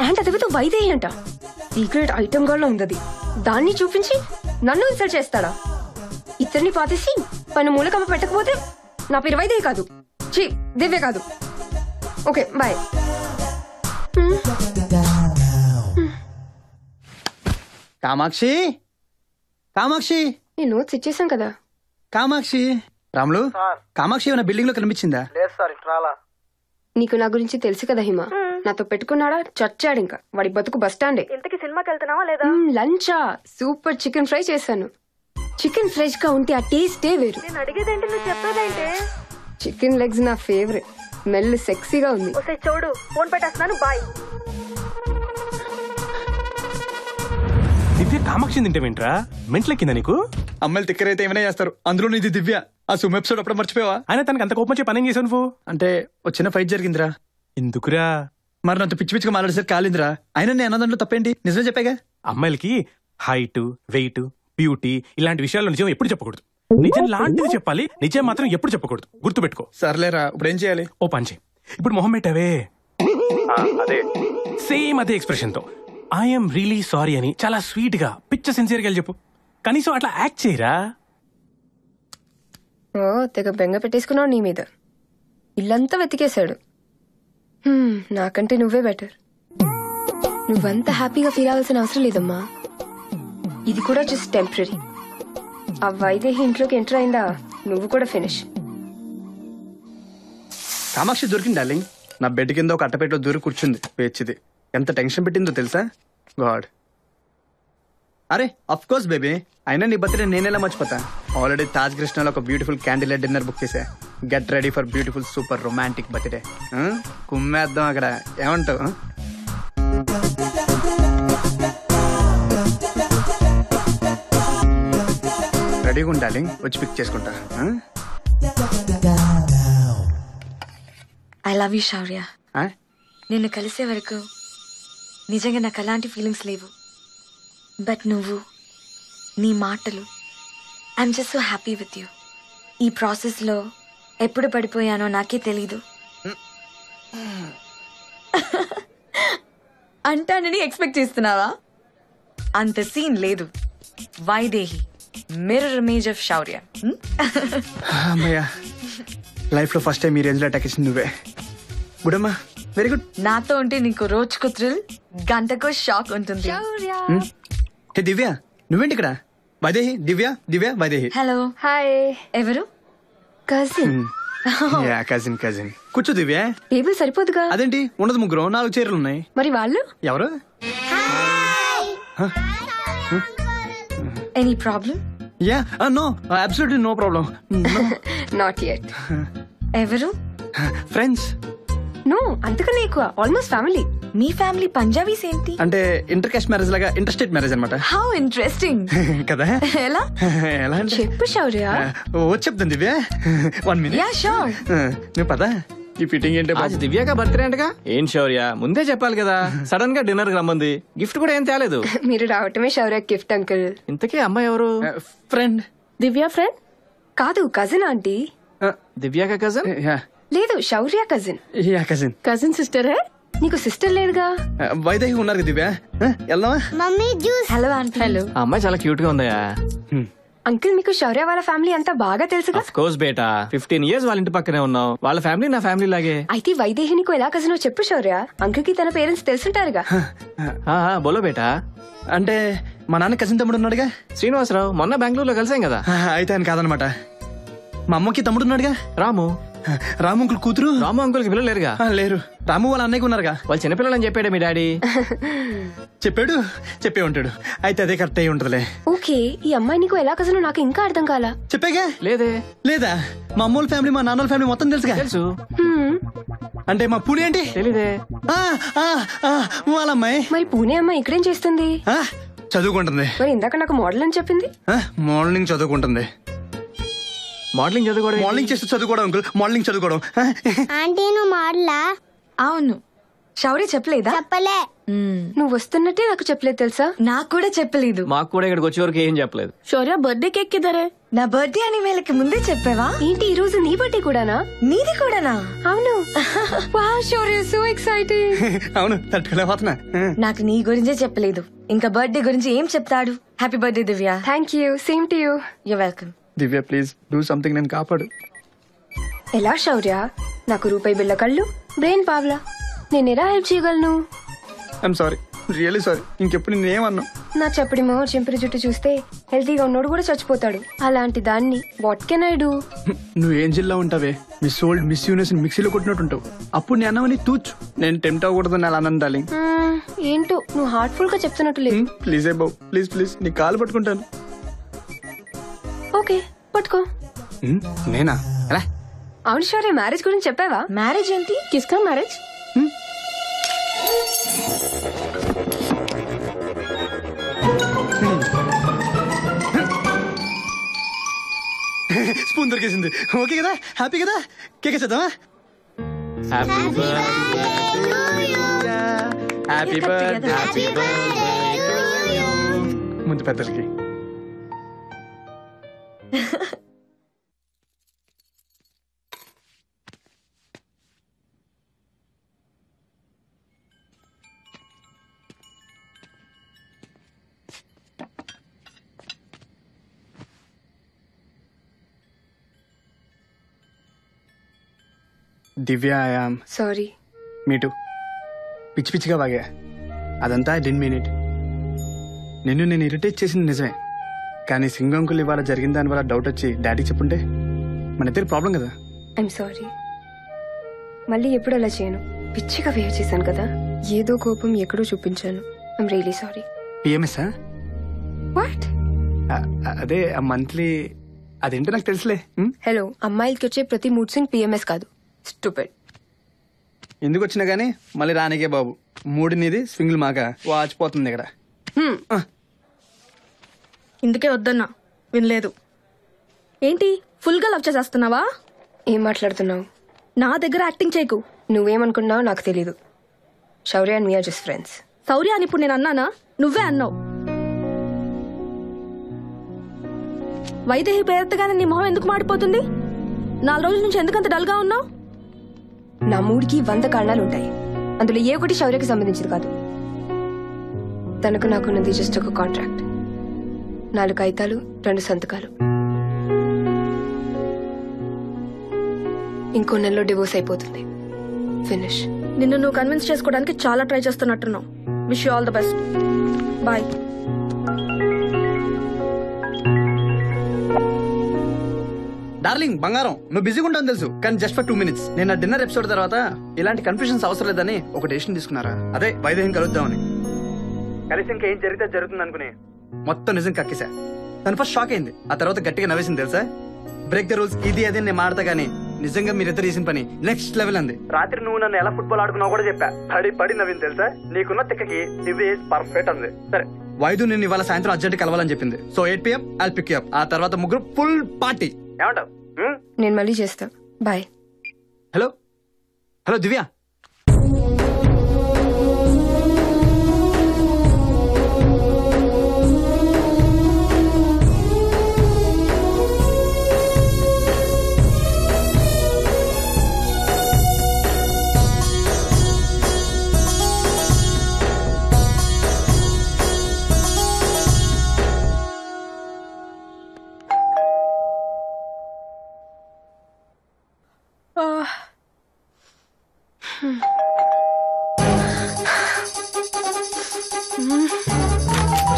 అండ్ అదేవితో వైదేహి అంట, సీక్రెట్ ఐటమ్ గా ఉంది. దాన్ని చూపించి నన్ను ఇన్సల్ట్ చేస్తాడా? ఇద్దరిని పాతేసి పైన మూలకమ్మ పెట్టకపోతే నా పేరు వైదేహి కాదు, చీ దివ్య కాదు. Okay bye. కామాక్షి, కామాక్షి, నేను నోట్స్ ఇచ్చేసాం కదా. కామాక్షి. రాములు, కామాక్షి ఏమైనా బిల్డింగ్ లో కనిపించిందా? నీకు నా గురించి తెలుసు కదా హిమ, నాతో పెట్టుకున్నాడా చచ్చాడు. ఇంకా వాడి బతుకు బస్టాండే. ఇంతకి సినిమాకి వెళ్తున్నావా లేదా? లంచా? సూపర్ చికెన్ ఫ్రై చేశాను. చికెన్ ఫ్రెష్ గా ఉంటే ఆ టేస్టే వేరు. నేను అడిగేదేంటి, నువ్వు చెప్పేదేంటి? చికెన్ లెగ్స్ నా ఫేవరెట్, స్మెల్ సెక్సీగా ఉంది. ఒకసారి చూడు, ఫోన్ పెట్టేస్తున్నాను, బాయ్. దివ్య కామాక్షి తింటావేంట్రా? మెంట్లెక్కిందా నీకు? అమ్మాయిలు తిక్కరైతే ఏమైనా చేస్తారు, అందులో ఇది దివ్య. ఆ సుమ్ ఎపిసోడ్ అప్పుడు మర్చిపోయావా? ఆయన తనకి అంత కోపం వచ్చి పని చేసావు నువ్వు? అంటే ఒక చిన్న ఫైట్ జరిగిందిరా. ఎందుకురా? మరి నాతో పిచ్చి పిచ్చిగా మాట్లాడేసరికి కాలిందిరా. అయినా నేను అన్నదాంట్లో తప్పేంటి? నిజమే చెప్పాగా. అమ్మాయిలకి హైట్, వెయిట్, బ్యూటీ ఇలాంటి విషయాల్లో నిజం ఎప్పుడు చెప్పకూడదు. నిజం లాంటిది చెప్పాలి, నిజం మాత్రం ఎప్పుడు చెప్పకూడదు. గుర్తుపెట్టుకో. సర్లేరా, ఇప్పుడు ఏం చేయాలి? ఓ పని చేయి, ఇప్పుడు మొహం పెట్టావే అదే సేమ్ అదే ఎక్స్ప్రెషన్ తో ఐఎమ్ రియలీ సారీ అని చాలా స్వీట్ గా పిచ్చ సిన్సియర్ గా చెప్పు. కనీసం అట్లా యాక్ట్ చేయరా. ఓ తెగ బెంగ పెట్టేసుకున్నావు నీ మీద. ఇల్లంతా వెతికేశాడు. నాకంటే నువ్వే బెటర్. నువ్వంతా హ్యాపీగా ఫీల్ అవ్వాల్సిన అవసరం లేదమ్మా. ఇది కూడా జస్ట్ టెంపరీ. ఆ వైదేహి ఇంట్లోకి ఎంటర్ అయిందా, నువ్వు కూడా ఫినిష్. కామాక్షి దొరికింది డార్లింగ్. నా బెడ్ కింద ఒక అట్టపెట్టలో దూరి కూర్చుంది పేర్చిది. ఎంత టెన్షన్ పెట్టిందో తెలుసా? గాడ్. అరే అఫ్ కోర్స్ బేబీ, అయినా నీ బర్త్డే నేనేలా మర్చిపోతా. ఆల్రెడీ తాజ్ కృష్ణలో ఒక beautiful candle light dinner book చేశా. Get ready for beautiful super romantic birthday. కుమ్మేద్దాం అక్కడ, ఏమంటావు? రెడీగా ఉండాలి, వచ్చి పిక్ చేసుకుంటా. I love you Shaurya. నిన్ను కలిసే వరకు నిజంగా నాకు అలాంటి ఫీలింగ్స్ లేవు. బట్ నువ్వు, నీ మాటలు, I'm just so happy with you. ఈ ప్రాసెస్లో ఎప్పుడు పడిపోయానో నాకే తెలీదు. అంటానని ఎక్స్పెక్ట్ చేస్తున్నావా? అంత సీన్ లేదు. వైదేహి, మిర్రర్ ఇమేజ్ ఆఫ్ శౌర్య. అమ్మయ్యా, లైఫ్ లో ఫస్ట్ టైం ఈ రేంజ్ లో అటాక్ ఇచ్చింది నువ్వే. గుడ్ అమ్మా, వెరీ గుడ్. నాతో ఉంటే నీకు రోజుకు థ్రిల్, గంటకు షాక్ ఉంటుంది. హే దివ్య, నువ్వేంటి ఇక్కడ? వైదేహి, దివ్య, దివ్య, వైదేహి. హలో. హాయ్. ఎవరు? కజిన్. Ya, cousin cousin. కూర్చో దివ్య. టేబుల్ సరిపోదుగా. అదేంటి ఉండదు, ముగ్గురు 4 చైర్లు ఉన్నాయి. మరి వాళ్ళు ఎవరు? Any problem? Yeah no, absolutely no problem. Not yet. ఎవరు? ఫ్రెండ్స్. నో, అంతకన్నా ఎక్కువ, ఆల్మోస్ట్ ఫ్యామిలీ. మీ ఫ్యామిలీ పంజాబీస్ ఏంటి? అంటే ఇంటర్ కాస్ట్ మ్యారేజ్ లాగా, ఇంటర్స్టేట్ మ్యారేజ్ అనమాట. How interesting. కదా? ఎలా? ఎలా అంటే చెప్పు శౌర్య. చెప్తాను దివ్య, 1 minute. Yeah sure. నువ్వు పదా. ఈ ఫిట్టింగ్ ఏంటో. దివ్యాక బర్త్డే అంటగా. ఏం శౌర్య, ముందే చెప్పాలి కదా. సడన్ గా డిన్నర్ కి రమ్మంది, గిఫ్ట్ కూడా ఏం తేలేదు. మీరు రావటమే శౌర్య గిఫ్ట్ అంకుల్. ఇంతకీ అమ్మాయి ఎవరు? ఫ్రెండ్. దివ్య ఫ్రెండ్ కాదు, కజిన్ ఆంటీ. దివ్యాక కజిన్? లేదు, Shaurya cousin. Ya cousin. Cousin sister hey? నీకు సిస్టర్ లేదుగా. వైదేహి ఉన్నారు కదా దివ్య, వెళ్దామా? Mummy juice. Hello aunty. Hello. ఆ అమ్మాయి చాలా క్యూట్ గా ఉందయా. అంకుల్, మీకు శౌర్య వాళ్ళ ఫ్యామిలీ అంతా బాగా తెలుసుగా. ఆఫ్ కోర్స్ బేటా, 15 years వాళ్ళ ఇంటి పక్కనే ఉన్నాం. వాళ్ళ ఫ్యామిలీ నా ఫ్యామిలీ లాగే. అయితే వైదేహి నీకు ఎలా కజినో చెప్పు శౌర్య. అంకుల్ కి తన పేరెంట్స్ తెలుసుంటారుగా. బోలో బేటా. అంటే మా నాన్న కజిన్ తమ్ముడు ఉన్నాడుగా, శ్రీనివాసరావు. మొన్న బెంగళూరులో కలిసాం కదా. అయితే ఆయన కాదనమాట. మా అమ్మకి తమ్ముడు ఉన్నాడుగా, రాము. రాము అంకుల్ కూతురు. రాము అంకుల్ కి పిల్లలు లేరుగా. లేరు. రాము వాళ్ళ అన్నయ్యకి ఉన్నారుగా. వాళ్ళు చిన్నపిల్లలు అని చెప్పాడే మీ డాడీ. చెప్పాడు, చెప్పే ఉంటాడు. అయితే అదే కరెక్ట్ అయి ఉంటదిలే. ఓకే, ఈ అమ్మాయి నీకు ఎలా కజినో నాకు ఇంకా అర్థం కాలా. చెప్పాగా. లేదే. లేదా? మా అమ్మోళ్ళ ఫ్యామిలీ, మా నాన్నోళ్ళ ఫ్యామిలీ మొత్తం తెలుసుగా. తెలుసు. అంటే మా పూణే ఏంటి తెలీదే. వాళ్ళ అమ్మాయి. మరి పూణే అమ్మాయి ఇక్కడేం చేస్తుంది? చదువుకుంటుంది. మరి ఇందాక నాకు మోడల్ అని చెప్పింది. మోడలింగ్ చదువుకుంటుంది. మోడలింగ్ చదువుకోవడం? మోడలింగ్ చేస్తూ చదువుకోవడం అంకుల్. మోడలింగ్ చదువుకోవడం. ఆంటీ నువ్వు మోడలా? అవును. శౌర్య చెప్పలేదా? చెప్పలే. నువ్వు వస్తున్నట్టే నాకు చెప్పలేదు తెలుసా. నాకు కూడా చెప్పలేదు. మాకు కూడా ఇక్కడికి వచ్చే వరకు ఏం చెప్పలేదు. శౌర్య బర్త్డే కేక్ కిదరే? నా బర్త్డే అని వీళ్ళకి ముందే చెప్పావా? ఏంటి, ఈ రోజు నీ బర్త్డే కూడానా? నీది కూడానా? అవును. వావ్ శౌర్య, సో ఎక్సైటింగ్. అవును, తట్టుకోలేకపోతున్నా. నాకు నీ గురించే చెప్పలేదు, ఇంకా బర్త్డే గురించి ఏం చెప్తాడు. Happy birthday Divya. Thank you, same to you. You welcome. Divya please do something, నేను కాపాడు. ఎలా శౌర్య? నాకు రూపాయి బిళ్ళ కళ్ళు, బ్రెయిన్ పావ్లా. నేను ఎలా హెల్ప్ చేయగలను? I'm sorry, really sorry. ఇంకెప్పుడు నేనేమన్నా. నా చెప్పడేమో చింపిరి జుట్టు చూస్తే హెల్తీగా ఉన్నోడు కూడా చచ్చిపోతాడు. అలాంటి దాన్ని వాట్ కెన్ ఐ డూ? నువ్వు ఏం జిల్లా ఉంటావే, మిస్ ఓల్డ్ మిస్ యూనివర్స్ మిక్సీలో కొట్టినట్టు ఉంటావు. అప్పుడు నేను అన్నవని తూచు. నేను టెంప్ట్ అవ్వకూడదని అలా అన్నాను డార్లింగ్. ఏంటో నువ్వు హార్ట్ఫుల్ గా చెప్తున్నట్టు లేదు. Please A Babu, please please, నీ కాలు పట్టుకుంటాను. ఓకే పట్టుకో. నేనా? ఎలా? అవును శౌర్య, మ్యారేజ్ గురించి చెప్పావా? మ్యారేజ్ ఏంటి? కిస్కా మ్యారేజ్? స్పూన్ దొరికేసింది. ఓకే కదా, హ్యాపీ కదా? కేక్ చేద్దామా? హ్యాపీ బర్త్డే ముందు పెద్దలకి. దివ్య, ఐయామ్ సారీ. మీటు పిచ్చి పిచ్చిగా వాగా. అదంతా డెన్ మినిట్. నిన్ను నేను ఇరిటేట్ చేసింది నిజమే, కానీ సింగంకులు ఇవాళ జరిగిన దాని వల్ల డౌట్ వచ్చి డాడీకి చెప్పుంటే మన ఇద్దరు ప్రాబ్లం కదా. I'm sorry. మళ్ళీ ఎప్పుడు అలా చేయను. పిచ్చిగా వేవ్ చేశాను కదా, ఏదో కోపం ఎక్కడో చూపించాను. I'm really sorry. PMS? What? అదే మంత్లీ. అదేంటో నాకు తెలుసులే. హలో, అమ్మాయిలకి వచ్చే ప్రతి మూడ్ స్వింగ్ పిఎంఎస్ కాదు. స్టూపిడ్. ఎందుకు వచ్చినా గానీ మళ్ళీ రానికే బాబు. మూడు నీది, స్వింగ్లు మాక వాచిపోతుంది ఇక్కడ. ఇందుకే వద్దన్నా, వినలేదు. ఏంటి ఫుల్ గా లవ్ చేసేస్తున్నావా? ఏం మాట్లాడుతున్నావు? నా దగ్గర యాక్టింగ్ చేయకు. నువ్వేమనుకున్నావో నాకు తెలీదు. Shaurya and me are just friends. Shaurya అని ఇప్పుడు నేను అన్నానా? నువ్వే అన్నావు. వైదేహి పేరెత్తగానే నీ మొహం ఎందుకు మాడిపోతుంది? 4 రోజుల నుంచి ఎందుకంత డల్ గా ఉన్నావు? నా మూడికి 100 కారణాలుంటాయి. అందులో ఏ ఒకటి శౌర్యకి సంబంధించింది కాదు. తనకు నాకున్నది జస్ట్ ఒక కాంట్రాక్ట్. 4 కాగితాలు, 2 సంతకాలు. ఇంకో నెలలో డివోర్స్ అయిపోతుంది. ఫినిష్. నిన్ను నువ్వు కన్విన్స్ చేసుకోవడానికి చాలా ట్రై చేస్తున్నట్టున్నావు. Wish you all the best. Bye. Darling బంగారం నువ్వు బిజీగా ఉంటావు తెలుసు, కానీ జస్ట్ ఫర్ 2 minutes. నేను నా డిన్నర్ ఎపిసోడ్ తర్వాత ఇలాంటి కన్ఫ్యూషన్స్ అవసరం లేదని ఒక డెసిషన్ తీసుకున్నారా. అదే వైదేహం కలుద్దామని. కలిసి ఇంకేం జరిగితే జరుగుతుంది అనుకుని మొత్తం నిజం కక్కేసా. తను ఫస్ట్ షాక్ అయింది, ఆ తర్వాత గట్టిగా నవ్వేసింది తెలుసా. బ్రేక్ ద రూల్స్ ఇది అదే నేను మాడతా గానీ నిజంగా మీరిద్దరు చేసిన పని నెక్స్ట్ లెవెల్ అంది. రాత్రి నువ్వు నన్ను ఎలా ఫుట్బాల్ ఆడుకున్నావు కూడా చెప్పా. పడి నవ్వింది తెలుసా. నీకున్న తిక్కకి దివ్య పర్ఫెక్ట్ అంది. సరే వైద్యు నేను ఇవాళ సాయంత్రం అర్జెంట్ కలవాలని చెప్పింది. So 8 PM I'll pick you up. ఆ తర్వాత ముగ్గురు ఫుల్ పార్టీ. ఏమంటావు? నేను మళ్ళీ చేస్తా. బాయ్. హలో హలో దివ్య.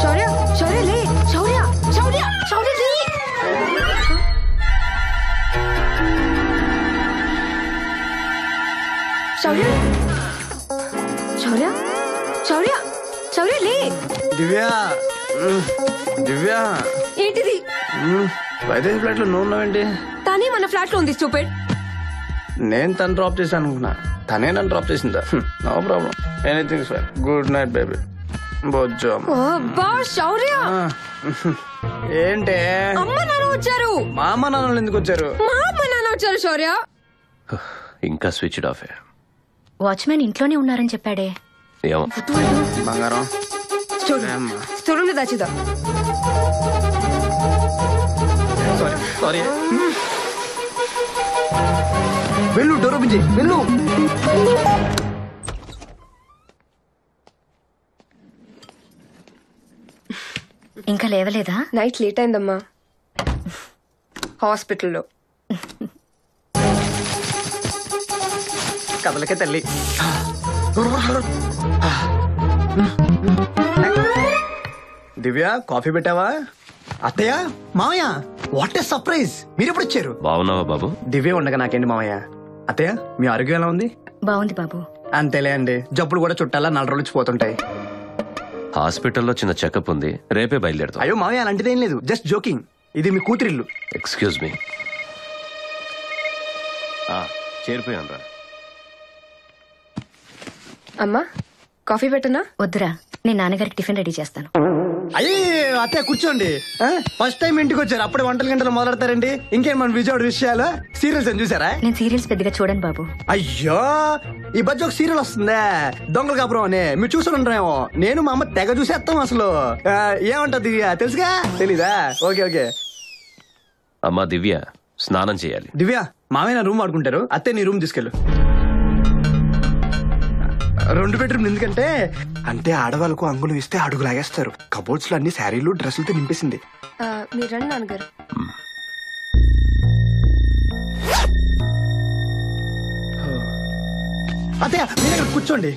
శౌర్య శౌర్య లే. శౌర్య శౌర్య శౌర్య లే. శౌర్య శౌర్య శౌర్య శౌర్య లే. దివ్య దివ్య ఏంటిది? వైదేహి ఫ్లాట్ లో నువ్వు ఉన్నావేంటి? తనే మన ఫ్లాట్ లో ఉంది స్టూపిడ్. నేను తను డ్రాప్ చేశాను అనుకున్నా, తనే నన్ను డ్రాప్ చేసిందా? No problem, anything fine. Good night baby. బొజ్జో. అబ్బా శౌర్య. ఏంటే అమ్మ నాన్న వచ్చారు. మా అమ్మ నాన్నలు ఎందుకు వచ్చారు? మా అమ్మ నాన్న వచ్చారు శౌర్య. ఇంకా స్విచ్ ఆఫ్. వాచ్మెన్ ఇంట్లోనే ఉన్నారని చెప్పాడే. ఏమో బంగారం. స్టోర్ రూమ్ లో దాచిదా. సారీ. వెళ్ళు, డోర్ ఓపెన్ చేయి. వెళ్ళు. ఇంకా లేవలేదా? నైట్ లేట్ అయిందమ్మా. హాస్పిటల్లో. కదలకే తల్లి. దివ్య కాఫీ పెట్టావా? అత్తయ్య మామయ్య వాట్ ఏ సర్ప్రైజ్. మీరు ఎప్పుడు వచ్చారు? బాగున్నావా బాబు? దివ్య ఉండగా నాకేంటి మామయ్య. అత్తయ్య మీ ఆరోగ్యం ఎలా ఉంది? బాగుంది బాబు. అంతేలే అండి, జబ్బులు కూడా చుట్టాలా 4 రోజులు పోతుంటాయి. హాస్పిటల్లో చిన్న చెకప్ ఉంది, రేపే బయలుదేరుతాం. అయ్యో మామయ్య అలాంటిదేం లేదు, జస్ట్ జోకింగ్. ఇది మీ కూతురిల్లు. Excuse me. చేరిపోయాను రా. అమ్మా కాఫీ పెట్టనా? వద్దురా, నేను నాన్నగారికి టిఫిన్ రెడీ చేస్తాను. అయ్యే అత్తయ్య కూర్చోండి. ఫస్ట్ టైం ఇంటికి వచ్చారు, అప్పుడే వంటలు గంటలు మొదలెడతారండి. ఇంకేం మన విజయవాడ విషయాలు. సీరియల్స్ అని చూసారా? నేను సీరియల్స్ పెద్దగా చూడను బాబు. అయ్యో ఈ మధ్య ఒక సీరియల్ వస్తుందే దొంగల కాపురం అని, మీరు చూసి ఉంటారేమో. నేను మా అమ్మ తెగ చూసేస్తాం అసలు. ఏమంటది తెలుసుగా? తెలీదా? Okay okay. అమ్మా దివ్య స్నానం చేయాలి. దివ్య మామయ్య నా రూమ్ ఆడుకుంటారు, అత్తే నీ రూమ్ తీసుకెళ్ళు. 2 బెడ్రూమ్ ఎందుకంటే అంటే ఆడవాళ్ళకు అంగులు ఇస్తే అడుగు లాగేస్తారు. కబోర్డ్స్ లో అన్ని శారీలు డ్రెస్సులతో నింపేసింది. మీరు రండి నాన్నగారు. అత్తయ్య మీరు ఇక్కడ కూర్చోండి.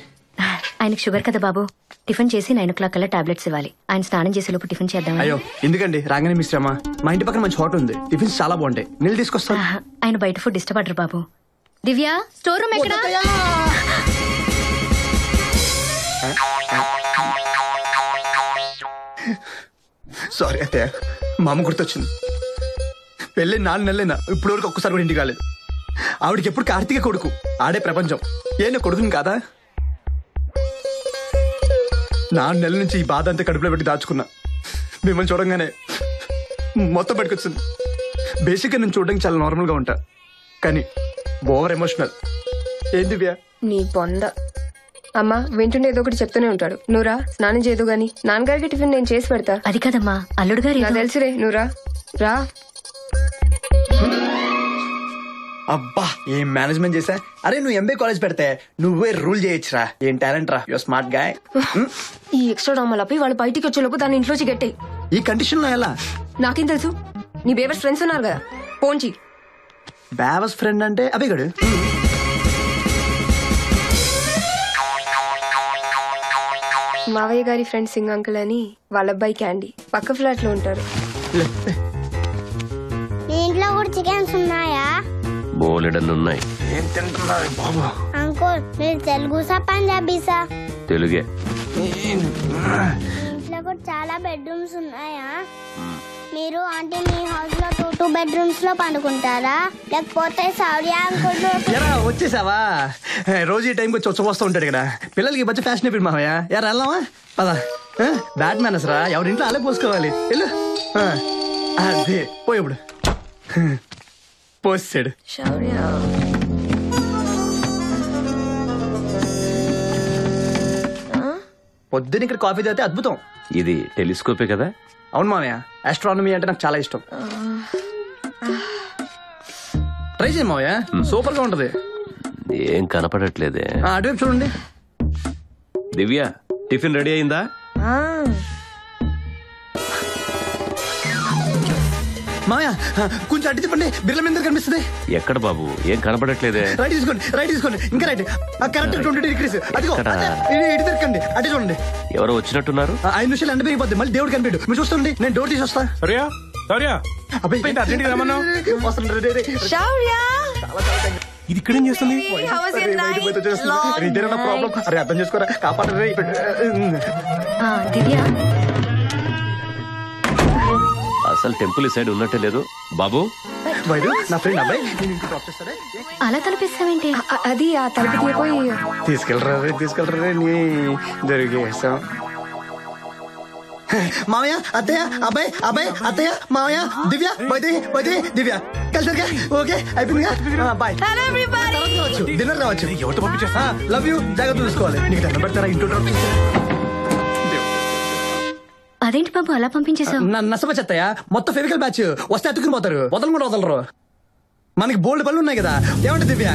ఆయనకు షుగర్ కదా బాబు. టిఫిన్ చేసి 9 o'clock కల్లా టాబ్లెట్స్ ఇవ్వాలి. ఆయన స్నానం చేసే లోపు టిఫిన్ చేద్దాం. అయ్యో ఎందుకండి, రాగానే మీ శ్రమ. మా ఇంటి పక్కన మంచి హోటల్ ఉంది, టిఫిన్స్ చాలా బాగుంటాయి. నీళ్ళు తీసుకొస్తాను. ఆయన బయట ఫుడ్ ఇష్టపడరు బాబు. దివ్య స్టోర్ రూమ్ ఎక్కడ? సారీ అత్తయ్య, మా అమ్మ గుర్తొచ్చింది. పెళ్ళి 4 నెలలైనా ఇప్పుడు వరకు ఒక్కసారి కూడా ఇంటికి కాలేదు. ఆవిడకి ఎప్పుడు కార్తీక కొడుకు, ఆడే ప్రపంచం. ఏ కొడుకుని కాదా? 4 నెలల నుంచి ఈ బాధ అంతా కడుపులో పెట్టి దాచుకున్నా. మిమ్మల్ని చూడంగానే మొత్తం బయటకొచ్చింది. బేసిక్గా నేను చూడడానికి చాలా నార్మల్ గా ఉంటా, కానీ ఓవర్ ఎమోషనల్. ఏంది వ్యా నీ బొంద. అమ్మా వింటుండే ఏదో ఒకటి చెప్తూనే ఉంటాడు. నువ్వురా స్నానం చేయదు గాని, నాన్నగారికి టిఫిన్ నేను చేసి పెడతా. అది కదమ్మా, అల్లుడు గారు. నాకు తెలుసురే, నువ్వురా రా. అబ్బా ఏం మేనేజ్మెంట్ చేశా. అరే నువ్వు ఎంబీ కాలేజ్ పెడితే నువ్వే రూల్ చేయొచ్చురా. ఏం టాలెంట్ రా, యువర్ స్మార్ట్ గాయ్. ఈ ఎక్స్ట్రా డ్రామాలపై వాళ్ళు బయటికి వచ్చేలోపు దాని ఇంట్లోంచి గట్టే. ఈ కండిషన్ లో ఎలా? నాకేం తెలుసు, నీ బేవర్స్ ఫ్రెండ్స్ ఉన్నారు కదా, పోంచి. బేవర్స్ ఫ్రెండ్ అంటే అభిగడు. మావయ్య గారి ఫ్రెండ్ సింగ్ అంకుల్ అని వాళ్ళ అబ్బాయి క్యాండీ పక్క ఫ్లాట్ లో ఉంటారు. ఇంట్లో కూడా చికెన్స్ ఉన్నాయా? బోలెడన్నున్నాయి. ఏం తింటున్నారు బాబు? అంకుల్ మీరు తెలుగుసా పంజాబీసా? తెలుగే. ఇంట్లో కూడా చాలా బెడ్రూమ్స్ ఉన్నాయా? మీరు అంటే మీ హౌస్ లో 2 బెడ్రూమ్స్ లో పండుకుంటారా, లేకపోతే సౌర్య అంకుల్? ఎరా వచ్చేసావా? రోజు ఈ టైంకి వచ్చి వస్తూ ఉంటాడు ఇక్కడ. పిల్లలకి మంచి ఫ్యాషన్ అయిపోయింది మావయ్య. ఎరా వెళ్దామా? పదా. బ్యాట్ మ్యానస్ రా, ఎవరింట్లో అలా పోసుకోవాలి. వెళ్ళు. అదే పోయి ఇప్పుడు పోసాడు. పొద్దున ఇక్కడ కాఫీ తాగితే అద్భుతం. ఇది టెలిస్కోపే కదా? అవును మామయ్య, ఆస్ట్రానమీ అంటే నాకు చాలా ఇష్టం. ట్రై చేయండి మామయ్య, సూపర్ గా ఉంటది. ఏం కనపడట్లేదే. అటువైపు చూడండి. దివ్య, టిఫిన్ రెడీ అయిందా? మామయ్య కొంచెం అడ్డు తిప్పండి, బిర్ల మీద కనిపిస్తుంది. ఎక్కడ బాబు? ఏం కనపడట్లేదే. రైట్ తీసుకోండి, రైట్ తీసుకోండి, ఇంకా రైట్. Correct 20 degrees. అదిగో ఇటు తిరగండి, అటు చూడండి. ఎవరో వచ్చినట్టున్నారు. 5 నిమిషాలు ఎండ పెరిగిపోద్ది, మళ్ళీ దేవుడు కనిపించడు. మీరు చూస్తుండండి, నేను డోర్ తీసి వస్తా. ఇది ఇక్కడేం చేస్తుంది? అర్థం చేసుకోరా, కాపాడరే. దివ్య, అసలు టెంపుల్ ఈ సైడ్ ఉన్నట్టే లేదు. బాబు, నా ఫ్రెండ్ అబ్బాయి అలా తలపిస్తావేంటి? అది ఆ తలుపు తీయపోయి తీసుకెళ్ళరా నీ దొరికేసాం. మామయ్య, అత్తయ్య, అబ్బాయి, అబ్బాయి, అత్తయ్య, మామయ్య, దివ్య, వైదే, వైదే, దివ్య కలిసారుగా. ఓకే అయిపోయిందిగా, బాయ్. డిన్నర్ రావచ్చు. ఎవరితో పంపించేస్తా? లవ్ యూ, జాగ్రత్త చూసుకోవాలి. నీకు దండం పెడతారా ఇంట్లో డ్రాప్ చేస్తే? అదేంటి బాబు అలా పంపించేశావు? నష్టప చెత్తయ్య, మొత్తం ఫెవికల్ బ్యాచ్ వస్తే అతుకుని పోతారు, వదలు కూడా వదలరు. మనకి బోల్డ్ పనులు ఉన్నాయి కదా. ఏమంటే దివ్య?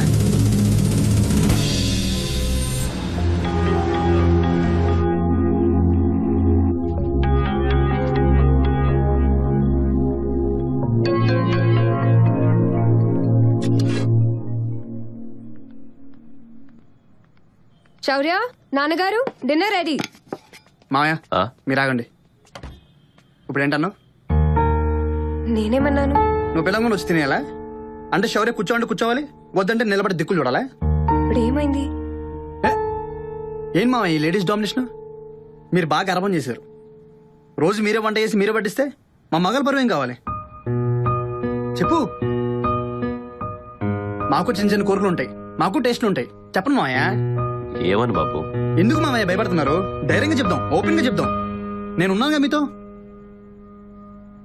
శౌర్య, నాన్నగారు డిన్నర్ రెడీ. మామయ్య మీరు ఆగండి. ఇప్పుడు ఏంటన్నావు? నేనేమన్నాను? నువ్వు పిల్లలు వచ్చి తినేయాలా? అంటే శౌర్య కూర్చోండి కూర్చోవాలి, వద్దంటే నిలబడి దిక్కులు చూడాలా? ఇప్పుడు ఏమైంది? ఏం మామయ్య ఈ లేడీస్ డామినేషన్? మీరు బాగా గర్వం చేశారు. రోజు మీరే వంట చేసి మీరే పట్టిస్తే మా మగల పరువు ఏం కావాలి చెప్పు. మాకు చిన్న చిన్న కోరికలు ఉంటాయి, మాకు టేస్ట్లు ఉంటాయి. చెప్పండి మామయ్య. ఏమని బాబు? ఎందుకు మామయ్య భయపడుతున్నారు? ధైర్యంగా చెప్దాం, ఓపెన్ గా చెప్దాం. నేనున్నాగా మీతో.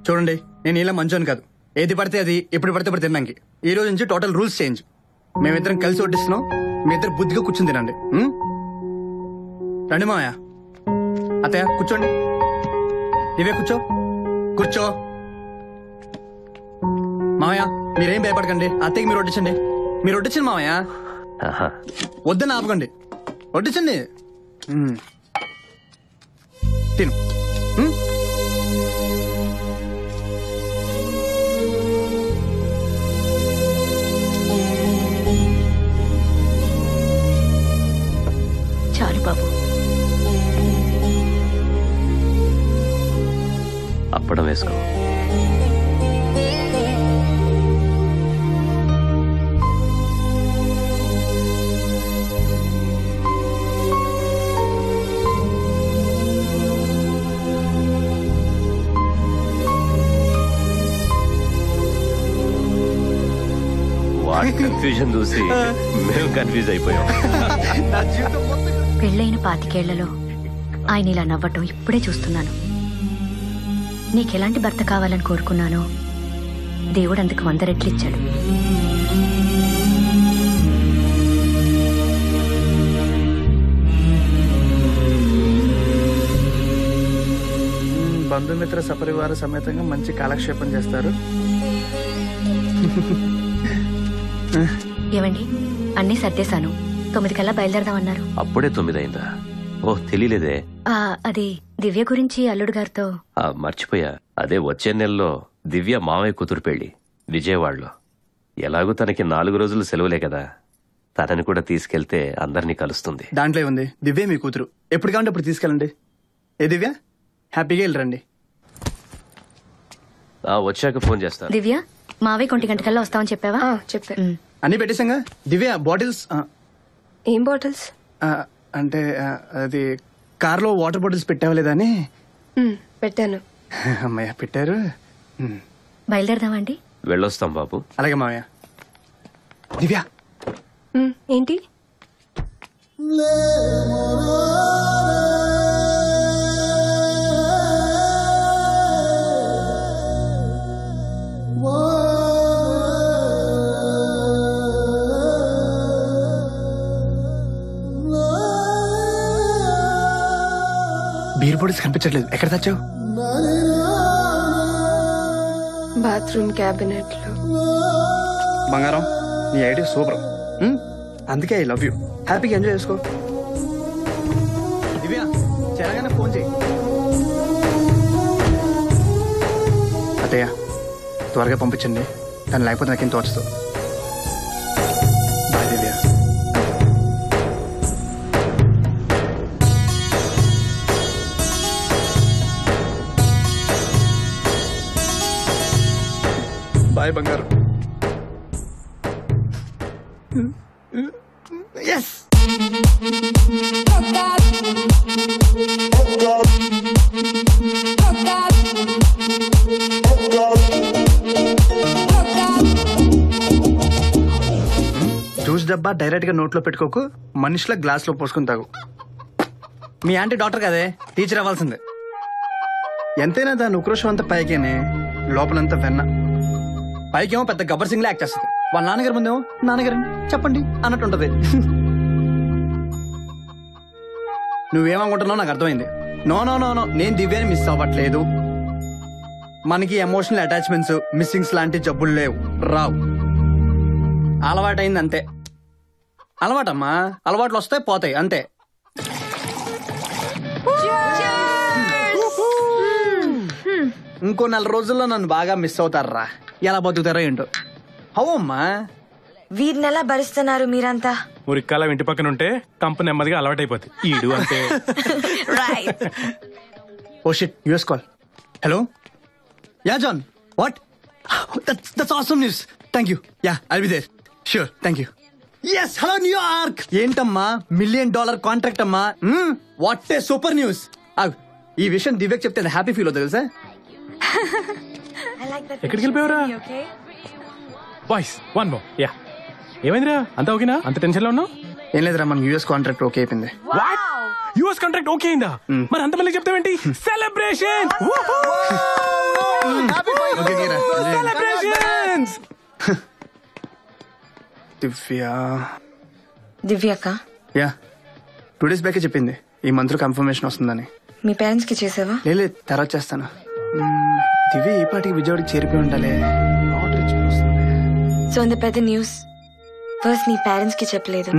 చూడండి, నేను ఇలా మంచోని కాదు. ఏది పడితే అది ఎప్పుడు పడితే అప్పుడు తిన్నాకి. ఈ రోజు నుంచి టోటల్ రూల్స్ చేంజ్. మేమిద్దరం కలిసి వడ్డిస్తున్నాం, మీ ఇద్దరు బుద్ధిగా కూర్చుని తినండి. రండి మామయ్య. అత్తయ్య కూర్చోండి. ఇవే కూర్చో, కూర్చో. మామయ్య మీరేం భయపడకండి, అత్తయ్యకి మీరు వడ్డించండి. మీరు వడ్డించండి మామయ్య, వద్దని ఆపకండి, వడ్డించండి. తిను. చాలు బాబు. అప్పడం వేసుకో. వాడి కన్ఫ్యూజన్ చూసి మేము కన్ఫ్యూజ్ అయిపోయాం. పెళ్ళైన 25 ఏళ్లలో ఆయన ఇలా నవ్వటం ఇప్పుడే చూస్తున్నాను. నీకెలాంటి భర్త కావాలని కోరుకున్నానో దేవుడు అందుకు 100 రెట్లు ఇచ్చాడు. బంధుమిత్ర సపరివార సమేతంగా మంచి కాలక్షేపం చేస్తారు. ఏమండి, అన్నీ సర్దేశాను. 9 కల్లా బయలుదేరదామన్నారు. అప్పుడే 9 అయిందా? ఓ తెలియలేదే. అది దివ్య గురించి అల్లుడు గారితో. మర్చిపోయా. అదే వచ్చే నెలలో దివ్య మామయ్య కూతురు పెళ్లి విజయవాడలో. ఎలాగూ తనకి 4 రోజులు సెలవులే కదా, తనని కూడా తీసుకెళ్తే అందరినీ కలుస్తుంది. దాంట్లో ఉంది. దివ్య మీ కూతురు, ఎప్పుడు కావాలంటే అప్పుడు తీసుకెళ్ళండి. ఏ దివ్య, హ్యాపీగా వెళ్ళరండి. వచ్చాక ఫోన్ చేస్తా. దివ్య మావయ్య 1 గంటకల్లా వస్తామని చెప్పావా? చెప్పా. అన్ని పెట్టేసాంగా. దివ్య బాటిల్స్. ఏం బాటిల్స్? అంటే అది కార్లో వాటర్ బాటిల్స్ పెట్టావలేదా అని. పెట్టాను. అమ్మయ్య పెట్టారు. బయలుదేరదామండి. వెళ్ళొస్తాం బాబు. అలాగే మావయ్య. దివ్య ఏంటి? బీర్ బాటిల్స్ కనిపించట్లేదు. ఎక్కడ తెచ్చావు? బాత్రూమ్ క్యాబినెట్ లో. బంగారం, నీ ఐడియా సూపర్. అందుకే ఐ లవ్ యూ. హ్యాపీగా ఎంజాయ్ చేసుకో. దివ్య చేరగానే ఫోన్ చేయి. అత్తయ్య త్వరగా పంపించండి. తను లేకపోతే నాకేం తోచదు. బాయ్ దివ్య. బాయ్ బంగారు. ఎస్. జ్యూస్ డబ్బా డైరెక్ట్ గా నోట్లో పెట్టుకోకు. మనిషిలా గ్లాస్ లో పోసుకుని తాగు. మీ ఆంటీ డాక్టర్ కదే, టీచర్ అవ్వాల్సిందే. ఎంతైనా దాని ఉక్రోషం అంతా పైకేనే, లోపలంతా వెన్న. పైకేమో పెద్ద గబ్బర్ సింగ్ లా యాక్ట్ చేస్తుంది. వాళ్ళ నాన్నగారి ముందేమో నాన్నగారు చెప్పండి అన్నట్టు ఉంటది. నువ్వేమనుకుంటున్నావు నాకు అర్థమైంది. నో నో నో నో, నేను దివ్యాని మిస్ అవ్వట్లేదు. మనకి ఎమోషనల్ అటాచ్మెంట్స్, మిస్సింగ్స్ లాంటి జబ్బులు లేవు, రావు. అలవాటైంది అంతే. అలవాటమ్మా, అలవాట్లు వస్తాయి పోతాయి అంతే. ఇంకో 4 రోజుల్లో నన్ను బాగా మిస్ అవుతారా. ఎలా బతుకుతారో ఏంటో. అమ్మా వీరిని ఎలా భరిస్తున్నారు మీరంతా? మురిక్కాల ఇంటి పక్కన ఉంటే కంపెనీ నెమ్మదిగా అలవాటైపోతుంది. ఈడు అంతే. Oh shit, US call. Hello yeah John, what? That's awesome news. Thank you. Yeah I'll be there. Sure, thank you. Yes, hello New York. ఏంటమ్మా, $1 million కాంట్రాక్ట్ అమ్మా. What a super news. ఈ విషయం దివ్యకి చెప్తే హ్యాపీ ఫీల్ అవుతుంది తెలుసా. ఎక్కడికి వెళ్ళిపోయావురా? వాయిస్ వన్ మో. యా ఏమైందిరా? అంతా ఓకేనా? అంత టెన్షన్ లో ఉన్నావు? ఏం లేదురా, మన యూఎస్ కాంట్రాక్ట్ ఓకే అయిపోయింది. యూఎస్ కాంట్రాక్ట్ ఓకే అయిందా? మరి అంత మళ్ళీ చెప్తావేంటి? సెలబ్రేషన్. సెలబ్రేషన్స్. దివ్యక్క యా 2 days బ్యాకే చెప్పింది ఈ మంత్ లో కన్ఫర్మేషన్ వస్తుందని. మీ పేరెంట్స్ కి చేసావా? లేదు, తర్వాత చేస్తాను. దివ్య ఈ పాటికి విజయవాడకి చేరిపోయి ఉండాలి. సో అంత పెద్ద న్యూస్ ఫస్ట్ నీ పేరెంట్స్ కి చెప్పలేదు,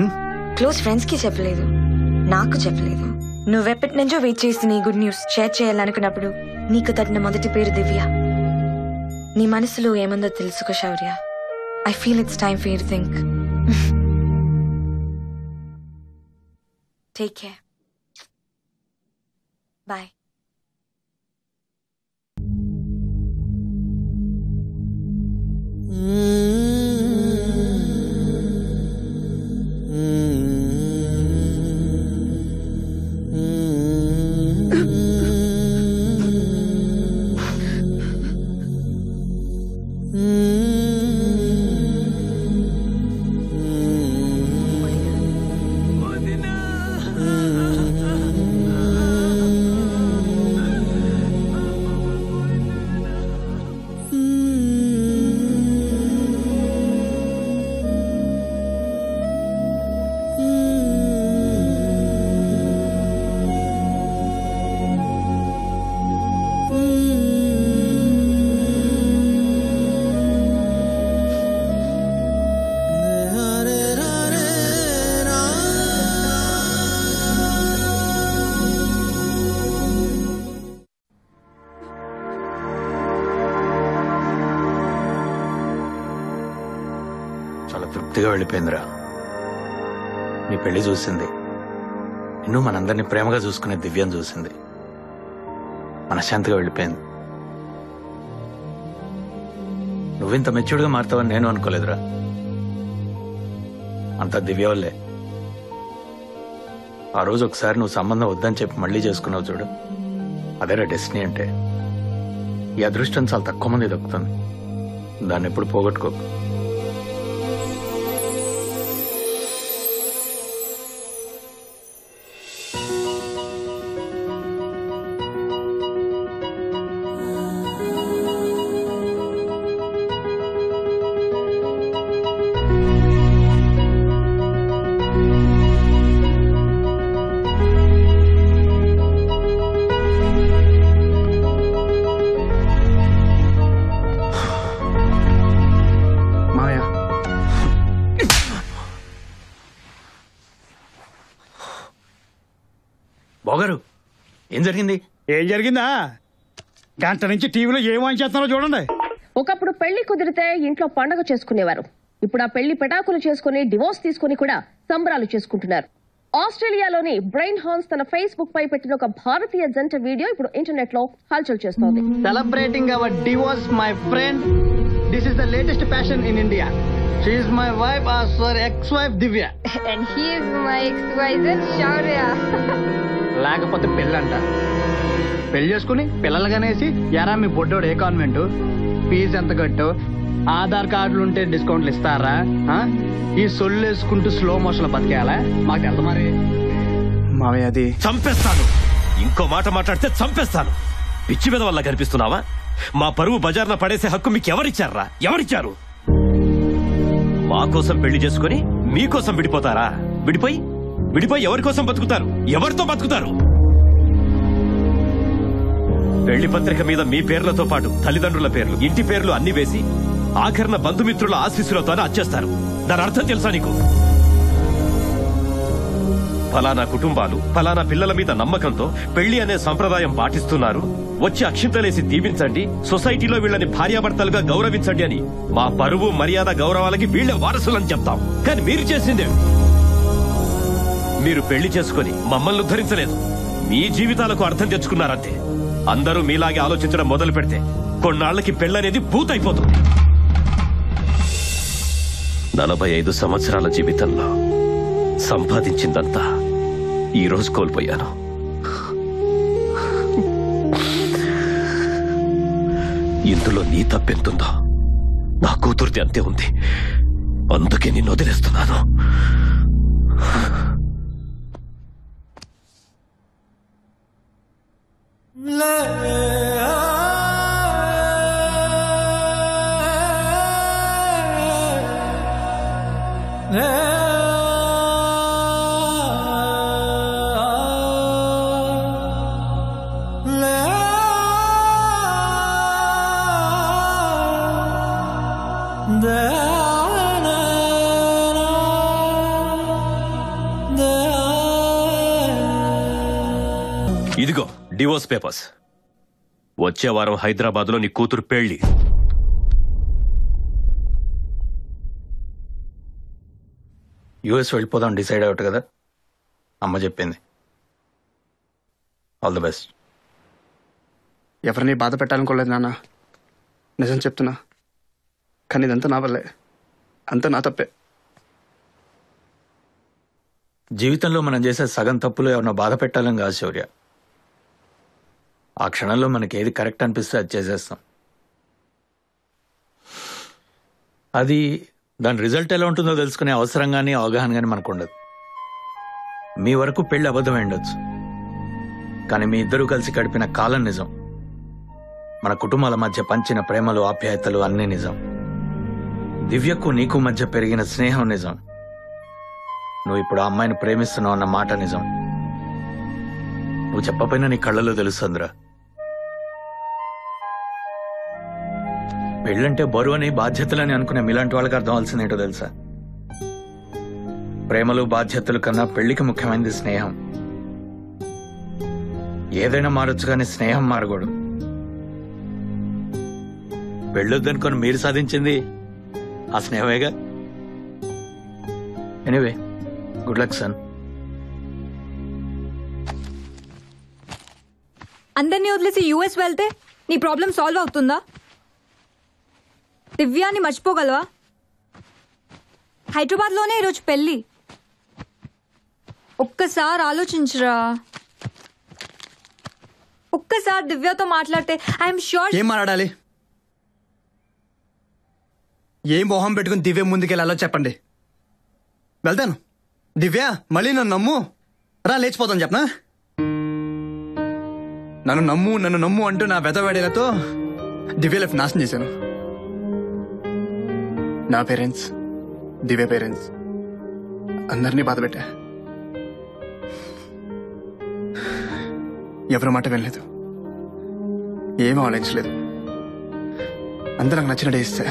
క్లోజ్ ఫ్రెండ్స్ కి చెప్పలేదు, నాకు చెప్పలేదు. నువ్వెప్పటి నుంచో వెయిట్ చేస్తున్న ఈ గుడ్ న్యూస్ షేర్ చేయాలనుకున్నప్పుడు నీకు తట్టిన మొదటి పేరు దివ్య. నీ మనసులో ఏముందో తెలుసుకో Shaurya. I feel it's time for you to think. Take care. Bye. చాలా తృప్తిగా వెళ్ళిపోయిందిరా. నీ పెళ్లి చూసింది, నిన్ను మనందరినీ ప్రేమగా చూసుకునే దివ్యం చూసింది, మనశ్శాంతిగా వెళ్ళిపోయింది. నువ్వింత మెచ్యూర్డ్గా మారుతావని నేను అనుకోలేదురా. అంత దివ్య వల్లే. ఆ రోజు ఒకసారి నువ్వు సంబంధం వద్దని చెప్పి మళ్ళీ చేసుకున్నావు చూడు, అదేరా డెస్టినీ అంటే. ఈ అదృష్టం చాలా తక్కువ మంది దొక్కుతుంది, దాన్ని ఎప్పుడు పోగొట్టుకోకు. బాగారు ఏం జరిగింది? ఏం జరిగిందా? గంట నుంచి టీవీలో ఏం వాయించేస్తున్నారో చూడండి. ఒకప్పుడు పెళ్లి కుదిరితే ఇంట్లో పండగ చేసుకునేవారు. ఇప్పుడు ఆ పెళ్లి పెటాకులు చేసుకుని డివోర్స్ తీసుకుని కూడా సంబరాలు చేసుకుంటున్నారు. ఆస్ట్రేలియాలోని బ్రెయిన్ హాన్స్ తన ఫేస్బుక్ పై పెట్టిన ఒక భారతీయ జంట వీడియో ఇప్పుడు ఇంటర్నెట్ లో హల్చల్ చేస్తోంది. Celebrating our divorce my friend. This is the latest fashion in India. She is my wife as your ex wife Divya. And he is my ex wife Shaurya. లేకపోతే పెళ్ళంట. పెళ్లి చేసుకుని పిల్లలుగానేసి ఎరా మీ బొడ్డోడు ఏ కాన్వెంట్, ఫీజు ఎంత కట్టు, ఆధార్ కార్డులు ఉంటే డిస్కౌంట్లు ఇస్తారా, ఈ సొల్లు వేసుకుంటూ స్లో మోషన్ లో బతికేయాలా? మాకు ఎంత మరి? మావయ్య అది చంపేస్తాను. ఇంకో మాట మాట్లాడితే చంపేస్తాను. పిచ్చి మీద వల్ల కనిపిస్తున్నావా? మా పరువు బజార్న పడేసే హక్కు మీకు ఎవరిచ్చారా? ఎవరిచ్చారు? మా కోసం పెళ్లి చేసుకుని మీకోసం విడిపోతారా? విడిపోయి ఎవరి కోసం బతుకుతారు? ఎవరితో బతుకుతారు? పెళ్లి పత్రిక మీద మీ పేర్లతో పాటు తల్లిదండ్రుల పేర్లు, ఇంటి పేర్లు అన్ని వేసి ఆఖరణ బంధుమిత్రుల ఆశీస్సులతోనే అచ్చేస్తారు. దాని అర్థం తెలుసా నీకు? ఫలానా కుటుంబాలు ఫలానా పిల్లల మీద నమ్మకంతో పెళ్లి అనే సంప్రదాయం పాటిస్తున్నారు, వచ్చి అక్షింతలేసి దీవించండి, సొసైటీలో వీళ్ళని భార్యాభర్తలుగా గౌరవించండి అని మా పరువు మర్యాద గౌరవాలకి వీళ్లే వారసులని చెప్తాం. కానీ మీరు చేసిందే, మీరు పెళ్లి చేసుకుని మమ్మల్ని ఉద్ధరించలేదు, మీ జీవితాలకు అర్థం తెచ్చుకున్నారంతే. అందరూ మీలాగే ఆలోచించడం మొదలు పెడితే కొన్నాళ్లకి పెళ్ళనేది పూర్తయిపోతుంది. 45 సంవత్సరాల జీవితంలో సంపాదించిందంతా ఈ రోజు కోల్పోయాను. ఇందులో నీ తప్పెంతుందో నా కూతురిది అంతే ఉంది. అందుకే నిన్ను వదిలేస్తున్నాను. ఇదిగో డివోర్స్ పేపర్స్. వచ్చే వారం హైదరాబాద్ లో నీ కూతురు పెళ్లి. యుఎస్ వెళ్ళిపోదాం డిసైడ్ అవ్వట కదా, అమ్మ చెప్పింది. All the best. ఎవరిని బాధ పెట్టాలనుకోలేదు నాన్న, నిజం చెప్తున్నా. కానీ ఇదంతా నా వల్లే, అంతా నా తప్పే. జీవితంలో మనం చేసే సగం తప్పులు ఎవరినో బాధ పెట్టాలని కాదు శౌర్య. ఆ క్షణంలో మనకి ఏది కరెక్ట్ అనిపిస్తే అది చేసేస్తాం. అది దాని రిజల్ట్ ఎలా ఉంటుందో తెలుసుకునే అవసరం కానీ అవగాహన కానీ మనకు ఉండదు. మీ వరకు పెళ్లి అబద్ధం ఉండొచ్చు, కానీ మీ ఇద్దరూ కలిసి గడిపిన కాలం నిజం. మన కుటుంబాల మధ్య పంచిన ప్రేమలు ఆప్యాయతలు అన్నీ నిజం. దివ్యకు నీకు మధ్య పెరిగిన స్నేహం నిజం. నువ్వు ఇప్పుడు ఆ అమ్మాయిని ప్రేమిస్తున్నావు అన్న మాట నిజం. నువ్వు చెప్పపోయినా నీ కళ్ళలో తెలుస్తుందిరా. పెళ్ళంటే బరువని బాధ్యతలని అనుకునే మీలాంటి వాళ్ళకి అర్థం అవ్వాల్సిందేంటో తెలుసా? ప్రేమలు బాధ్యతలు కన్నా పెళ్లికి ముఖ్యమైనది స్నేహం. ఏదైనా మారొచ్చు కానీ స్నేహం మారకూడదు. పెళ్ళొద్దనుకొని మీరు సాధించింది ఆ స్నేహమేగా. Anyway, good luck son. అందరినీ వదిలేసి యూఎస్ వెళ్తే నీ ప్రాబ్లం సాల్వ్ అవుతుందా? దివ్యాని మర్చిపోగలవా? హైదరాబాద్ లోనే ఈరోజు పెళ్లి. ఒక్కసారి ఆలోచించరా. ఒక్కసారి దివ్యతో మాట్లాడితే ఐఎమ్ షూర్. ఏం మాట్లాడాలి? ఏం మొహం పెట్టుకుని దివ్య ముందుకెళ్ళాలో చెప్పండి, వెళ్తాను. దివ్య మళ్ళీ నన్ను నమ్ము, రా లేచిపోతాను చెప్పనా. నన్ను నమ్ము అంటూ నా వెతవేడేలతో దివ్య లైఫ్ నాశనం చేశాను. నా పేరెంట్స్, దివ్య పేరెంట్స్ అందరినీ బాధ పెట్టా. ఎవరి మాట వినలేదు, ఏమీ ఆలోచించలేదు. అందరూ నాకు నచ్చినట్టే ఇస్తే.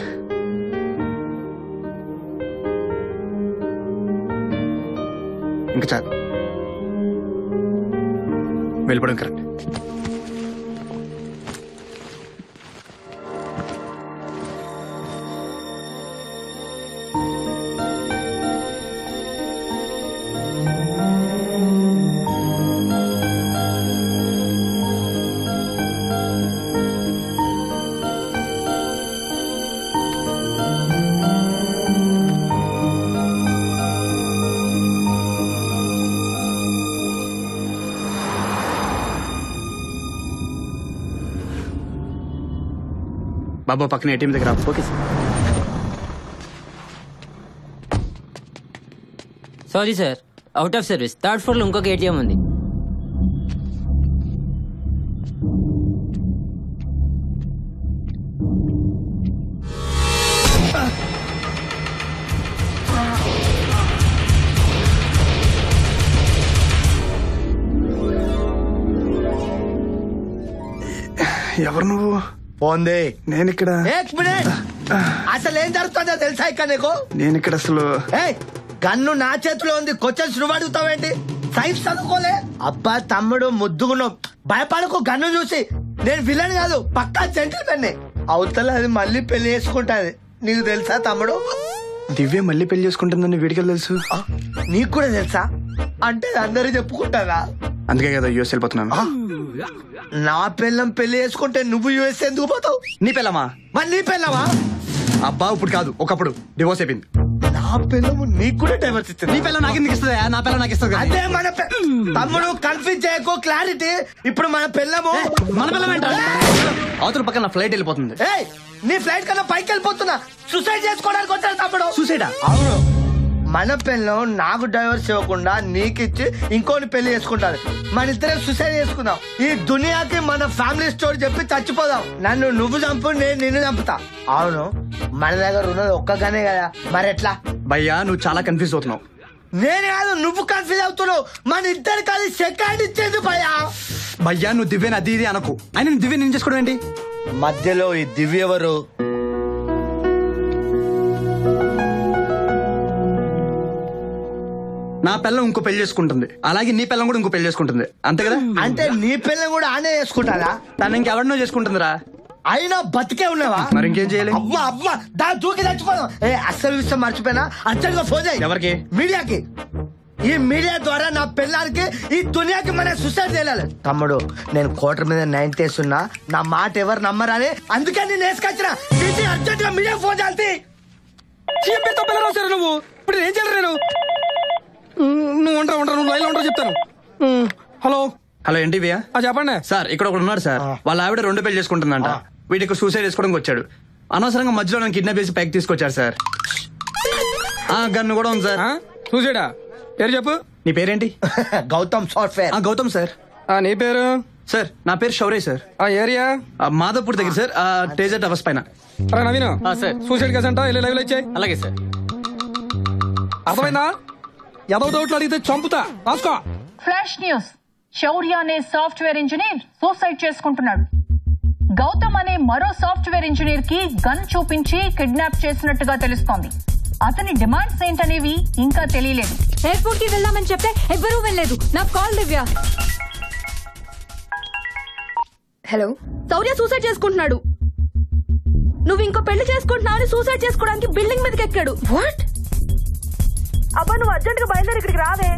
ఇంకా చాలు, వెళ్ళిపోవడం కరెక్ట్. బాబా పక్కన ఏటీఎం దగ్గర. Okay sir. Sorry sir, out of service. Third floor లో ఇంకొక ఏటీఎం ఉంది. ఎవరు నువ్వు? పోంది. నేను ఇక్కడ. అసలు ఏం జరుగుతుందో తెలుసా ఇక్కడ నీకు? నేను ఇక్కడ అసలు. గన్ను నా చేతిలో ఉంది, క్వశ్చన్స్ నువ్వు అడుగుతావేంటి? సైన్స్ చదువుకోలే? అబ్బా తమ్ముడు ముద్దుగున్నావు, భయపడకు. గన్ను చూసి నేను విలన్ కాదు, పక్కా జెంటిల్మెన్. అవతల అది మళ్ళీ పెళ్లి చేసుకుంటాది, నీకు తెలుసా తమ్ముడు? దివ్య మళ్ళీ పెళ్లి చేసుకుంటుందని వీడికి తెలుసు. నీకు కూడా తెలుసా? అంటే అందరూ చెప్పుకుంటారా? అందుకే కదా యూఎస్ వెళ్ళిపోతున్నాను. నా పిల్లం పెళ్లి చేసుకుంటే నువ్వు యూఎస్ ఎందుకు పోతావు? నీ పిల్లమా? మరి నీ పిల్లమా? అబ్బా ఇప్పుడు కాదు, ఒకప్పుడు డివోర్స్ అయిపోయింది. నా పిల్లము నీకు కూడా డైవర్స్ ఇస్తుంది. నీ పిల్లలు నాకు ఎందుకు ఇస్తుంది? నా పిల్లలు నాకు ఇస్తుంది. అదే మన తమ్ముడు, కన్ఫ్యూజ్ చేయకు, క్లారిటీ. ఇప్పుడు మన పిల్లము. మన పిల్లం ఏంటా? అవతల పక్కన ఫ్లైట్ వెళ్ళిపోతుంది. నీ ఫ్లైట్ కన్నా పైకి వెళ్ళిపోతున్నా. సూసైడ్ చేసుకోవడానికి వచ్చాడు తమ్ముడు. సూసైడా? అవును. మన పిల్లం నాకు డైవర్స్ ఇవ్వకుండా నీకిచ్చి ఇంకోని పెళ్లి చేసుకుంటారు. మన ఇద్దరే సూసైడ్ చేసుకుందాం. ఈ దునియాకి మన ఫ్యామిలీ స్టోరీ చెప్పి చచ్చిపోదాం. నన్ను నువ్వు చంపు, నేను నిన్ను చంపుతా. అవును, మన దగ్గర ఉన్నది ఒక్కగానే కదా, మరి ఎట్లా? భయ్యా నువ్వు చాలా కన్ఫ్యూజ్ అవుతున్నావు. నేను కాదు, నువ్వు కన్ఫ్యూజ్ అవుతున్నావు. మన ఇద్దరు కలిసి సెకండ్ ఇచ్చేది భయ్యా. భయ్యా నువ్వు దివ్యని అది ఇది అనకు. ఆయన నువ్వు దివ్య నేను చేసుకోవడం ఏంటి? మధ్యలో ఈ దివ్య ఎవరు? నా పిల్లం ఇంకో పెళ్లి చేసుకుంటుంది, అలాగే నీ పిల్లం కూడా ఇంకో పెళ్లి చేసుకుంటుంది, అంతే కదా? అంటే నీ పిల్లం కూడా ఆనే చేసుకుంటారా? తను ఇంకెవరినో చేసుకుంటుందిరా. అయినా బతికే ఉన్నావా? మరి ఇంకేం చేయాలి? అమ్మా అమ్మా దాని దూకి చచ్చిపోదాం. అసలు విషయం మర్చిపోయినా, అర్జెంట్గా ఫోన్ చేయి. ఎవరికి? మీడియాకి. ఈ మీడియా ద్వారా నా పిల్లలకి ఈ దునియాకి మన సూసైడ్ చేయాలి. తమ్ముడు నేను కోటర్ మీద 9 ఉన్నా, నా మాట ఎవరు నమ్మరాని, అందుకే నేను వేసుకొచ్చినా. అర్జెంట్ గా మీడియా ఫోన్ చేయాలి. నువ్వు ఇప్పుడు ఏం చేయరు? నేను నువ్వు ఉంటా నువ్వు లైన్ లో ఉంటావు, చెప్తాను. హలో హలో ఏంటి చెప్పండి సార్. ఇక్కడ ఒకడు ఉన్నాడు సార్, వాళ్ళ ఆవిడ 2 పెళ్లి చేసుకుంటుందంట. వీడికి సూసైడ్ చేసుకోవడానికి వచ్చాడు. అనవసరంగా మధ్యలో నన్ను కిడ్నాప్ చేసి పైకి తీసుకొచ్చారు సార్. గన్ను కూడా ఉంది సార్. సూసైడా? పేరు చెప్పు. నీ పేరేంటి? గౌతమ్ సాఫ్ట్వేర్. గౌతమ్ సార్. నీ పేరు? సార్ నా పేరు శౌర్య సార్. ఏరియా? మాధవపూర్ దగ్గర సార్, టేజర్ టవర్స్ పైన. నవీన్ సార్, సూసైడ్ కేసు అంట, లైవ్ లో ఇచ్చాయి. అలాగే సార్. అర్థమైందా? ఏదో డౌట్లు అడిగితే చంపుతా, రాసుకో. Flash news. శౌర్య అనే సాఫ్ట్వేర్ ఇంజనీర్ సూసైడ్ చేసుకుంటున్నాడు. గౌతమ్ అనే మరో సాఫ్ట్వేర్ ఇంజనీర్ కి గన్ చూపించి కిడ్నాప్ చేసినట్టుగా తెలుస్తోంది. అతని డిమాండ్స్ ఏంటనేవి ఇంకా తెలియలేదు. ఎయిర్పోర్ట్ కి వెళ్దామని చెప్తే ఎవ్వరూ వెళ్ళలేదు. నాకు కాల్ దివ్య. హలో, శౌర్య సూసైడ్ చేసుకుంటున్నాడు. నువ్వు ఇంకో పెళ్లి చేసుకుంటున్నావు అని సూసైడ్ చేసుకోవడానికి బిల్డింగ్ మీదకి ఎక్కాడు. వాట్? అబ్బా నువ్వు అర్జెంట్ గా బయలుదేరి ఇక్కడికి రావే.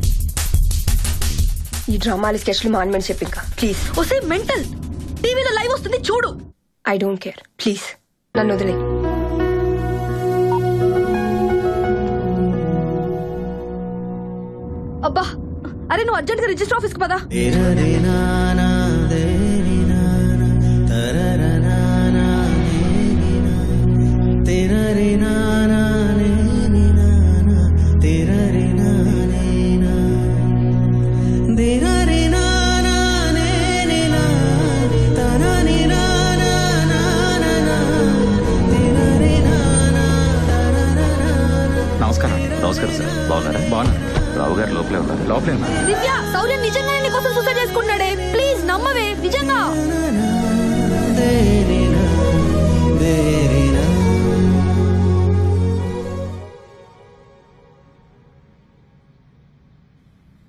ఈ డ్రామాలు స్కెచ్లు మానమని చెప్పి ఇంకా ప్లీజ్. ఒసే మెంటల్, టీవీలో లైవ్ వస్తుంది చూడు. ఐ డోంట్ కేర్, ప్లీజ్ నన్ను వదిలే. అబ్బా అరే నువ్వు అర్జెంట్ గా రిజిస్టర్ ఆఫీస్ కి పదా. నమస్కారం. నమస్కారం సార్. బాగున్నారా? బాగున్నా. రావు గారు లోపలే ఉన్నారు. లోపలే ఉన్నారు. దివ్య శౌర్య నిజంగానే నీకోసం సూసైడ్ చేసుకుంటున్నాడే, ప్లీజ్ నమ్మవే నిజంగా.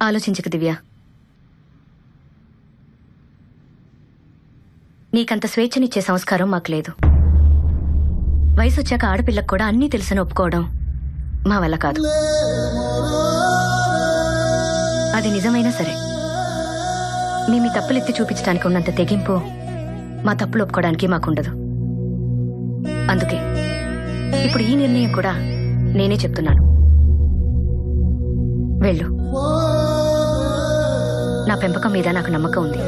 ఆలోచించకు దివ్య. నీకంత స్వేచ్ఛనిచ్చే సంస్కారం మాకు లేదు. వయసు వచ్చాక ఆడపిల్లకు కూడా అన్నీ తెలుసని ఒప్పుకోవడం మా వల్ల కాదు. అది నిజమైనా సరే మీ తప్పులెత్తి చూపించడానికి ఉన్నంత తెగింపు మా తప్పులు ఒప్పుకోవడానికి మాకుండదు. అందుకే ఇప్పుడు ఈ నిర్ణయం కూడా నేనే చెప్తున్నాను. వెళ్ళు. నా పెంపకం మీద నాకు నమ్మకం ఉంది.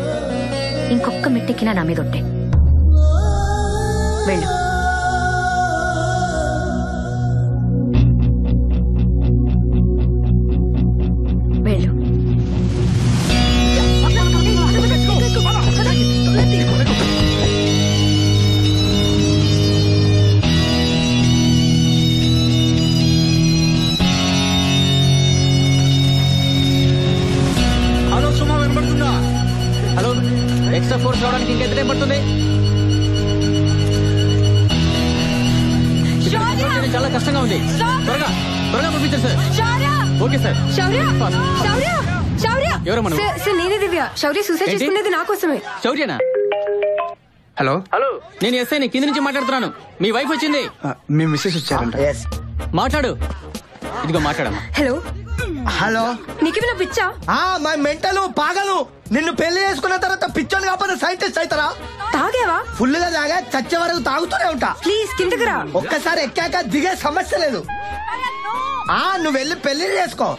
ఇంకొక్క మెట్టెక్కినా నా మీద ఒట్టే. వెళ్ళు. వెళ్ళు. హలో సుమా, వినపడుతుందా? హలో, ఎక్స్ట్రా ఫోర్స్ రావడానికి ఇంకెంత టైం పడుతుంది? చాలా కష్టంగా ఉంది. త్వరగా త్వరగా పంపించండి సార్. Okay sir. ఎవరమ్మా నువ్వు? సార్ నేనే దివ్య. శౌర్య సూసైడ్ ఏంటి? చేసుకునేది నా కోసమే. శౌర్యనా? హలో హలో, నేను ఎస్ఐని కింద నుంచి మాట్లాడుతున్నాను. మీ వైఫ్ వచ్చింది. మీ మిస్సెస్ వచ్చారంట. మాట్లాడు. ఇదిగో మాట్లాడమ్మా. హలో హలో, నీకేమైనా పిచ్చా? మా మెంటలు పాగలు. నిన్ను పెళ్లి చేసుకున్న తర్వాత పిచ్చోని కాకపోతే సైంటిస్ట్ అవుతారా? తాగేవా? ఫుల్ గా తాగా చచ్చే వరకు తాగుతూనే ఉంటా. ప్లీజ్ కిందకి రా. ఒక్కసారి ఎక్కాక దిగే సమస్య లేదు. నువ్వు వెళ్ళి పెళ్లి చేసుకో.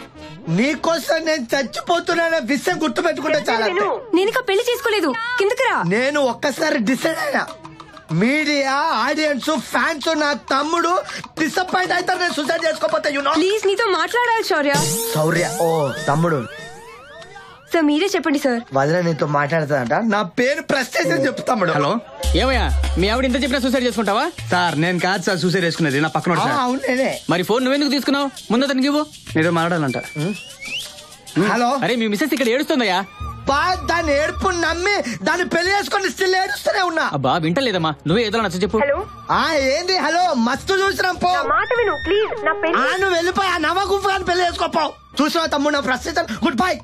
నీకోసం నేను చచ్చిపోతున్నానే విషయం గుర్తు పెట్టుకుంటే చాలా. నేను ఇంకా పెళ్లి చేసుకోలేదు. కిందకి రా. నేను ఒక్కసారి డిసైడ్ అయినా. మీడియా, ఆడియన్స్, ఫ్యాన్స్ నా తమ్ముడు డిసప్పాయింట్ అవుతారు నేను సూసైడ్ చేసుకోపోతే. ప్లీజ్ నీతో మాట్లాడాలి శౌర్య. శౌర్య ఓ తమ్ముడు. సార్ మీరే చెప్పండి సార్. వదిన నీతో మాట్లాడుతుందంట. నా పేరు ప్రెస్టేజ్ అని చెప్పు తమ్ముడు. హలో, ఏమయ్యా మీ ఆవిడ ఇంత చెప్పినా సూసైడ్ చేసుకుంటావా? సార్ నేను కాదు సార్ సూసైడ్ చేసుకునేది, నా పక్కన అవును నేనే. మరి ఫోన్ నువ్వెందుకు తీసుకున్నావు? ముందు అతనికి ఇవ్వు. నీతో మాట్లాడాలంట. హలో, అరే మీ మిసెస్ ఇక్కడ ఏడుస్తుందయ్యా. దాని ఏడుపు నమ్మి దాన్ని పెళ్లి చేసుకుని స్టిల్ ఏడుస్తూనే ఉన్నా. అబ్బా వింటలేదమ్మా, నువ్వే ఏదో నచ్చ చెప్పు. ఏంది హలో, మస్తు చూసినాం పో. మాట విను ప్లీజ్. నా పెళ్లి నువ్వు వెళ్ళిపోయి ఆ నవ గుఫాన్ని పెళ్లి చేసుకోపోవు. చూసినా తమ్ముడు నా ప్రశ్న. Good bye.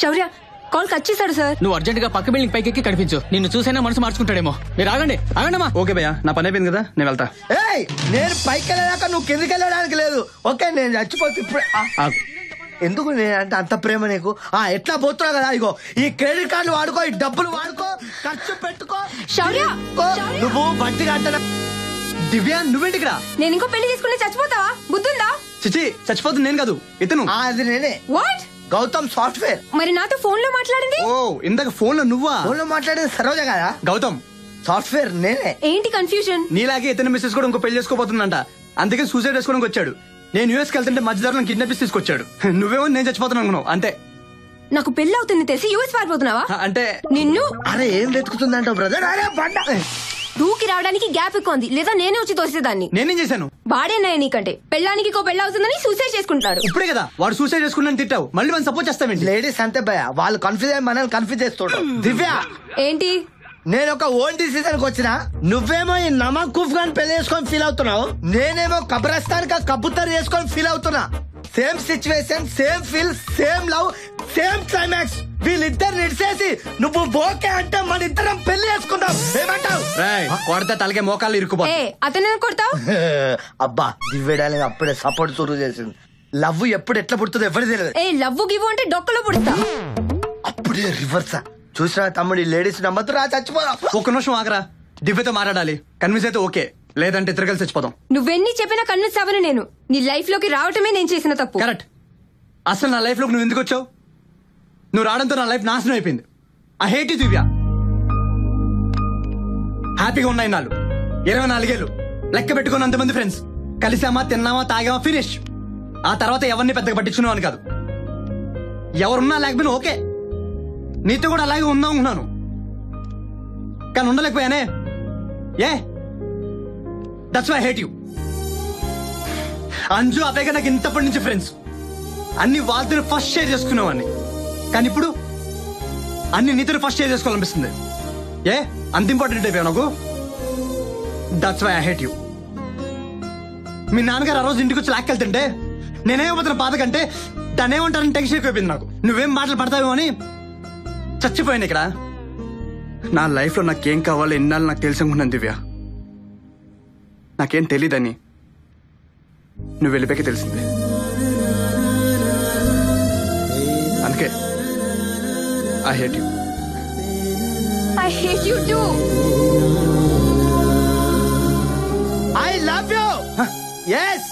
Shaurya call cut చేశాడు సార్. నువ్వు అర్జెంట్ గా పక్క బిల్డింగ్ పైకి ఎక్కి కనిపించు. నిన్ను చూసైనా మనసు మార్చుకుంటాడేమో. మీరు ఆగండి ఆగండమ్మా. ఓకే భయ్యా, నా పని అయిపోయింది కదా, నేను వెళ్తా. నేను పైకి వెళ్ళాక నువ్వు కిందికి వెళ్ళడానికి లేదు. ఓకే నేను చచ్చిపోతే ఇప్పుడు ఎందుకు నేనంటే అంత ప్రేమ నీకు? ఎట్లా పోతున్నావు కదా, ఇగో ఈ క్రెడిట్ కార్డులు వాడుకో, ఈ డబ్బులు వాడుకో, ఖర్చు పెట్టుకో. శౌర్య నువ్వు బట్టి కట్ట. దివ్య నువ్వేంటి ఇక్కడ? నేను ఇంకో పెళ్లి చేసుకుని చచ్చిపోతావా? బుద్ధుందా? చిచి, చచ్చిపోతుంది నేను కాదు, ఇతను. అది నేనే. వాట్? గౌతమ్ సాఫ్ట్వేర్. మరి నాతో ఫోన్ లో మాట్లాడింది? ఓ ఇందాక ఫోన్ లో నువ్వా? ఫోన్ లో మాట్లాడేది సరోజ కదా. గౌతమ్ సాఫ్ట్వేర్ నేనే. ఏంటి కన్ఫ్యూజన్? నీలాగే ఇతని మిస్సెస్ కూడా ఇంకో పెళ్లి చేసుకోబోతుందంట. అందుకే సూసైడ్ చేసుకోవడానికి వచ్చాడు. నేను యూఎస్కి వెళ్తుంటే మధ్యదారులను కిడ్నాప్ చేసి తీసుకొచ్చాడు. నువ్వేమో నేను చచ్చిపోతున్నాను అనుకున్నావు అంతే. నాకు పెళ్లి అవుతుంది తెలిసి యూఎస్ పారిపోతున్నావా? అంటే నిన్ను. అరే ఏం వెతుకుతుందంటావు బ్రదర్? అరే బండ దూకి రావడానికి గ్యాప్ ఎక్కువ ఉంది, లేదా నేనే వచ్చి తోసేదాన్ని. నేనేం చేశాను? వాడేనాయ నీకంటే పెళ్ళానికి ఇంకో పెళ్ళి అవుతుందని సూసైడ్ చేసుకుంటాడు. ఇప్పుడే కదా వాడు సూసైడ్ చేసుకున్నాను తిట్టావు, మళ్ళీ మనం సపోర్ట్ చేస్తామేంటి? లేడీస్ అంతే భయ, వాళ్ళు కన్ఫ్యూజ్ అయ్యి మనల్ని కన్ఫ్యూజ్ చేస్తుంటారు. దివ్య ఏంటి? నేను ఒక ఓన్ డిసిజన్ కి వచ్చిన. నువ్వేమో ఈ నమకూఫ్ గాని పెళ్లి చేసుకొని ఫీల్ అవుతున్నావు, నేనేమో కబ్రస్తాన్ కా కబూతర్ చేసుకొని ఫీల్ అవుతున్నా. Same situation, same feel, same love, same climax. వీళ్ళిద్దరు నిడిసేసి నువ్వు ఓకే అంటే మన ఇద్దరం పెళ్లి చేసుకుందాం. ఏమంటావు? కొడితే తలకే మోకాళ్ళు ఇరుక్కుపో. అతను కొడతావు? అబ్బా దివ్యడాలి అప్పుడే సపోర్ట్ చురువు చేసింది. లవ్ ఎప్పుడు ఎట్లా పుడుతుందో ఎవరు తెలియదు. లవ్ గివ్ అంటే డొక్కలో పుడతా. అప్పుడే రివర్సా. చూసినా తమ్ముడు, లేడీస్ నమ్మద్దు రా, చచ్చిపోదాం. ఒక్క నిమిషం ఆగరా, దివ్యతో మాట్లాడాలి. కన్విన్స్ అయితే ఓకే, లేదంటే ఇద్దరు కలిసి చచ్చిపోదాం. నువ్వెన్ని చెప్పినా కన్విన్స్ అవ్వను నేను. నీ లైఫ్ లోకి రావటమే నేను చేసిన తప్పు. కరెక్ట్. అసలు నా లైఫ్ లోకి నువ్వు ఎందుకు వచ్చావు? నువ్వు రావడంతో నా లైఫ్ నాశనం అయిపోయింది. ఐ హేట్ యు దివ్య. హ్యాపీగా ఉన్నాయి నాలు 24 ఏళ్ళు లెక్క పెట్టుకుని అంతమంది ఫ్రెండ్స్ కలిసామా, తిన్నామా, తాగామా, ఫినిష్. ఆ తర్వాత ఎవరిని పెద్దగా పట్టించుకున్నావు కాదు. ఎవరున్నా లేకపోయినా ఓకే, నీతో కూడా అలాగే ఉందాం అనుకున్నాను, కానీ ఉండలేకపోయానే. ఏ that's why I hate you. Anju అపేగా నాకు ఇంతప్పటి నుంచి ఫ్రెండ్స్. అన్ని వాళ్ళతో ఫస్ట్ షేర్ చేసుకునేవాడిని, కానీ ఇప్పుడు అన్ని నీతో ఫస్ట్ షేర్ చేసుకోవాలనిపిస్తుంది. ఏ అంత ఇంపార్టెంట్ అయిపోయావు నాకు. That's why I hate you. మీ నాన్నగారు ఆ రోజు ఇంటికి వచ్చి లాక్కెళ్తుంటే నేనేమవుతున్న బాధ కంటే దాన్ని ఏమంటారని టెన్షన్ ఎక్కువైపోయింది నాకు. నువ్వేం మాటలు పడతావేమో అని చచ్చిపోయాను ఇక్కడ. నా లైఫ్ లో నాకేం కావాలో ఎన్నాళ్ళు నాకు తెలిసి అనుకున్నాను దివ్య. నాకేం తెలీదని నువ్వు వెళ్ళిపోయాక తెలిసింది. అందుకే I hate you. I hate you too. I love you. Yes,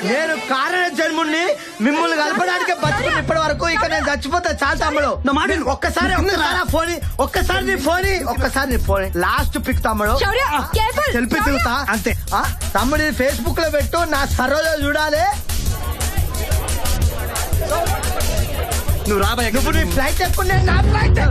నేను కారణ జన్ముడిని మిమ్మల్ని కలపడానికి బతుకుని ఇప్పటి వరకు. ఇక నేను చచ్చిపోతా చాలా తమ్ముడు. ఒక్కసారి నీ ఫోన్ లాస్ట్ పిక్ తమ్ముడు. సెల్ఫీ తిరుగుతా అంతే. తమ్ముడు ఫేస్బుక్ లో పెట్టు, నా సరోజ చూడాలి. నువ్వు రాబాయ్, నువ్వు నీ ఫ్లైట్ ఎక్కువ, నేను నా ఫ్లైట్.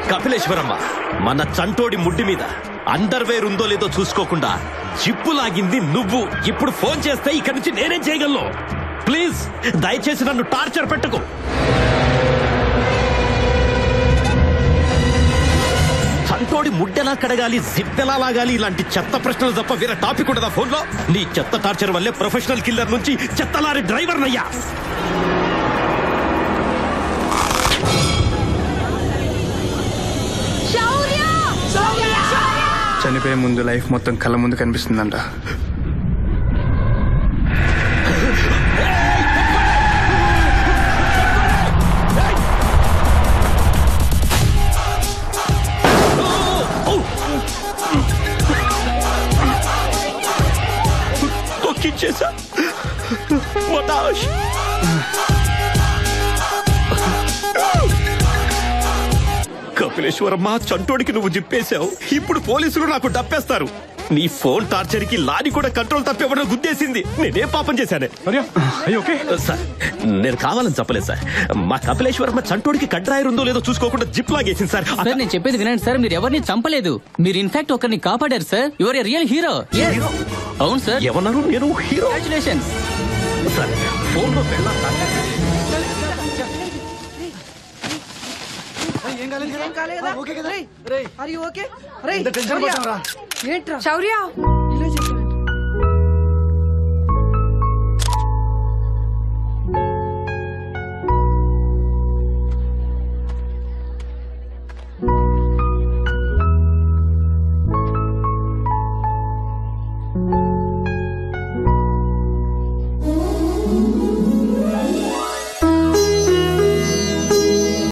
కపిలేశ్వరమ్మ, మన చంటోడి ముడ్డి మీద అండర్వేర్ ఉందో లేదో చూసుకోకుండా జిప్పు లాగింది నువ్వు. ఇప్పుడు ఫోన్ చేస్తే ఇక్కడి నుంచి నేనేం చేయగలను? ప్లీజ్ దయచేసి నన్ను టార్చర్ పెట్టకు. చంటోడి ముడ్డెలా కడగాలి, జిప్పెలా లాగాలి, ఇలాంటి చెత్త ప్రశ్నలు తప్ప వేరే టాపిక్ ఉండదా ఫోన్ లో? నీ చెత్త టార్చర్ వల్లే ప్రొఫెషనల్ కిల్లర్ నుంచి చెత్తలారి డ్రైవర్ నయ్యా. చనిపోయే ముందు లైఫ్ మొత్తం కళ్ళ ముందు కనిపిస్తుందంట. తొక్కించేసా మటాష్. కపిలేశ్వరమ్మ, చంటోడికి నువ్వు జిప్పేశావు. ఇప్పుడు పోలీసులు నాకు డప్పేస్తారు. నీ ఫోన్ టార్చర్ కి లారీ కూడా కంట్రోల్ తప్పేవడం గుద్దేసింది. నేనేం పాపం చేశానే? సార్, నేను కావాలని చెప్పలేదు సార్. మా కపిలేశ్వరమ్మ చంటోడికి కడ్రాయర్ ఉందో లేదో చూసుకోకుండా జిప్ లాగేసింది సార్. సార్ నేను చెప్పేది వినండి సార్, మీరు ఎవరిని చంపలేదు. మీరు ఇన్ఫాక్ట్ ఒకరిని కాపాడారు sir. Your A real hero. అవును సార్. ఎవరన్నారు నేను హీరో? Congratulations sir. ఫోన్ లో శౌర్య